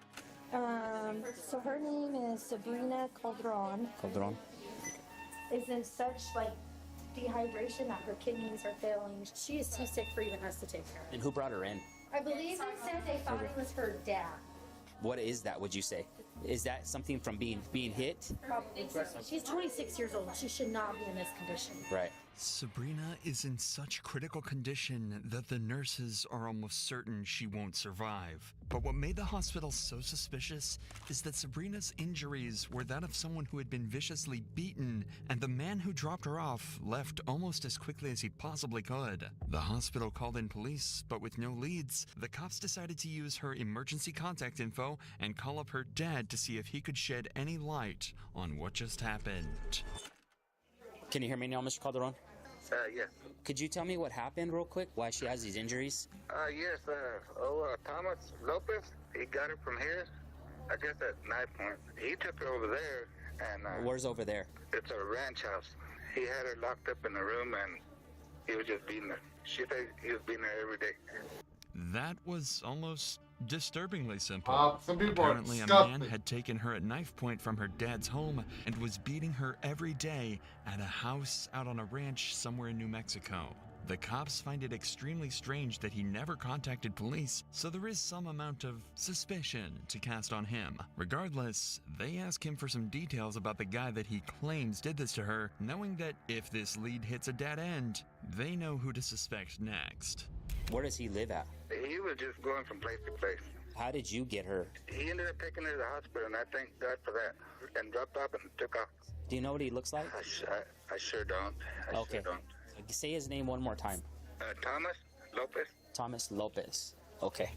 So her name is Sabrina Calderon. Calderon. Is in such like dehydration that her kidneys are failing. She is too sick for even us to take care of. And who brought her in? I believe they said they thought it was her dad. What is that, would you say? Is that something from being hit? Probably. She's 26 years old. She should not be in this condition. Right. Sabrina is in such critical condition that the nurses are almost certain she won't survive. But what made the hospital so suspicious is that Sabrina's injuries were that of someone who had been viciously beaten, and the man who dropped her off left almost as quickly as he possibly could. The hospital called in police, but with no leads, the cops decided to use her emergency contact info and call up her dad to see if he could shed any light on what just happened. Can you hear me now, Mr. Calderon? Yes. Could you tell me what happened real quick? Why she has these injuries? Yes, Thomas Lopez, he got it from here. I guess at knife point. He took her over there, and... Where's over there? It's a ranch house. He had her locked up in the room, and he was just beating her. She said he was beating her every day. That was almost disturbingly simple. Some people Apparently, are a disgusting. man had taken her at knife point from her dad's home and was beating her every day at a house out on a ranch somewhere in New Mexico. The cops find it extremely strange that he never contacted police, so there is some amount of suspicion to cast on him. Regardless, they ask him for some details about the guy that he claims did this to her, knowing that if this lead hits a dead end, they know who to suspect next. Where does he live at? He was just going from place to place. How did you get her? He ended up taking her to the hospital, and I thank God for that. And dropped off and took off. Do you know what he looks like? I sure don't. Okay. Sure don't. Say his name one more time. Thomas Lopez. Thomas Lopez. Okay.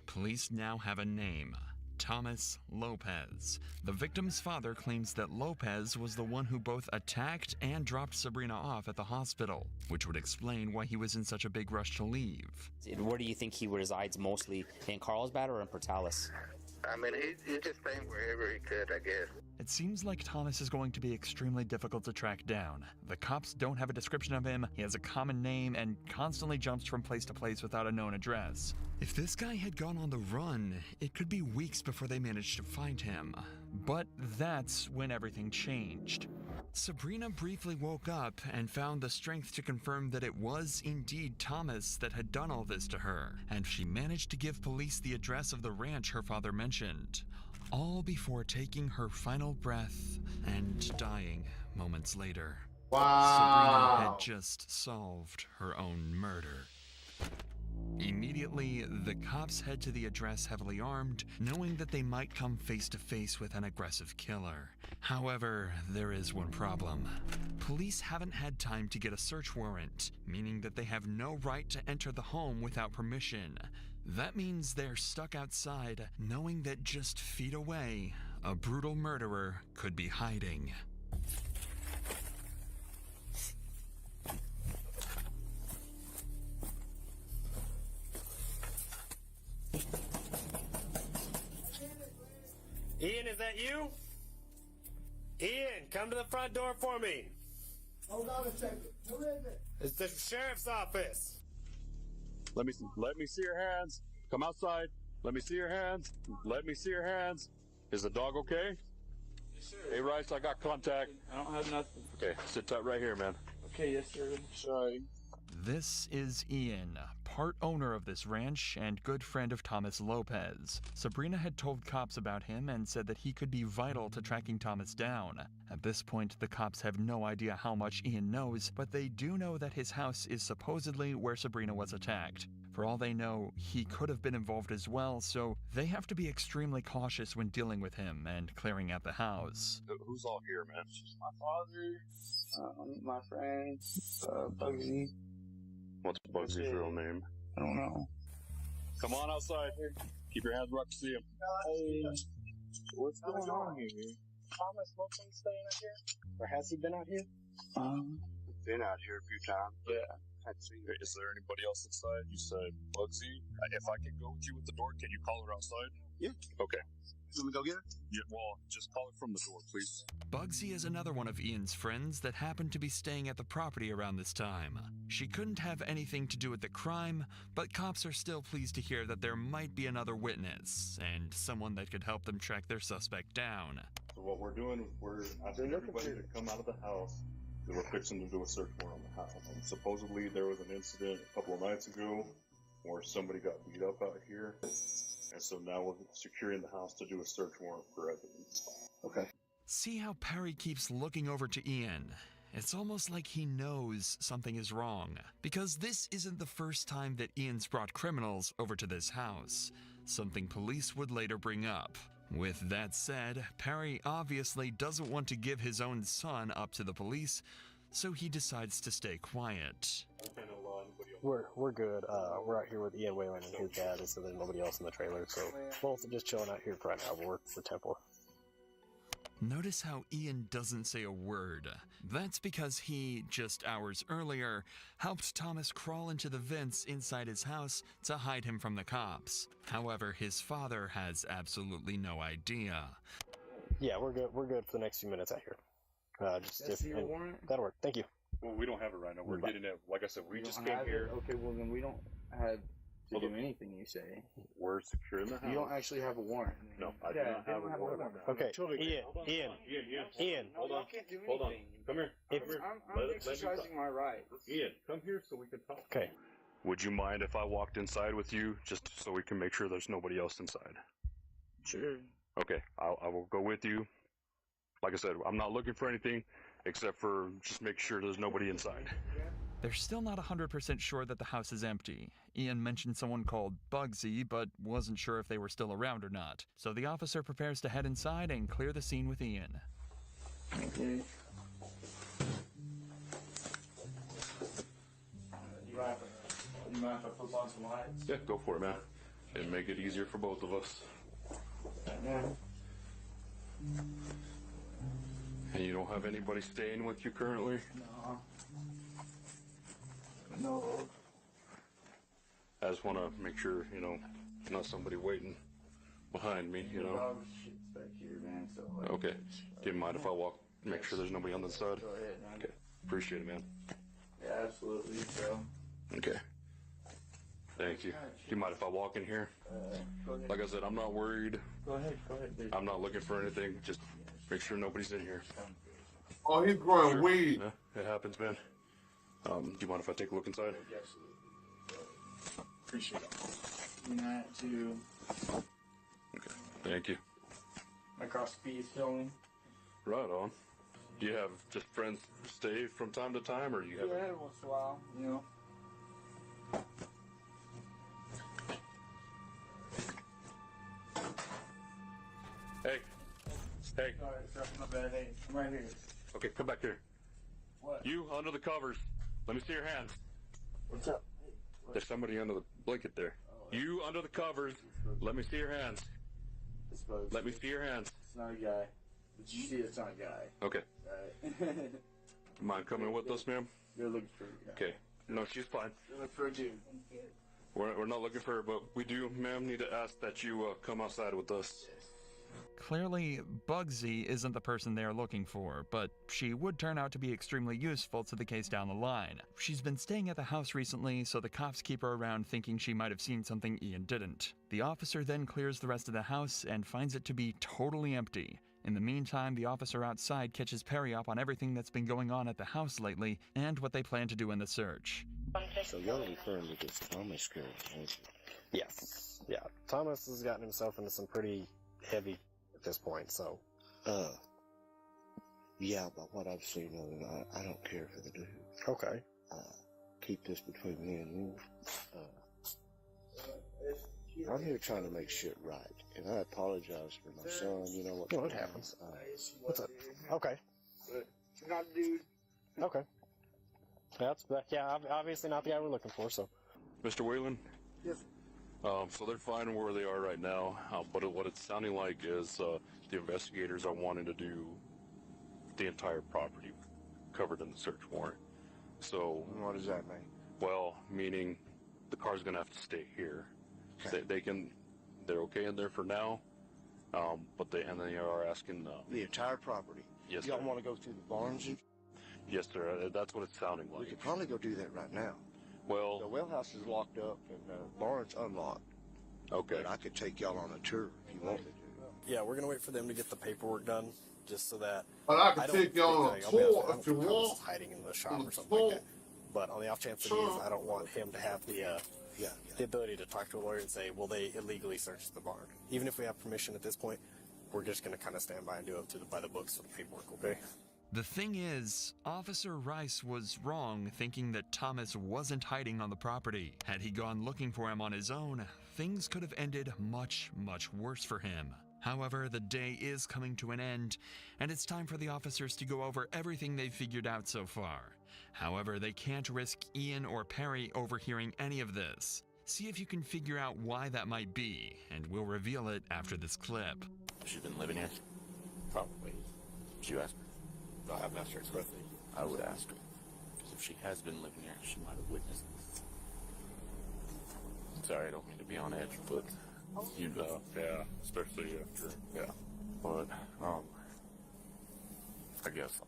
Police now have a name. Thomas Lopez. The victim's father claims that Lopez was the one who both attacked and dropped Sabrina off at the hospital, which would explain why he was in such a big rush to leave. Where do you think he resides mostly? In Carlsbad or in Portales? I mean, he's just staying wherever he could, I guess. It seems like Thomas is going to be extremely difficult to track down. The cops don't have a description of him, he has a common name, and constantly jumps from place to place without a known address. If this guy had gone on the run, it could be weeks before they managed to find him. But that's when everything changed. Sabrina briefly woke up and found the strength to confirm that it was indeed Thomas that had done all this to her, and she managed to give police the address of the ranch her father mentioned, all before taking her final breath and dying moments later. Wow. Sabrina had just solved her own murder. Immediately, the cops head to the address heavily armed, knowing that they might come face to face with an aggressive killer. However, there is one problem. Police haven't had time to get a search warrant, meaning that they have no right to enter the home without permission. That means they're stuck outside, knowing that just feet away, a brutal murderer could be hiding. Ian, is that you? Ian, come to the front door for me. Hold on a second. Who is it? It's the sheriff's office. Let me see your hands. Come outside. Let me see your hands. Let me see your hands. Is the dog okay? Yes, sir. Hey, Rice, I got contact. I don't have nothing. Okay, sit tight right here, man. Okay, yes, sir. Sorry. This is Ian, part owner of this ranch and good friend of Thomas Lopez. Sabrina had told cops about him and said that he could be vital to tracking Thomas down. At this point, the cops have no idea how much Ian knows, but they do know that his house is supposedly where Sabrina was attacked. For all they know, he could have been involved as well, so they have to be extremely cautious when dealing with him and clearing out the house. Who's all here, man? My father, my friend, Bugsy. What's Bugsy's real name? I don't know. Come on outside. Keep your hands where I can see him. Hey, what's going on here? Thomas Lopez staying out here? Or has he been out here? Been out here a few times. Yeah. I'd see. Is there anybody else inside? You said Bugsy. If I can go with you with the door, can you call her outside? Yeah. Okay. Can we go get her? Yeah, well, just call it from the door, please. Bugsy is another one of Ian's friends that happened to be staying at the property around this time. She couldn't have anything to do with the crime, but cops are still pleased to hear that there might be another witness, and someone that could help them track their suspect down. So what we're doing is we're asking everybody to come out of the house, because we're fixing to do a search warrant on the house. And supposedly there was an incident a couple of nights ago where somebody got beat up out here. And so now we're securing the house to do a search warrant for evidence. Okay. See how Perry keeps looking over to Ian? It's almost like he knows something is wrong, because this isn't the first time that Ian's brought criminals over to this house, something police would later bring up. With that said, Perry obviously doesn't want to give his own son up to the police, so he decides to stay quiet. We're good. We're out here with Ian Whalen and his dad, so there's nobody else in the trailer. So both are just chilling out here right now. We're working for Temple. Notice how Ian doesn't say a word. That's because he, just hours earlier, helped Thomas crawl into the vents inside his house to hide him from the cops. However, his father has absolutely no idea. Yeah, we're good. We're good for the next few minutes out here. Your warrant? That'll work. Thank you. Well, we don't have it right now. We're getting it. Like I said, we just came here. Okay, well then we don't have to do anything you say. We're securing the house. You don't actually have a warrant. No, I do not have a warrant. Okay, Ian. Hold on. Hold on. Come here. I'm exercising my right. Ian, come here so we can talk. Okay. Would you mind if I walked inside with you, just so we can make sure there's nobody else inside? Sure. Okay, I will go with you. Like I said, I'm not looking for anything, except for just make sure there's nobody inside. They're still not 100% sure that the house is empty. Ian mentioned someone called Bugsy, but wasn't sure if they were still around or not. So the officer prepares to head inside and clear the scene with Ian. Okay. You mind if I flip on some lights? Yeah, go for it, man. It'd make it easier for both of us. Yeah. And you don't have anybody staying with you currently? No. I just want to make sure, not somebody waiting behind me, The dog shit's back here, man, so... Okay. Do you mind if I walk, make sure there's nobody on the side? Go ahead, man. Okay. Appreciate it, man. Yeah, absolutely, so... Okay. Thank you. Do you mind if I walk in here? Go ahead. Like I said, I'm not worried. Go ahead, dude. I'm not looking for anything. Just make sure nobody's in here. Oh, he's growing weed. Yeah, it happens, man. Do you mind if I take a look inside? Absolutely. Appreciate it. That too. Okay. Thank you. Across speed filming. Right on. Do you have just friends stay from time to time, or you have? Yeah, once in a while, Hey. Sorry, my bad. Hey, I'm right here. Okay, come back here. What? You under the covers. Let me see your hands. What's up? There's somebody under the blanket there. You under the covers. Let me see your hands. Let me see your hands. It's not a guy. But you see it's not a guy. Okay. Alright. Mind coming with us, ma'am? You're looking for a guy. Okay. No, she's fine. You're looking for a dude. We're not looking for her, but we do, ma'am, need to ask that you come outside with us. Clearly, Bugsy isn't the person they're looking for, but she would turn out to be extremely useful to the case down the line. She's been staying at the house recently, so the cops keep her around thinking she might have seen something Ian didn't. The officer then clears the rest of the house and finds it to be totally empty. In the meantime, the officer outside catches Perry up on everything that's been going on at the house lately and what they plan to do in the search. So y'all referring to this Thomas girl, aren't you? Yes. Yeah. Thomas has gotten himself into some pretty heavy at this point, so. Yeah, but what I've seen of it, I don't care for the dude. Okay. Keep this between me and you. I'm here trying to make shit right, and I apologize for my son, you know what? No, it happens. What's up? Okay. Not a dude. Okay. Yeah, obviously not the guy we're looking for, so. Mr. Whalen? Yes. So they're fine where they are right now, but what it's sounding like is the investigators are wanting to do the entire property covered in the search warrant. So what does that mean? Well, meaning the car's gonna have to stay here. Okay. They're okay in there for now, But they are asking The entire property. Yes, Y'all sir. want to go through the barns? Yes, sir. That's what it's sounding We like. could probably go do that right now. Well, The well house is locked up and the barn's unlocked. okay. But I could take y'all on a tour if you wanted to. Yeah, we're gonna wait for them to get the paperwork done, just so that. But I can don't take y'all on a think, I'll be honest, tour I don't if you think Thomas want. is hiding in the shop or something like that. But on the off chance that he is, I don't want him to have the ability to talk to a lawyer and say, "Well, they illegally searched the barn." Even if we have permission at this point, we're just gonna kind of stand by and do it by the books for the paperwork, okay? The thing is, Officer Rice was wrong thinking that Thomas wasn't hiding on the property. Had he gone looking for him on his own, things could have ended much, much worse for him. However, the day is coming to an end, and it's time for the officers to go over everything they've figured out so far. However, they can't risk Ian or Perry overhearing any of this. See if you can figure out why that might be, and we'll reveal it after this clip. She's been living here? Probably. Did you ask her? No, I haven't asked her expressly. I would ask her. Because if she has been living here, she might have witnessed this. Sorry, I don't mean to be on edge, but you know, yeah, especially after, yeah. But, I guess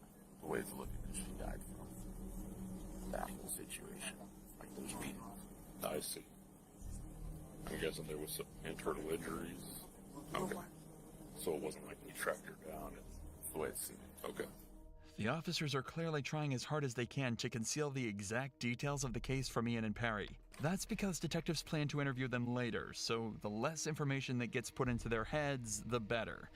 the way to look at it, she died from that whole situation. Like those beatings. I see. I'm guessing there was some internal injuries. Okay. So it wasn't like we tracked her down. That's the way it seemed. Okay. The officers are clearly trying as hard as they can to conceal the exact details of the case from Ian and Perry. That's because detectives plan to interview them later, so the less information that gets put into their heads, the better.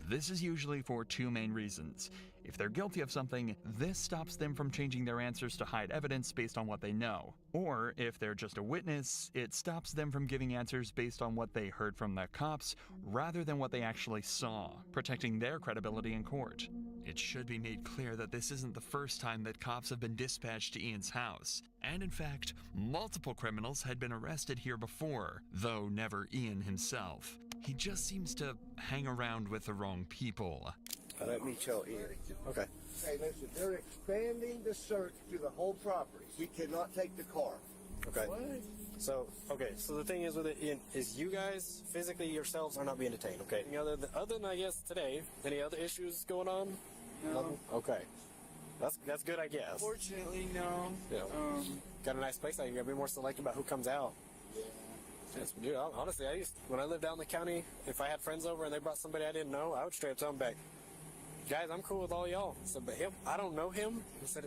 This is usually for two main reasons. If they're guilty of something, this stops them from changing their answers to hide evidence based on what they know. Or, if they're just a witness, it stops them from giving answers based on what they heard from the cops rather than what they actually saw, protecting their credibility in court. It should be made clear that this isn't the first time that cops have been dispatched to Ian's house. And in fact, multiple criminals had been arrested here before, though never Ian himself. He just seems to hang around with the wrong people. Let me tell Ian. Okay. Hey, listen, they're expanding the search to the whole property. We cannot take the car. Okay. So the thing is with it, Ian, is you guys physically yourselves are not being detained, okay? Any other than I guess today, any other issues going on? No. Nothing? Okay. That's good, I guess. Fortunately, no. Yeah. Got a nice place out here. I'd be more selective about who comes out. Yes, dude, honestly, when I lived out in the county, if I had friends over and they brought somebody I didn't know, I would straight up tell them back, guys, I'm cool with all y'all. So, but him, I don't know him.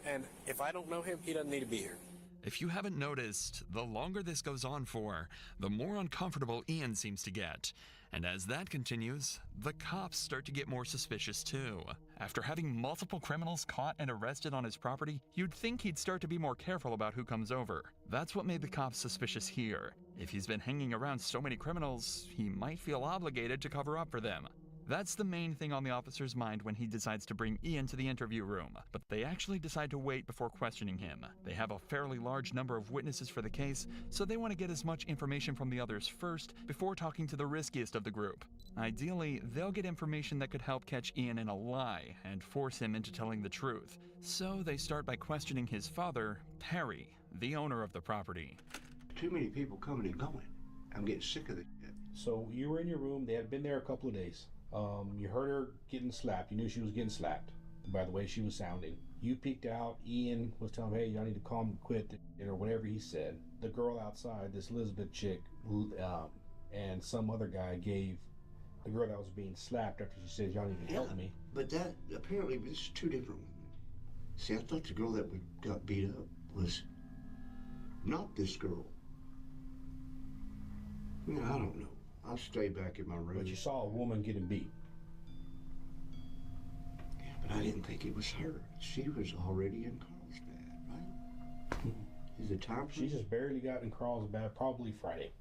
And if I don't know him, he doesn't need to be here. If you haven't noticed, the longer this goes on for, the more uncomfortable Ian seems to get. And as that continues, the cops start to get more suspicious too. After having multiple criminals caught and arrested on his property, you'd think he'd start to be more careful about who comes over. That's what made the cops suspicious here. If he's been hanging around so many criminals, he might feel obligated to cover up for them. That's the main thing on the officer's mind when he decides to bring Ian to the interview room, but they actually decide to wait before questioning him. They have a fairly large number of witnesses for the case, so they want to get as much information from the others first before talking to the riskiest of the group. Ideally, they'll get information that could help catch Ian in a lie and force him into telling the truth. So they start by questioning his father, Perry, the owner of the property. Too many people coming and going. I'm getting sick of this shit. So you were in your room. They had been there a couple of days. You heard her getting slapped. You knew she was getting slapped by the way she was sounding. You peeked out. Ian was telling her, hey, y'all need to calm and quit, or whatever he said. The girl outside, this Elizabeth chick, and some other guy gave the girl that was being slapped after she said, y'all need to help me. But that, apparently, this is two different women. See, I thought the girl that got beat up was not this girl. I mean, I don't know. I'll stay back in my room. But you saw a woman getting beat. Yeah, but I didn't think it was her. She was already in Carlsbad, right? Is it time for She just barely got in Carlsbad, probably Friday.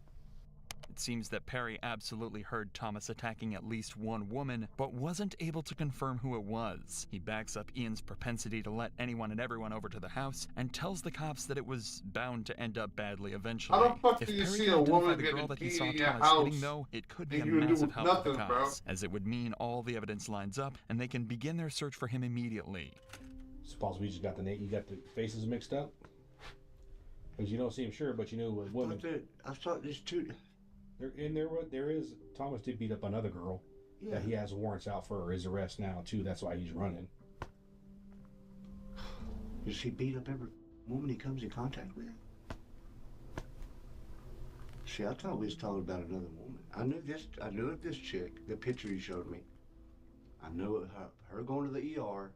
It seems that Perry absolutely heard Thomas attacking at least one woman, but wasn't able to confirm who it was. He backs up Ian's propensity to let anyone and everyone over to the house and tells the cops that it was bound to end up badly eventually. How the fuck If do you Perry see can a identify woman the getting girl that he beat saw in your Thomas house hitting, though, it could be a and you do massive help nothing, for the bro? cops, as it would mean all the evidence lines up and they can begin their search for him immediately. Suppose we just got you got the faces mixed up? Because you don't seem sure, but you knew it was women. I thought there's two. There is Thomas did beat up another girl. that he has warrants out for his arrest now too. That's why he's running. Does he beat up every woman he comes in contact with? See, I thought we was talking about another woman. I knew of this chick, the picture he showed me. I knew of her going to the ER.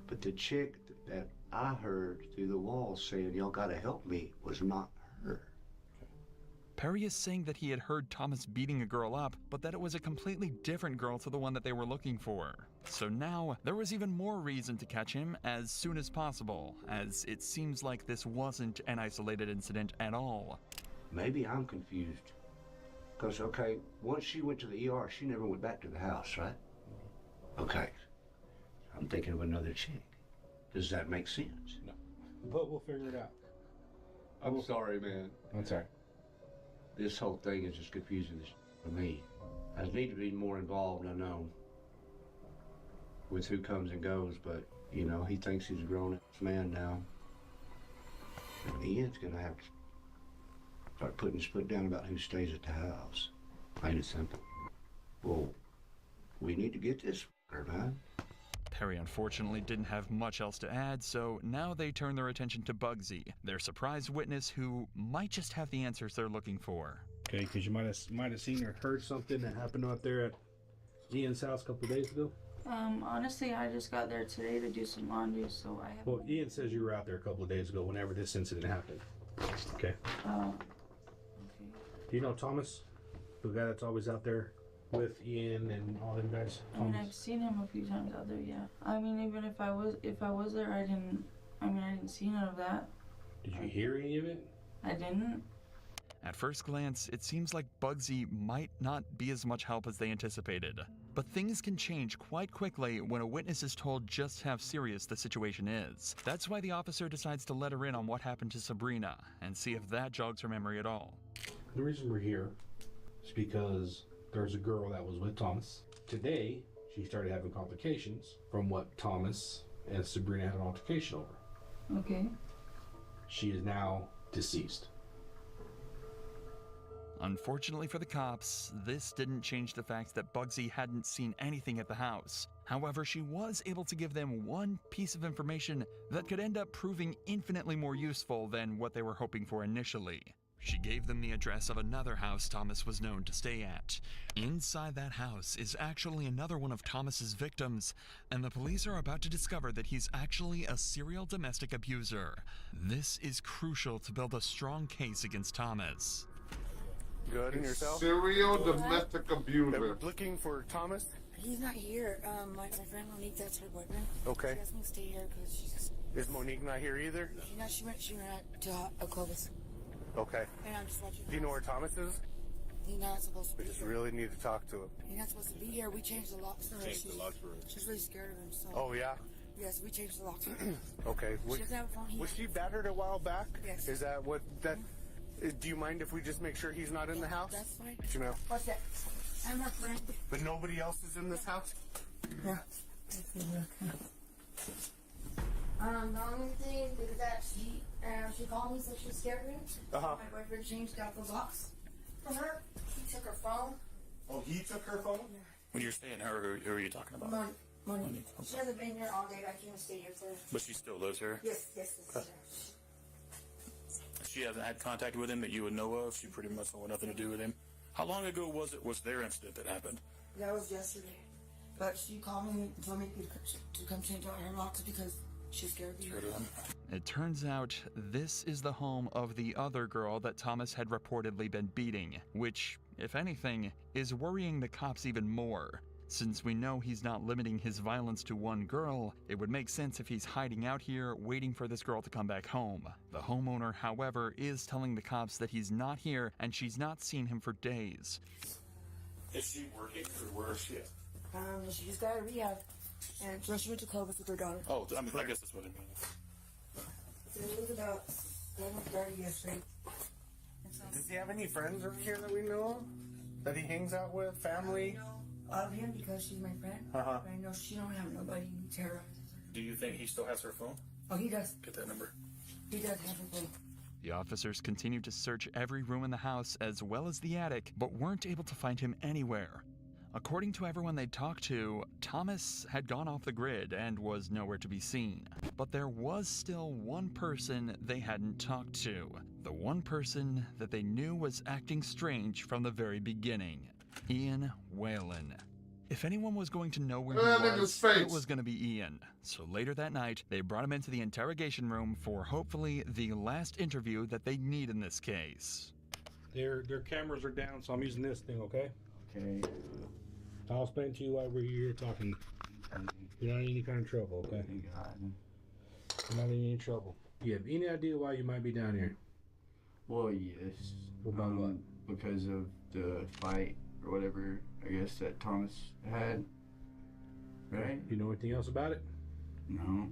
But the chick that I heard through the walls saying, y'all gotta help me, was not her. Perry is saying that he had heard Thomas beating a girl up, but that it was a completely different girl to the one that they were looking for. So now, there was even more reason to catch him as soon as possible, as it seems like this wasn't an isolated incident at all. Maybe I'm confused. Because, okay, once she went to the ER, she never went back to the house, right? Okay. I'm thinking of another chick. Does that make sense? No. But we'll figure it out. I'm sorry, man. I'm sorry. This whole thing is just confusing for me. I need to be more involved, I know, with who comes and goes, but, you know, he thinks he's a grown-ass man now. And Ian's gonna have to start putting his foot down about who stays at the house. Plain and simple. Well, we need to get this man. Perry unfortunately didn't have much else to add, so now they turn their attention to Bugsy, their surprise witness who might just have the answers they're looking for. Okay, because you might have seen or heard something that happened out there at Ian's house a couple of days ago. Honestly, I just got there today to do some laundry, so I have. Well, Ian says you were out there a couple of days ago whenever this incident happened. Okay. Okay. Do you know Thomas? The guy that's always out there with Ian and all them guys? I mean, I've seen him a few times out there, yeah. I mean, even if I was there, I didn't see none of that. Did you hear any of it? I didn't. At first glance, it seems like Bugsy might not be as much help as they anticipated. But things can change quite quickly when a witness is told just how serious the situation is. That's why the officer decides to let her in on what happened to Sabrina and see if that jogs her memory at all. The reason we're here is because there's a girl that was with Thomas. Today, she started having complications from what Thomas and Sabrina had an altercation over. Okay. She is now deceased. Unfortunately for the cops, this didn't change the fact that Bugsy hadn't seen anything at the house. However, she was able to give them one piece of information that could end up proving infinitely more useful than what they were hoping for initially. She gave them the address of another house Thomas was known to stay at. Inside that house is actually another one of Thomas's victims, and the police are about to discover that he's actually a serial domestic abuser. This is crucial to build a strong case against Thomas. Good, and yourself? Serial domestic abuser. We're looking for Thomas? He's not here. My friend Monique, that's her boyfriend. Okay. She asked me to stay here because she's... Is Monique not here either? She went to Clovis. Okay. And I'm just watching. Do you know where Thomas is? He's not supposed to be We just here. really need to talk to him. He's not supposed to be here. We changed the locks for her. Changed the locks for her. She's really scared of him, so... Oh, yeah? Yes, we changed the locks for her. Okay. She doesn't have a phone here. Was she battered a while back? Yes. Is that what that... Do you mind if we just make sure he's not in the house? That's fine. Jamel. What's that? I'm her friend. But nobody else is in this house? Yeah. The only thing is that she called me, so she's scared of him. Uh-huh. My boyfriend changed out the locks for her. He took her phone. Oh, he took her phone? When you're saying her, who are you talking about? Money. She hasn't been here all day. I can't stay here for her. But she still lives here? Yes. She hasn't had contact with him that you would know of? She pretty much wanted nothing to do with him? How long ago was their incident that happened? That was yesterday. But she called me and told me to come change out her locks because she's scared of you. It turns out this is the home of the other girl that Thomas had reportedly been beating, which, if anything, is worrying the cops even more. Since we know he's not limiting his violence to one girl, it would make sense if he's hiding out here waiting for this girl to come back home. The homeowner, however, is telling the cops that he's not here and she's not seen him for days. Is she working or where is she at? She just got a rehab, and so she went to Clovis with her daughter. Oh, I guess that's what it means. So it was about 7:30 yesterday. Does he have any friends around here that we know of? That he hangs out with? Family? Of him because she's my friend. Uh-huh. But I know she don't have nobody who terrorizes her. Do you think he still has her phone? Oh, he does. Get that number. He does have her phone. The officers continue to search every room in the house as well as the attic, but weren't able to find him anywhere. According to everyone they'd talked to, Thomas had gone off the grid and was nowhere to be seen. But there was still one person they hadn't talked to. The one person that they knew was acting strange from the very beginning. Ian Whalen. If anyone was going to know where he was, it was going to be Ian. So later that night, they brought him into the interrogation room for hopefully the last interview that they'd need in this case. Their cameras are down, so I'm using this thing, okay? Okay. I'll explain to you why we're here talking. You're not in any kind of trouble, okay? You're not in any trouble. You have any idea why you might be down here? Well, yes. About what? Because of the fight or whatever, I guess, that Thomas had. Right? You know anything else about it? No.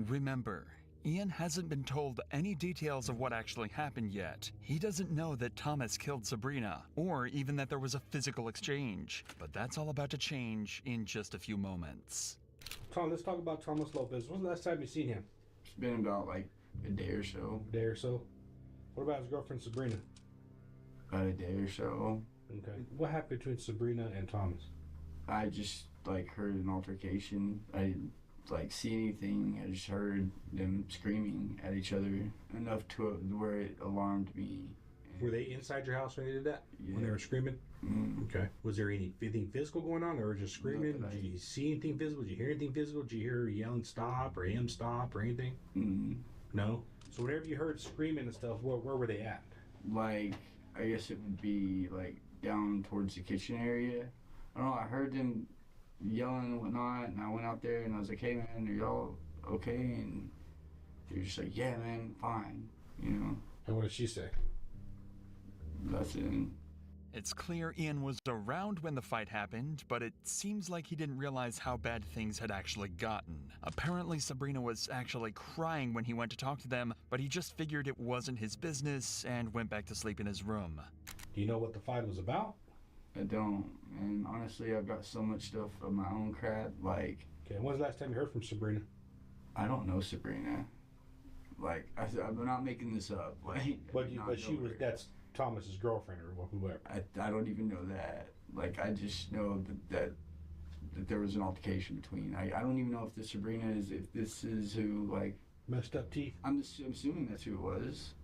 Remember, Ian hasn't been told any details of what actually happened yet. He doesn't know that Thomas killed Sabrina, or even that there was a physical exchange. But that's all about to change in just a few moments. Tom, let's talk about Thomas Lopez. When's the last time you seen him? It's been about like a day or so. A day or so? What about his girlfriend Sabrina? About a day or so. Okay. What happened between Sabrina and Thomas? I just like heard an altercation. I didn't like see anything. I just heard them screaming at each other enough to where it alarmed me. Were they inside your house when they did that? Yeah. When they were screaming? Mm. Okay. Was there anything physical going on, or just screaming? Did you see anything physical? Did you hear anything physical? Did you hear her yelling stop or him stop or anything? Mm. No? So whatever you heard screaming and stuff, where were they at? Like, I guess it would be like down towards the kitchen area. I don't know, I heard them yelling and whatnot, and I went out there and I was like, hey man, are y'all okay? And they were just like, yeah man, fine, you know. And what did she say? Nothing. It's clear Ian was around when the fight happened, but it seems like he didn't realize how bad things had actually gotten. Apparently Sabrina was actually crying when he went to talk to them, but he just figured it wasn't his business and went back to sleep in his room. Do you know what the fight was about? I don't, and honestly I've got so much stuff of my own crap, like... Okay, when's the last time you heard from Sabrina? I don't know Sabrina. Like, I'm not making this up. Like, But she was, that's Thomas's girlfriend or whoever. I don't even know that. Like, I just know that there was an altercation between. I don't even know if this Sabrina is, if this is who, like... Messed up teeth? I'm assuming that's who it was.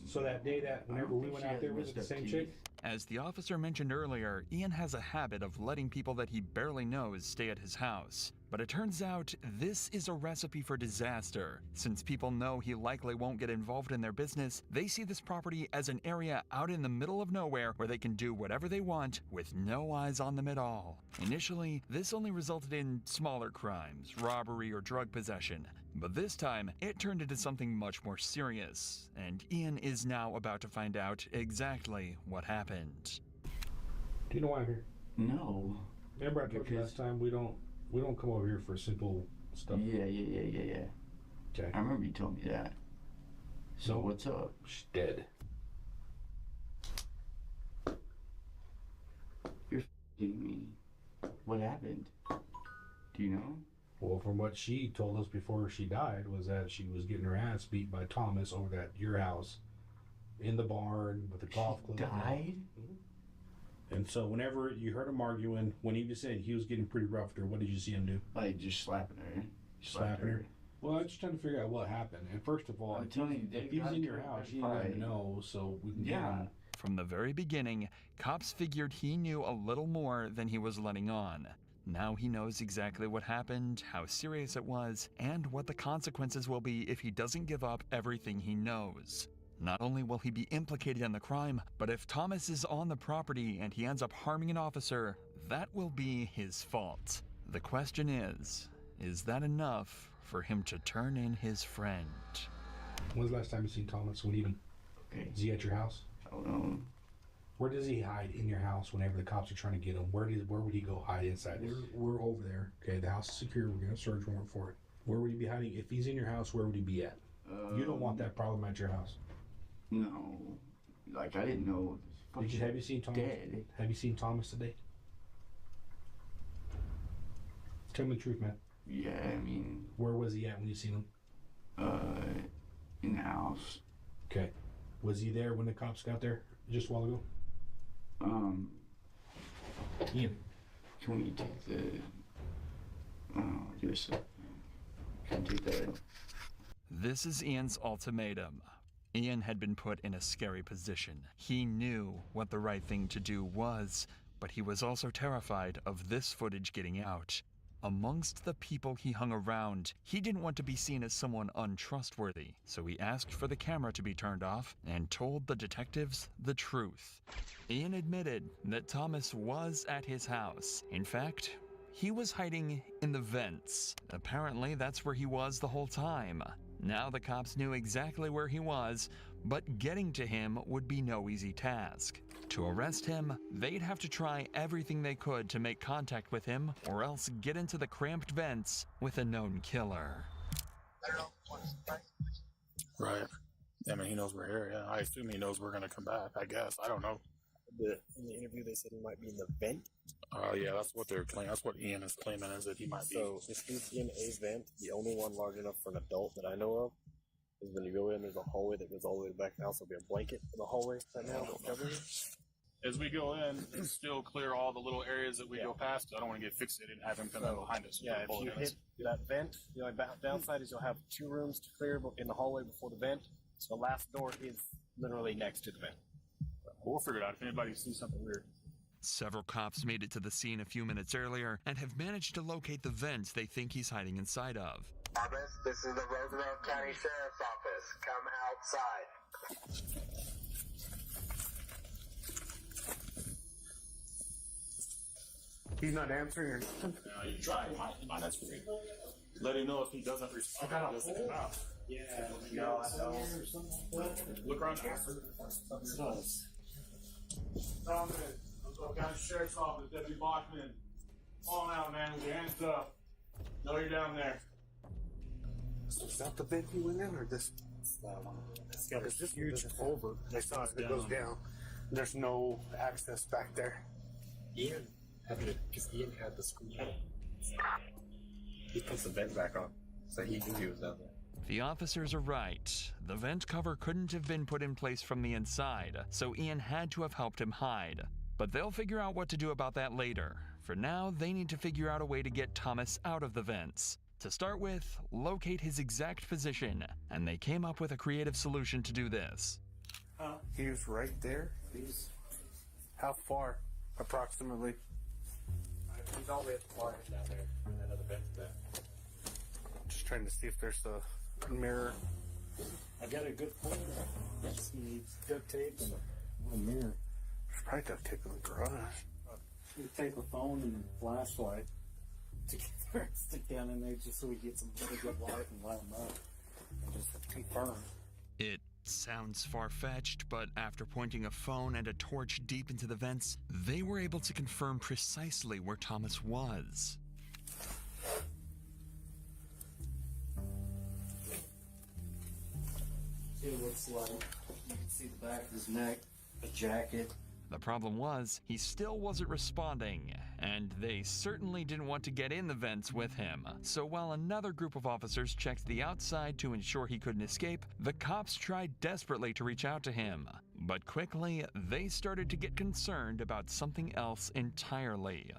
So that day that whenever we went out there, was it the same chick? As the officer mentioned earlier, Ian has a habit of letting people that he barely knows stay at his house. But it turns out this is a recipe for disaster. Since people know he likely won't get involved in their business, they see this property as an area out in the middle of nowhere where they can do whatever they want with no eyes on them at all. Initially, this only resulted in smaller crimes, robbery or drug possession. But this time, it turned into something much more serious, and Ian is now about to find out exactly what happened. Do you know why I'm here? No. Remember I told you last time we don't come over here for simple stuff. Yeah. Okay. I remember you told me that. So what's up? She's dead. You're kidding me. What happened? Do you know? Well, from what she told us before she died was that she was getting her ass beat by Thomas over at your house in the barn with the golf club. Died? And so whenever you heard him arguing, when he just said he was getting pretty rough with her, what did you see him do? Like just slapping her. Slapping her? Well, I'm just trying to figure out what happened. And first of all, I'm telling you, if he was in your house, you didn't even know, so we can get him. From the very beginning, cops figured he knew a little more than he was letting on. Now he knows exactly what happened, how serious it was, and what the consequences will be if he doesn't give up everything he knows. Not only will he be implicated in the crime, but if Thomas is on the property and he ends up harming an officer, that will be his fault. The question is that enough for him to turn in his friend? When's the last time you seen Thomas? When even? Okay. Is he at your house? I don't know. Where does he hide in your house whenever the cops are trying to get him? Where would he go hide inside? We're over there. Okay, the house is secure. We're going to search warrant for it. Where would he be hiding? If he's in your house, where would he be at? You don't want that problem at your house. No. Like, I didn't know. Have you seen Thomas? Dead. Have you seen Thomas today? Tell me the truth, man. Yeah, I mean... Where was he at when you seen him? In the house. Okay. Was he there when the cops got there just a while ago? Ian. Can we take the... give us a... Can we take that? This is Ian's ultimatum. Ian had been put in a scary position. He knew what the right thing to do was, but he was also terrified of this footage getting out. Amongst the people he hung around, he didn't want to be seen as someone untrustworthy, so he asked for the camera to be turned off and told the detectives the truth. Ian admitted that Thomas was at his house. In fact, he was hiding in the vents. Apparently, that's where he was the whole time. Now the cops knew exactly where he was, but getting to him would be no easy task. To arrest him, they'd have to try everything they could to make contact with him, or else get into the cramped vents with a known killer. Right. I mean, he knows we're here. Yeah, I assume he knows we're going to come back, I guess. I don't know. In the interview, they said he might be in the vent. Yeah, that's what they're claiming. That's what Ian is claiming, is that he might be. So if he's in a vent, the only one large enough for an adult that I know of is when you go in, there's a hallway that goes all the way back. There'll also be a blanket in the hallway right now that covers it. As we go in, still clear all the little areas that we go past. I don't want to get fixated and have him come in behind us. Yeah, if you hit that vent, the only downside is you'll have 2 rooms to clear in the hallway before the vent. So the last door is literally next to the vent. We'll figure it out if anybody sees something weird. Several cops made it to the scene a few minutes earlier and have managed to locate the vents they think he's hiding inside of. Thomas, this is the Roosevelt County Sheriff's Office. Come outside. He's not answering. No, you try. He might answer me. Let him know if he doesn't respond. He doesn't come out. Yeah, no, I don't. Look around here. Thomas, Roosevelt County Sheriff's Office, Deputy Bachman. Come on out, man, with your hands up. Know you're down there. So is that the vent you went in, or this? It's got a huge culvert. I saw it. It goes down. There's no access back there. Ian because Ian had the screen. He puts the vent back on, so he knew he was down there. The officers are right. The vent cover couldn't have been put in place from the inside, so Ian had to have helped him hide. But they'll figure out what to do about that later. For now, they need to figure out a way to get Thomas out of the vents. To start with, locate his exact position, and they came up with a creative solution to do this. He was right there. How far, approximately? He's all the way at the far end down there, and that other vent there. Just trying to see if there's a mirror. I got a good point. Just needs duct tape and a mirror. There's probably duct tape in the garage. You take a phone and a flashlight together and stick down in there just so we get some really good light and light them up and just confirm. It sounds far-fetched, but after pointing a phone and a torch deep into the vents, they were able to confirm precisely where Thomas was. It looks like you can see the back of his neck, a jacket. The problem was, he still wasn't responding, and they certainly didn't want to get in the vents with him. So while another group of officers checked the outside to ensure he couldn't escape, the cops tried desperately to reach out to him. But quickly, they started to get concerned about something else entirely.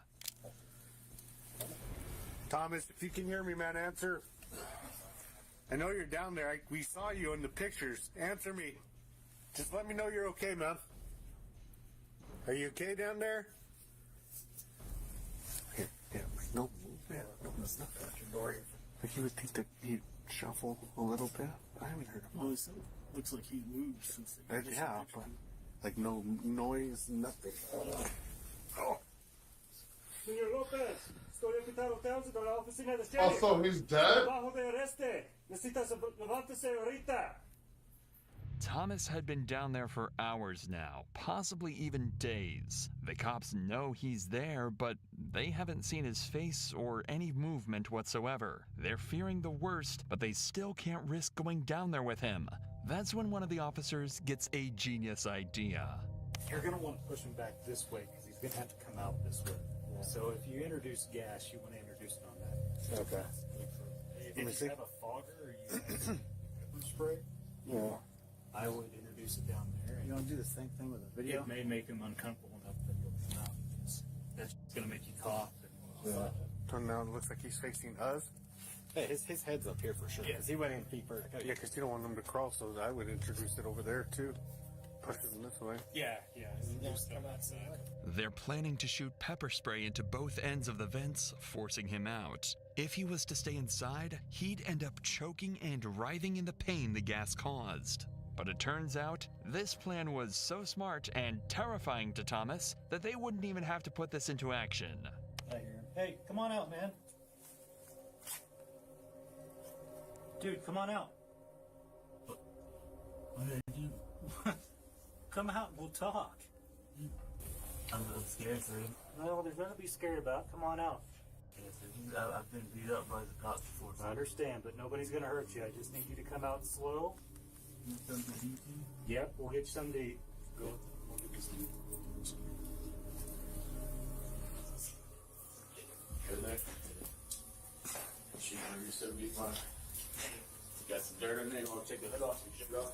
Thomas, if you can hear me, man, answer. I know you're down there. We saw you in the pictures. Answer me. Just let me know you're okay, man. Are you okay down there? Here, yeah, no, man, no, that's not at your door. Like you would think that he'd shuffle a little bit. I haven't heard him. Well, it looks like he moved since. Yeah, but like no noise, nothing. Oh. Señor López, estoy invitado a la oficina de Oh, so he's dead? Bajo de arreste. Necesitas levántese ahorita. Thomas had been down there for hours now, possibly even days. The cops know he's there, but they haven't seen his face or any movement whatsoever. They're fearing the worst, but they still can't risk going down there with him. That's when one of the officers gets a genius idea. You're going to want to push him back this way because he's going to have to come out this way. Yeah. So if you introduce gas, you want to introduce it on that. Okay. If you have a fogger or you have pepper spray, yeah. I would introduce it down there. You want to do the same thing with a video? It may make him uncomfortable enough that he'll come out. That's gonna make you cough. Yeah. Turn around, it looks like he's facing us. Hey, his head's up here for sure. Yeah. Because he went in deeper. Yeah, because you don't want him to crawl, so I would introduce it over there too. Push him this way. Yeah. There's on that side. They're planning to shoot pepper spray into both ends of the vents, forcing him out. If he was to stay inside, he'd end up choking and writhing in the pain the gas caused. But it turns out, this plan was so smart and terrifying to Thomas that they wouldn't even have to put this into action. I hear him. Hey, come on out, man. Dude, come on out. What did I do? Come out and we'll talk. I'm a little scared for him. No, there's nothing to be scared about. Come on out. I've been beat up by the cops before. I understand, but nobody's gonna hurt you. I just need you to come out slow. Something to eat too? Yep, we'll get you something to eat. Go. We'll get you some. Good night. She you said be fine. Got some dirt in there. You want to take the hood off and shit off?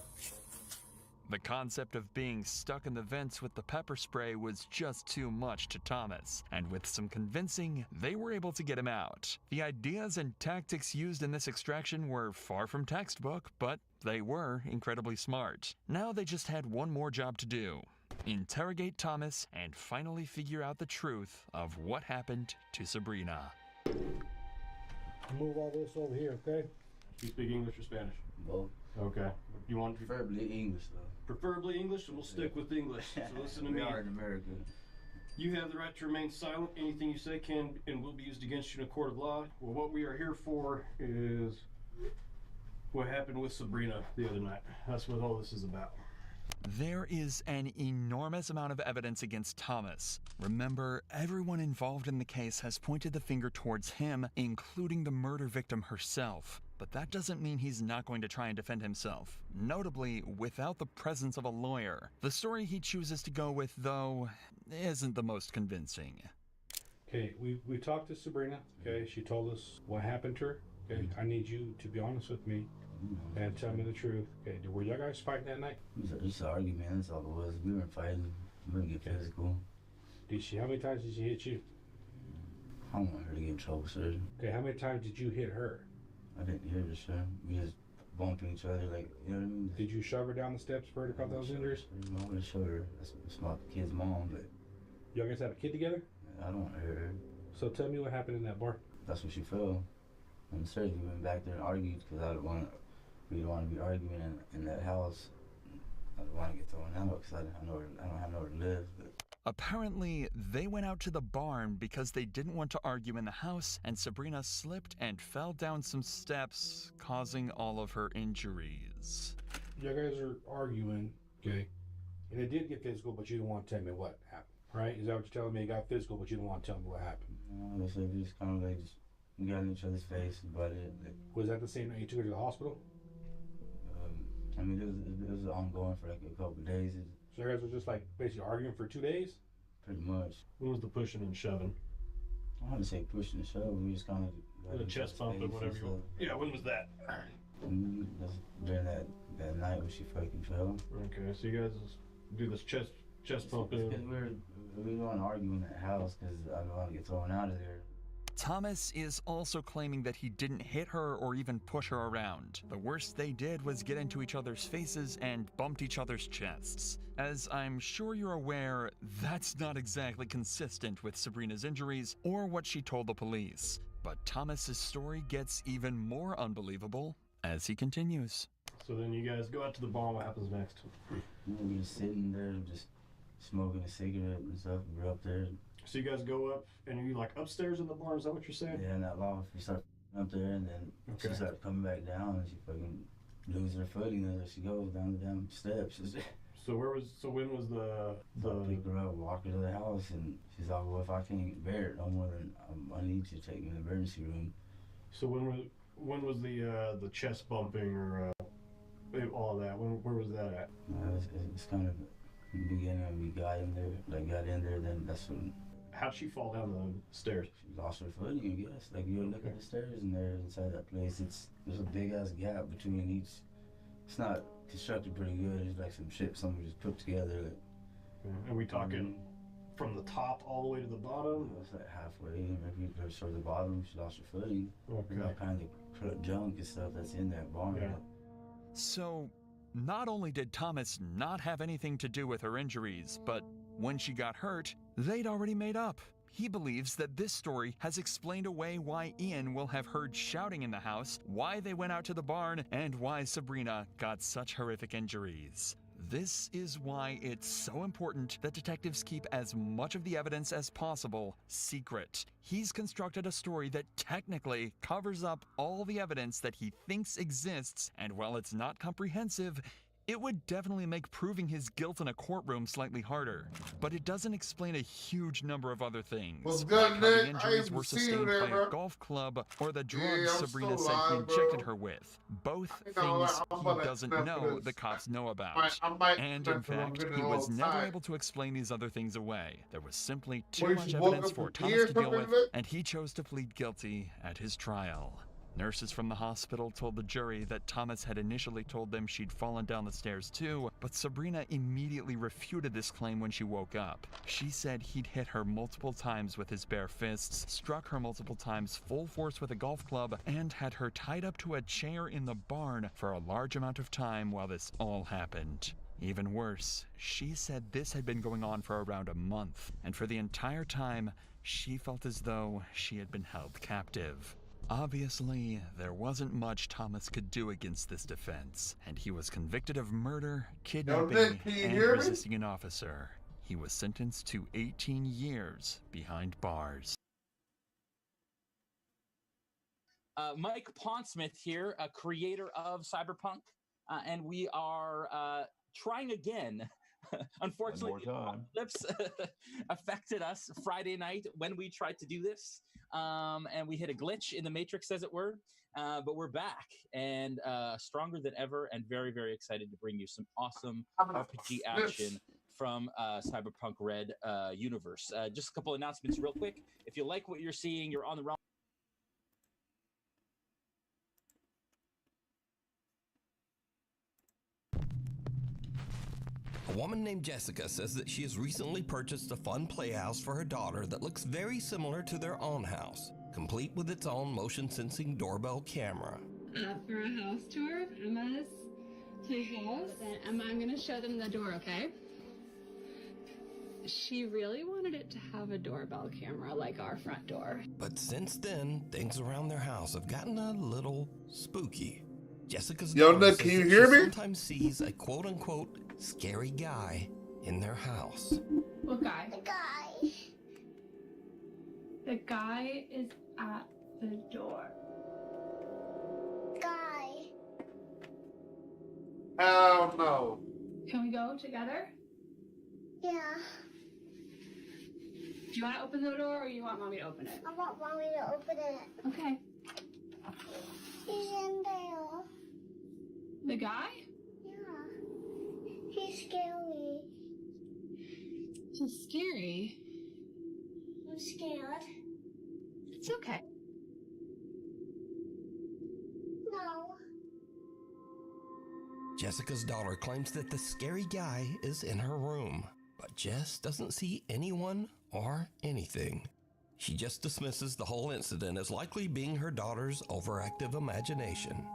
The concept of being stuck in the vents with the pepper spray was just too much to Thomas, and with some convincing, they were able to get him out. The ideas and tactics used in this extraction were far from textbook, but they were incredibly smart. Now they just had one more job to do: interrogate Thomas and finally figure out the truth of what happened to Sabrina. Move all this over here, okay? You speak English or Spanish? Both. Okay. You want preferably English though. Preferably English, and we'll stick with English. So listen to me. We are in America. You have the right to remain silent. Anything you say can and will be used against you in a court of law. Well, what we are here for is what happened with Sabrina the other night. That's what all this is about. There is an enormous amount of evidence against Thomas. Remember, everyone involved in the case has pointed the finger towards him, including the murder victim herself. But that doesn't mean he's not going to try and defend himself, notably without the presence of a lawyer. The story he chooses to go with, though, isn't the most convincing. Okay, we talked to Sabrina, okay? She told us what happened to her, okay? I need you to be honest with me and tell me the truth. Okay, were y'all guys fighting that night? It was just an argument, that's all it was. We weren't fighting. We didn't get physical. How many times did she hit you? I don't want her to get in trouble, sir. Okay, how many times did you hit her? I didn't hit her, sir. We just bumping each other, like, you know what I mean? Did you shove her down the steps for her to cause those injuries? I would have showed her. That's my kid's mom, but... Y'all guys have a kid together? I don't want to hurt her. So tell me what happened in that bar. That's what she felt. And sir, we went back there and argued because we didn't want to be arguing in that house. I didn't want to get thrown out because I don't have nowhere to live. But. Apparently, they went out to the barn because they didn't want to argue in the house, and Sabrina slipped and fell down some steps, causing all of her injuries. You guys are arguing, okay? And it did get physical, but you didn't want to tell me what happened, right? Is that what you're telling me? It got physical, but you didn't want to tell me what happened? No, so we just kind of like we got in each other's face about it. Like, was that the same night you took her to the hospital? I mean, it was ongoing for like a couple of days. So you guys were just like basically arguing for 2 days? Pretty much. When was the pushing and shoving? I want to say pushing and shoving. We just kind of the chest bump or whatever you want. Yeah, when was that? During that night when she fucking fell. Okay, so you guys do this chest bumping. We don't want to argue in that house because I don't want to get thrown out of there. Thomas is also claiming that he didn't hit her or even push her around. The worst they did was get into each other's faces and bumped each other's chests. As I'm sure you're aware, that's not exactly consistent with Sabrina's injuries or what she told the police. But Thomas's story gets even more unbelievable as he continues. So then you guys go out to the barn. What happens next? We were just sitting there, just smoking a cigarette and stuff. We're up there. So you guys go up, and are you like upstairs in the barn? Is that what you're saying? Yeah, in that loft. We start up there, and then she started coming back down, and she fucking loses her footing, and there she goes down the damn steps. So when was the pick her up, walk her to the house, and she's like, well, if I can't bear it no more, then I need you to take me to the emergency room. So when was the chest bumping or all of that? Where was that at? It's kind of in the beginning when we got in there, then that's when. How'd she fall down the stairs? She lost her footing, I guess. Like, you look at the stairs and there inside that place, there's a big ass gap between each. It's not constructed pretty good. It's like some shit someone just put together. And we talking from the top all the way to the bottom? It's like halfway. Maybe there's sort of the bottom. She lost her footing. Okay. You know, kind of junk and stuff that's in that barn. Yeah. So, not only did Thomas not have anything to do with her injuries, but when she got hurt, they'd already made up. He believes that this story has explained away why Ian will have heard shouting in the house, why they went out to the barn, and why Sabrina got such horrific injuries. This is why it's so important that detectives keep as much of the evidence as possible secret. He's constructed a story that technically covers up all the evidence that he thinks exists, and while it's not comprehensive, it would definitely make proving his guilt in a courtroom slightly harder. But it doesn't explain a huge number of other things. What's good, like how the Nick? injuries were sustained there, by bro. a golf club or the drugs Yeah, I'm Sabrina still said he alive, injected bro. her with. Both I know, things I'm he about to doesn't snap know this. the cops know about. I might And snap in it, I'm fact, getting he all was never tired. able to explain these other things away. There was simply too What, much you woke evidence up for from Thomas tears to deal something with, like that? and he chose to plead guilty at his trial. Nurses from the hospital told the jury that Thomas had initially told them she'd fallen down the stairs too, but Sabrina immediately refuted this claim when she woke up. She said he'd hit her multiple times with his bare fists, struck her multiple times full force with a golf club, and had her tied up to a chair in the barn for a large amount of time while this all happened. Even worse, she said this had been going on for around a month, and for the entire time, she felt as though she had been held captive. Obviously, there wasn't much Thomas could do against this defense, and he was convicted of murder, kidnapping, Nick, can you and hear me? resisting an officer. He was sentenced to 18 years behind bars. Mike Pondsmith here, a creator of Cyberpunk, and we are trying again. Unfortunately, the apocalypse affected us Friday night when we tried to do this, and we hit a glitch in the Matrix, as it were. But we're back and stronger than ever, and very, very excited to bring you some awesome RPG action from Cyberpunk Red universe. Just a couple announcements real quick. If you like what you're seeing, you're on the wrong. A woman named Jessica says that she has recently purchased a fun playhouse for her daughter that looks very similar to their own house, complete with its own motion-sensing doorbell camera. For a house tour of Emma's playhouse. Emma, I'm going to show them the door, okay? She really wanted it to have a doorbell camera like our front door. But since then, things around their house have gotten a little spooky. Jessica's Yo, daughter Nick, says can you that hear she me? sometimes sees a quote-unquote scary guy in their house. What guy? The guy. The guy is at the door. Guy. Hell no. Can we go together? Yeah. Do you want to open the door or you want mommy to open it? I want mommy to open it. Okay. He's in there. The guy? Yeah. He's scary. He's scary. I'm scared. It's okay. No. Jessica's daughter claims that the scary guy is in her room, but Jess doesn't see anyone or anything. She just dismisses the whole incident as likely being her daughter's overactive imagination.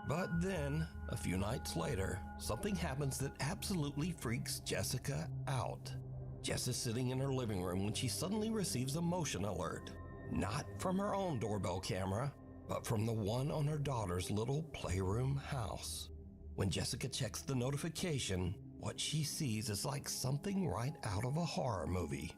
But then, a few nights later, something happens that absolutely freaks Jessica out. Jess is sitting in her living room when she suddenly receives a motion alert. Not from her own doorbell camera, but from the one on her daughter's little playroom house. When Jessica checks the notification, what she sees is like something right out of a horror movie.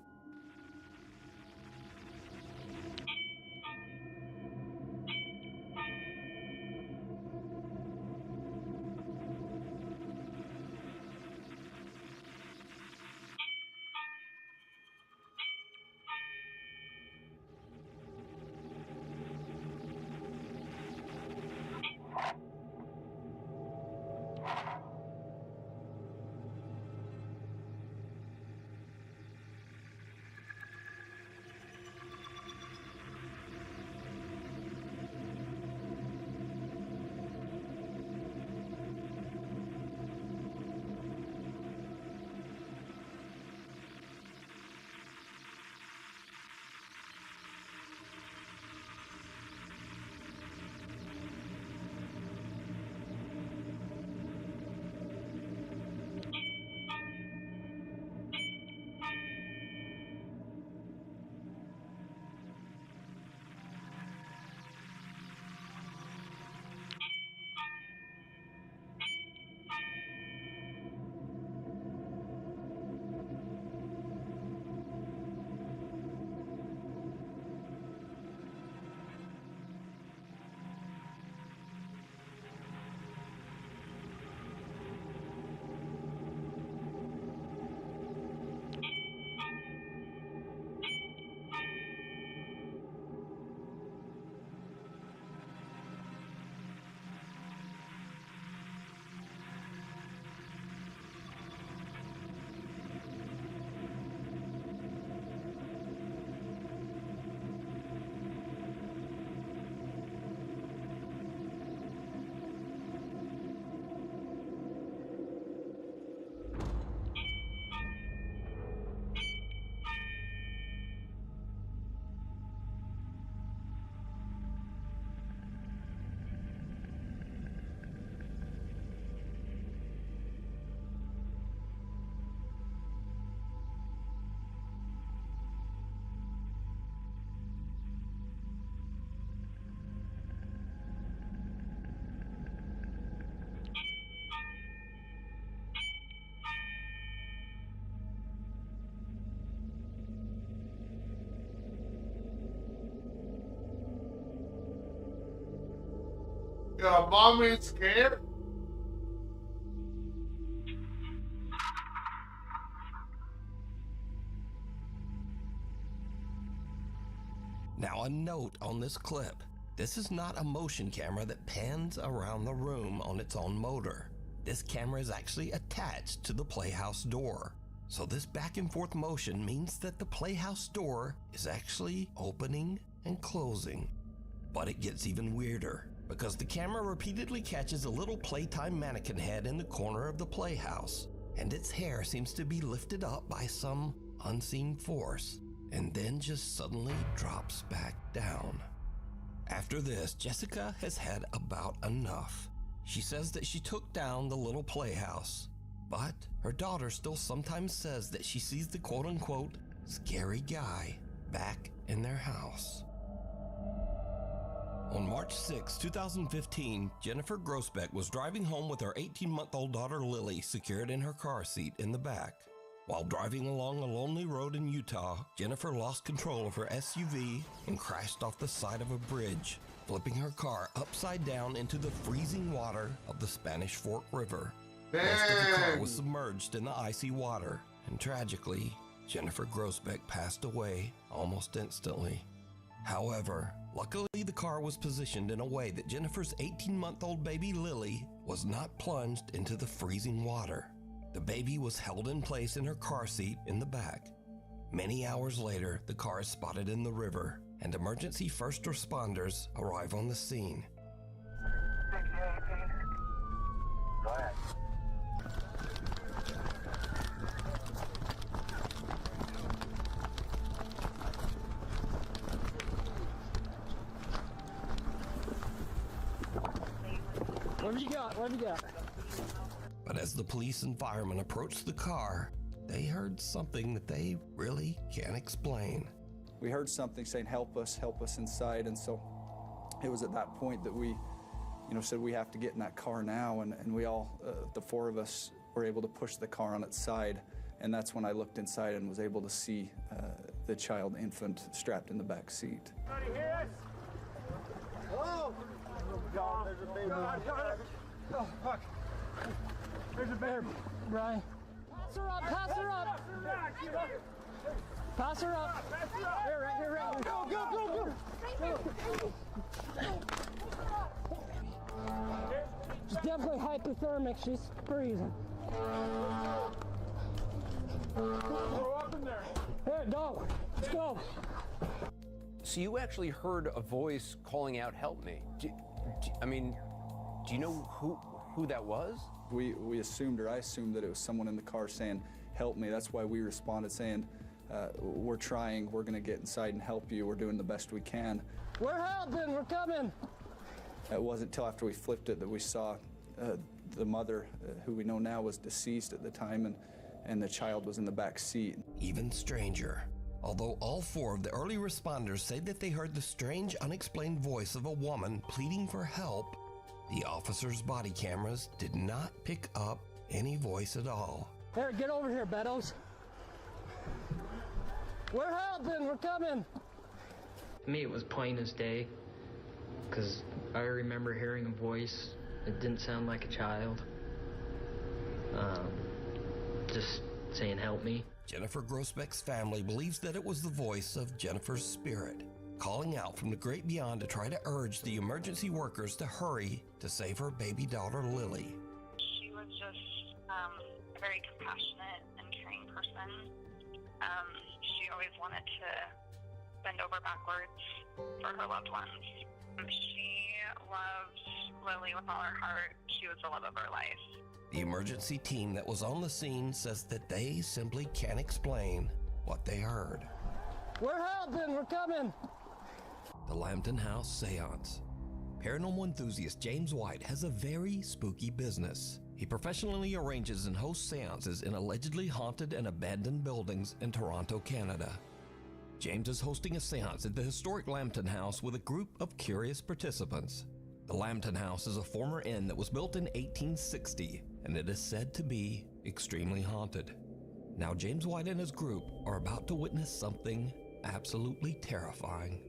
Yo, mom ain't scared? Now a note on this clip. This is not a motion camera that pans around the room on its own motor. This camera is actually attached to the playhouse door. So this back and forth motion means that the playhouse door is actually opening and closing. But it gets even weirder, because the camera repeatedly catches a little playtime mannequin head in the corner of the playhouse, and its hair seems to be lifted up by some unseen force, and then just suddenly drops back down. After this, Jessica has had about enough. She says that she took down the little playhouse, but her daughter still sometimes says that she sees the quote-unquote scary guy back in their house. On March 6, 2015, Jennifer Groesbeck was driving home with her 18-month-old daughter Lily secured in her car seat in the back. While driving along a lonely road in Utah, Jennifer lost control of her SUV and crashed off the side of a bridge, flipping her car upside down into the freezing water of the Spanish Fork River. Most of the car was submerged in the icy water, and tragically, Jennifer Groesbeck passed away almost instantly. However, luckily the car was positioned in a way that Jennifer's 18-month-old baby Lily was not plunged into the freezing water. The baby was held in place in her car seat in the back. Many hours later, the car is spotted in the river, and emergency first responders arrive on the scene. Go ahead. What have you got? What have you got? But as the police and firemen approached the car, they heard something that they really can't explain. We heard something saying, help us inside. And so it was at that point that we, said we have to get in that car now. And we all, the four of us, were able to push the car on its side. And that's when I looked inside and was able to see the child infant strapped in the back seat. Anybody hear us? Hello? God, there's a baby. Oh, fuck. There's a baby. Brian. Pass her up, pass her up. Pass her up. Here, right here, right here. Go. She's definitely hypothermic. She's freezing. Go up in there. Here, dog. Let's go. So you actually heard a voice calling out, help me. Do you know who that was? We assumed, or I assumed, that it was someone in the car saying, help me. That's why we responded saying, we're trying, we're gonna get inside and help you, we're doing the best we can. We're helping, we're coming. It wasn't until after we flipped it that we saw the mother, who we know now was deceased at the time, and the child was in the back seat. Even stranger. Although all four of the early responders say that they heard the strange, unexplained voice of a woman pleading for help, the officers' body cameras did not pick up any voice at all. Here, get over here, Beddoes. We're helping, we're coming. To me, it was plain as day, because I remember hearing a voice. It didn't sound like a child. Just saying, help me. Jennifer Groesbeck's family believes that it was the voice of Jennifer's spirit, calling out from the great beyond to try to urge the emergency workers to hurry to save her baby daughter, Lily. She was just a very compassionate and caring person. She always wanted to bend over backwards for her loved ones. She loved Lily with all her heart. She was the love of her life. The emergency team that was on the scene says that they simply can't explain what they heard. We're helping, we're coming. The Lambton House Seance. Paranormal enthusiast James White has a very spooky business. He professionally arranges and hosts seances in allegedly haunted and abandoned buildings in Toronto, Canada. James is hosting a seance at the historic Lambton House with a group of curious participants. The Lambton House is a former inn that was built in 1860, and it is said to be extremely haunted. Now James White and his group are about to witness something absolutely terrifying.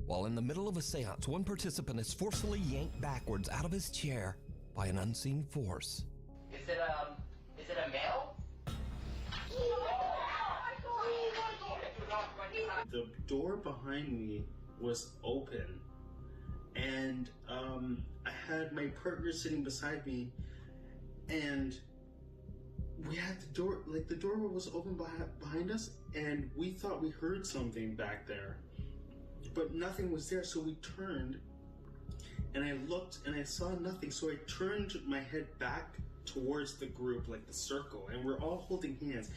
While in the middle of a seance, one participant is forcefully yanked backwards out of his chair by an unseen force. Is it a male? The door behind me was open, and I had my partner sitting beside me, and we had the door was open behind us, and we thought we heard something back there, but nothing was there. So we turned, and I looked, and I saw nothing. So I turned my head back towards the group, like the circle, and we're all holding hands.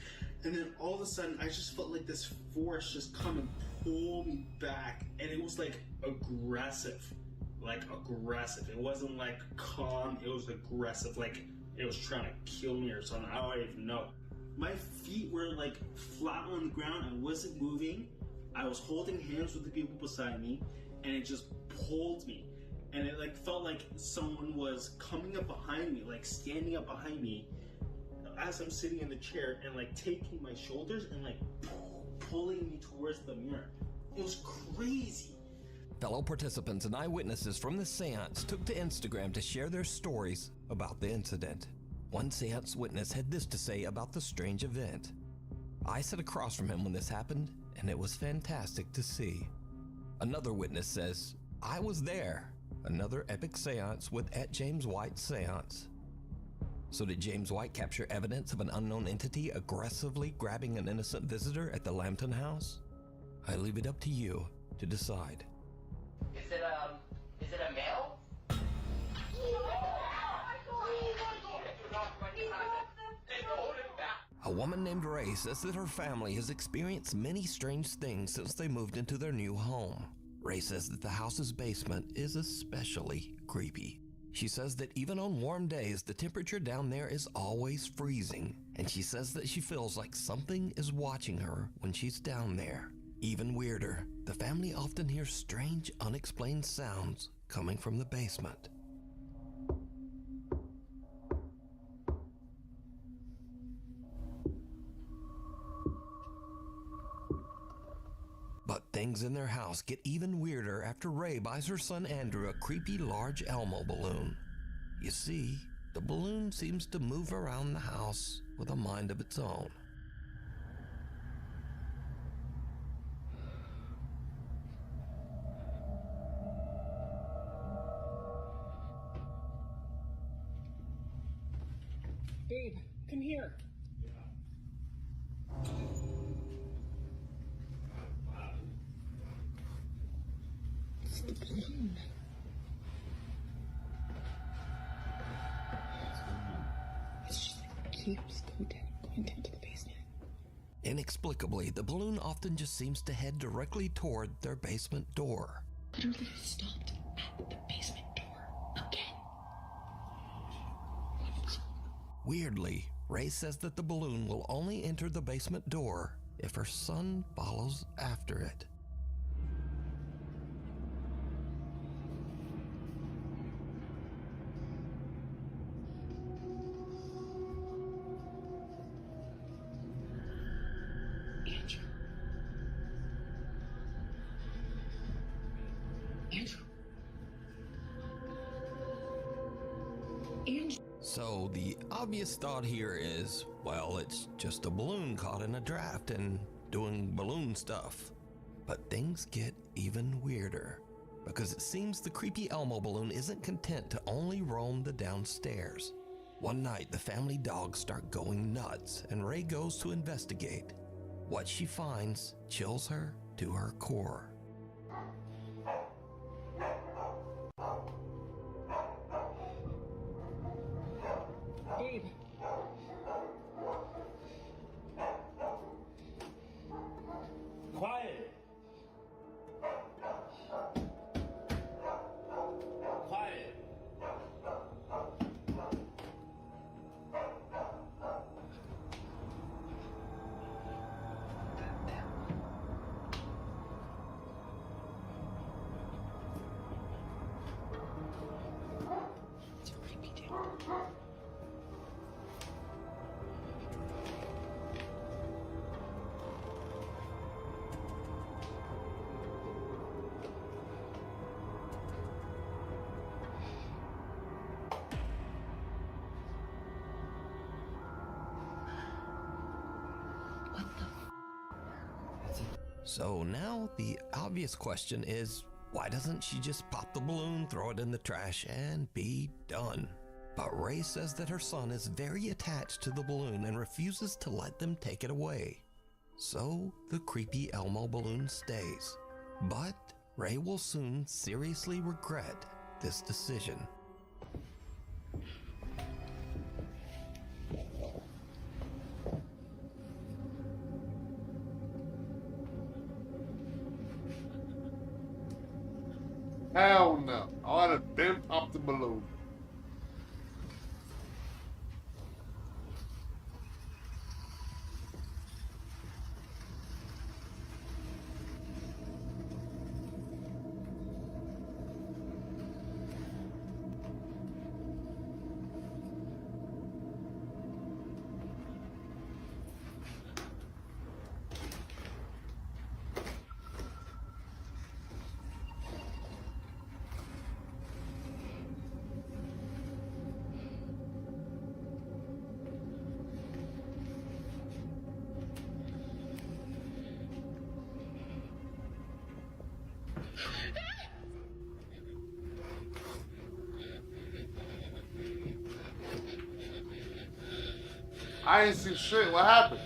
And then all of a sudden, I just felt like this force just come and pull me back, and it was like aggressive. It wasn't like calm, it was aggressive, like it was trying to kill me or something. I don't even know. My feet were like flat on the ground. I wasn't moving. I was holding hands with the people beside me, and it just pulled me. And it like felt like someone was coming up behind me, like standing up behind me as I'm sitting in the chair, and like taking my shoulders and like pulling me towards the mirror. It was crazy. Fellow participants and eyewitnesses from the seance took to Instagram to share their stories about the incident. One seance witness had this to say about the strange event. I sat across from him when this happened, and it was fantastic to see. Another witness says, I was there. Another epic seance with @JamesWhite Seance. So did James White capture evidence of an unknown entity aggressively grabbing an innocent visitor at the Lambton house? I leave it up to you to decide. Is it a male? A woman named Ray says that her family has experienced many strange things since they moved into their new home. Ray says that the house's basement is especially creepy. She says that even on warm days, the temperature down there is always freezing, and she says that she feels like something is watching her when she's down there. Even weirder, the family often hears strange, unexplained sounds coming from the basement. But things in their house get even weirder after Ray buys her son Andrew a creepy large Elmo balloon. You see, the balloon seems to move around the house with a mind of its own. Babe, come here. It's the balloon. It just keeps going down to the basement. Inexplicably, the balloon often just seems to head directly toward their basement door. Literally stopped at the basement door again. Weirdly, Ray says that the balloon will only enter the basement door if her son follows after it. So the obvious thought here is, well, it's just a balloon caught in a draft and doing balloon stuff. But things get even weirder, because it seems the creepy Elmo balloon isn't content to only roam the downstairs. One night, the family dogs start going nuts, and Ray goes to investigate. What she finds chills her to her core. Babe. Quiet. Quiet. So now the obvious question is, why doesn't she just pop the balloon, throw it in the trash, and be done? But Ray says that her son is very attached to the balloon and refuses to let them take it away. So the creepy Elmo balloon stays. But Ray will soon seriously regret this decision. Hell no. I would have been popped the balloon. I ain't see shit. What happened?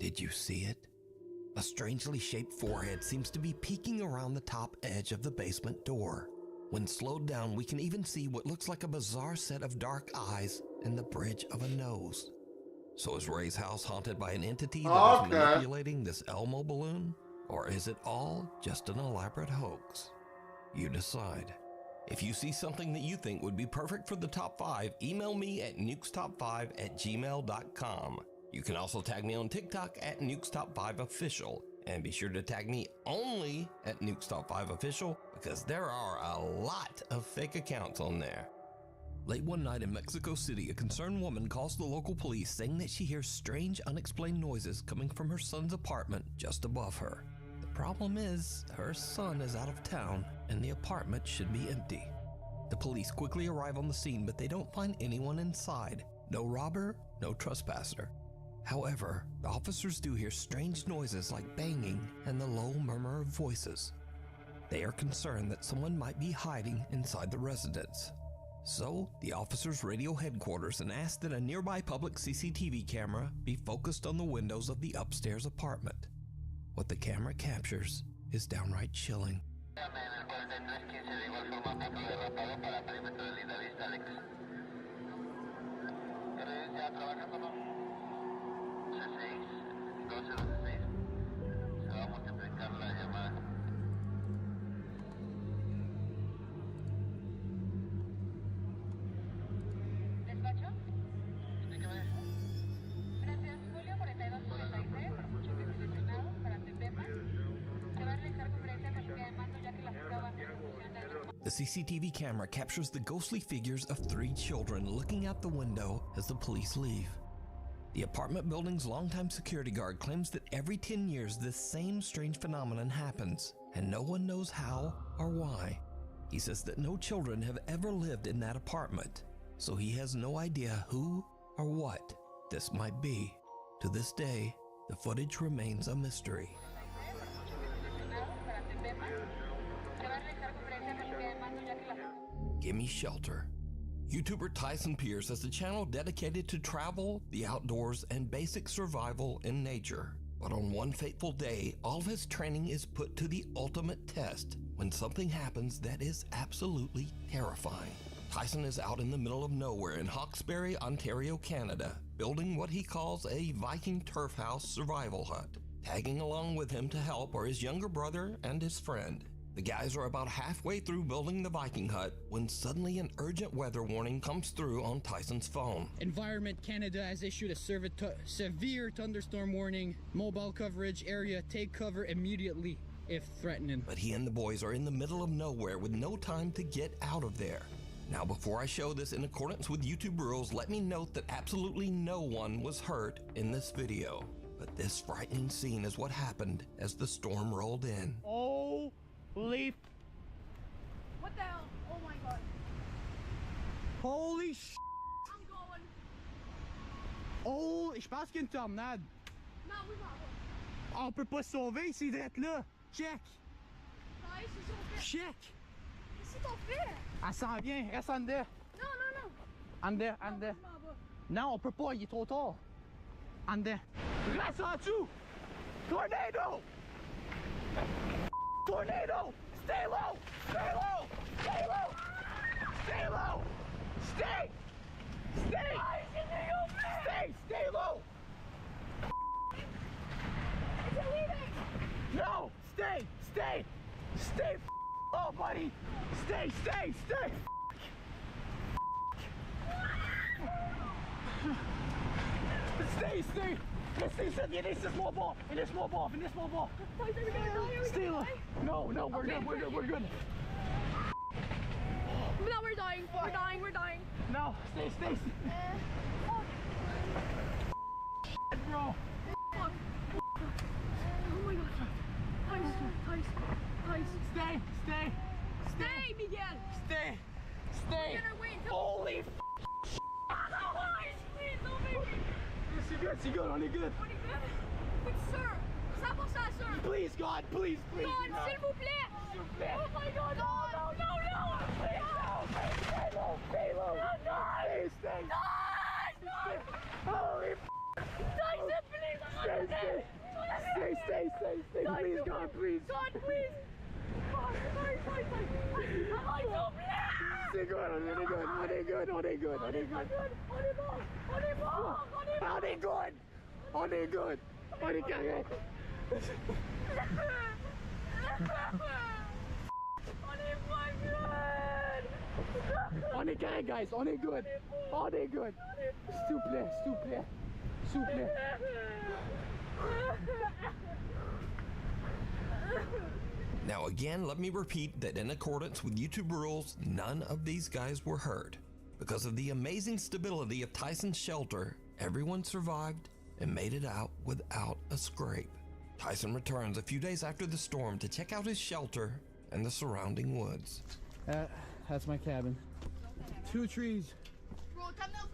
Did you see it? A strangely shaped forehead seems to be peeking around the top edge of the basement door. When slowed down, we can even see what looks like a bizarre set of dark eyes and the bridge of a nose. So is Ray's house haunted by an entity that is manipulating this Elmo balloon? Or is it all just an elaborate hoax? You decide. If you see something that you think would be perfect for the top 5, email me at nukestop5@gmail.com. You can also tag me on TikTok at nukestop5official, and be sure to tag me only at nukestop5official because there are a lot of fake accounts on there. Late one night in Mexico City, a concerned woman calls the local police saying that she hears strange, unexplained noises coming from her son's apartment just above her. The problem is, her son is out of town and the apartment should be empty. The police quickly arrive on the scene, but they don't find anyone inside. No robber, no trespasser. However, the officers do hear strange noises like banging and the low murmur of voices. They are concerned that someone might be hiding inside the residence. So, the officers radio headquarters and ask that a nearby public CCTV camera be focused on the windows of the upstairs apartment. What the camera captures is downright chilling. The CCTV camera captures the ghostly figures of 3 children looking out the window as the police leave. The apartment building's longtime security guard claims that every 10 years this same strange phenomenon happens, and no one knows how or why. He says that no children have ever lived in that apartment, so he has no idea who or what this might be. To this day, the footage remains a mystery. Gimme Shelter. YouTuber Tyson Pierce has a channel dedicated to travel, the outdoors, and basic survival in nature. But on one fateful day, all of his training is put to the ultimate test when something happens that is absolutely terrifying. Tyson is out in the middle of nowhere in Hawkesbury, Ontario, Canada, building what he calls a Viking turf house survival hut. Tagging along with him to help are his younger brother and his friend. The guys are about halfway through building the Viking hut when suddenly an urgent weather warning comes through on Tyson's phone. Environment Canada has issued a severe thunderstorm warning. Mobile coverage area, take cover immediately if threatening. But he and the boys are in the middle of nowhere with no time to get out of there. Now, before I show this in accordance with YouTube rules, let me note that absolutely no one was hurt in this video. But this frightening scene is what happened as the storm rolled in. Holy! What the hell? Oh my god! Holy sh! I'm going. Oh, je pense qu'il y a une tornade. Non, oui, va. On peut pas se sauver, c'est d'être là. Check. Ouais, c'est son fait. Check. Qu'est-ce qu'on fait? Elle s'en vient, reste en dedans. Non, non, non. En dedans, en dedans. Non, on peut pas, il est trop tard. En dedans. Reste en dessous. Tornado! Tornado! Stay low! Stay low! Stay low! Stay low! Stay! Stay! Stay! Stay low! Is it leaving? No! Stay! Stay! Stay low, buddy! Stay! Stay! Stay! Stay! Stay! Finish this small ball! Finish small ball! Finish small ball! Stay low! No, no, we're good, we're good, we're good! No, we're dying. We're dying. We're dying. No, stay, stay. Bro. Fuck. Oh my god. Tice. Stay, stay. Stay, Miguel. Stay. We're gonna wait until. Holy f***. Please, don't make me. C'est good, on est good. On est good? Good, sir. 100%, sir. Please, God, please, please. God, s'il vous plaît. S'il vous plaît. Oh my god, no. Please, no. Stay low, stay low. Stay. Holy f***. Stay, please, God, please. God, please. C'est good, on est good. On est good. On est good. On est correct. On est correct, guys. On est good. S'il vous plaît. Now again, let me repeat that in accordance with YouTube rules, none of these guys were hurt. Because of the amazing stability of Tyson's shelter, everyone survived and made it out without a scrape. Tyson returns a few days after the storm to check out his shelter and the surrounding woods. That's my cabin. 2 trees.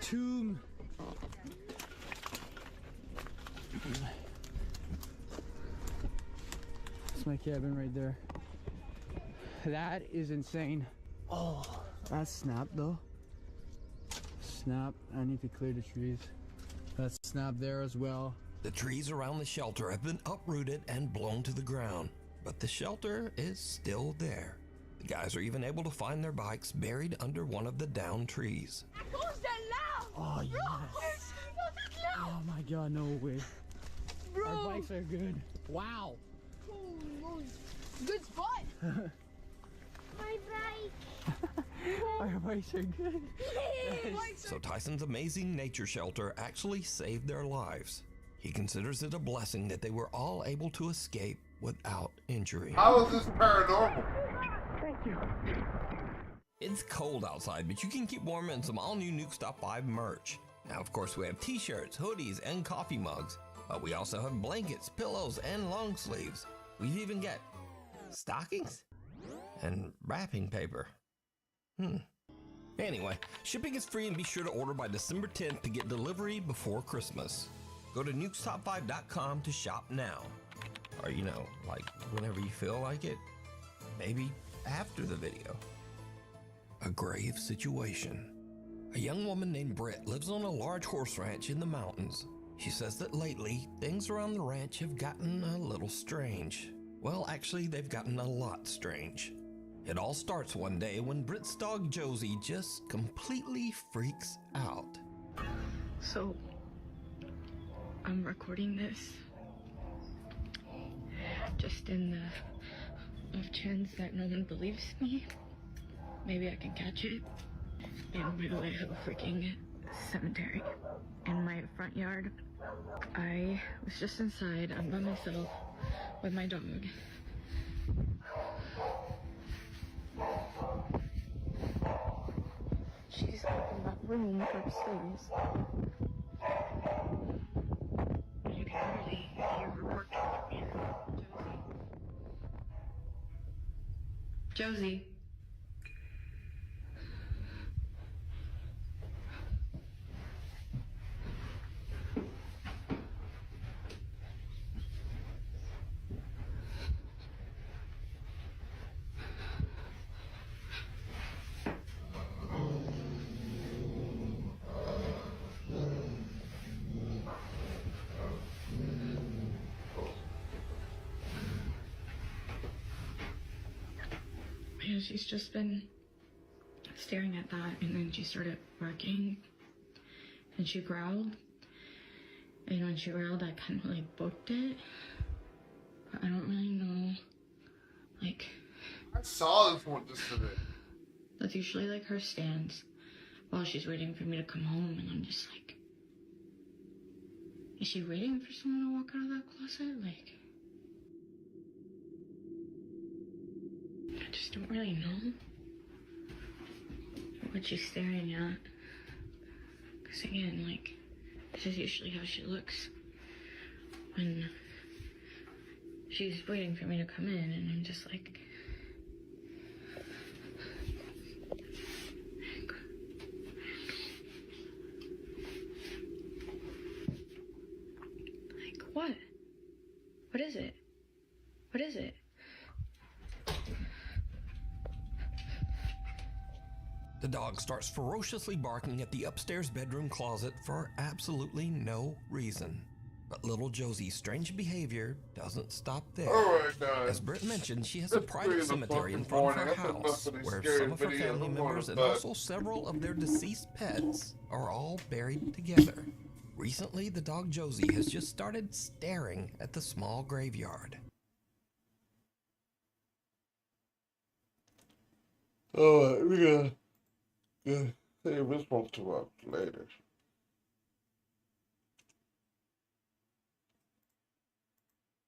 2. That's my cabin right there. That is insane. Oh, that's snap though. Snap. I need to clear the trees. That's snap there as well. The trees around the shelter have been uprooted and blown to the ground, but the shelter is still there. The guys are even able to find their bikes buried under one of the downed trees. Oh, yes. Oh my god, no way. Bro. Our bikes are good. Wow. Good spot. My bike. Our bikes are good. So Tyson's amazing nature shelter actually saved their lives. He considers it a blessing that they were all able to escape without injury. How is this paranormal? Thank you. It's cold outside, but you can keep warm in some all-new Nuke Stop 5 merch. Now, of course, we have t-shirts, hoodies, and coffee mugs, but we also have blankets, pillows, and long sleeves. We've even got stockings and wrapping paper. Anyway, shipping is free, and be sure to order by December 10th to get delivery before Christmas. Go to nukestop5.com to shop now. Or, you know, like whenever you feel like it. Maybe after the video. A grave situation. A young woman named Britt lives on a large horse ranch in the mountains. She says that lately, things around the ranch have gotten a little strange. Well, actually, they've gotten a lot strange. It all starts one day when Britt's dog Josie just completely freaks out. So, I'm recording this just in the off chance that no one believes me. Maybe I can catch it in real life of a freaking cemetery. In my front yard, I was just inside. I'm by myself with my dog. She's up in that room upstairs. You can really hear her working from here. Josie. she's just been staring at that, and then she started barking, and she growled. And when she growled, I kind of like booked it, but I don't really know, like... I saw this one just today. That's usually like her stance while she's waiting for me to come home, and I'm just like, is she waiting for someone to walk out of that closet? Like, I just don't really know what she's staring at. Because again, like, this is usually how she looks when she's waiting for me to come in, and I'm just like... What? What is it? What is it? The dog starts ferociously barking at the upstairs bedroom closet for absolutely no reason. But little Josie's strange behavior doesn't stop there. Alright, guys. As Britt mentioned, she has a It's 3 private in the cemetery in fucking front of her morning. That's enough house for these where scary some of her videos. family I'm going members to and bed. also several of their deceased pets are all buried together. Recently, the dog Josie has just started staring at the small graveyard. Alright, we gotta save this one to up later.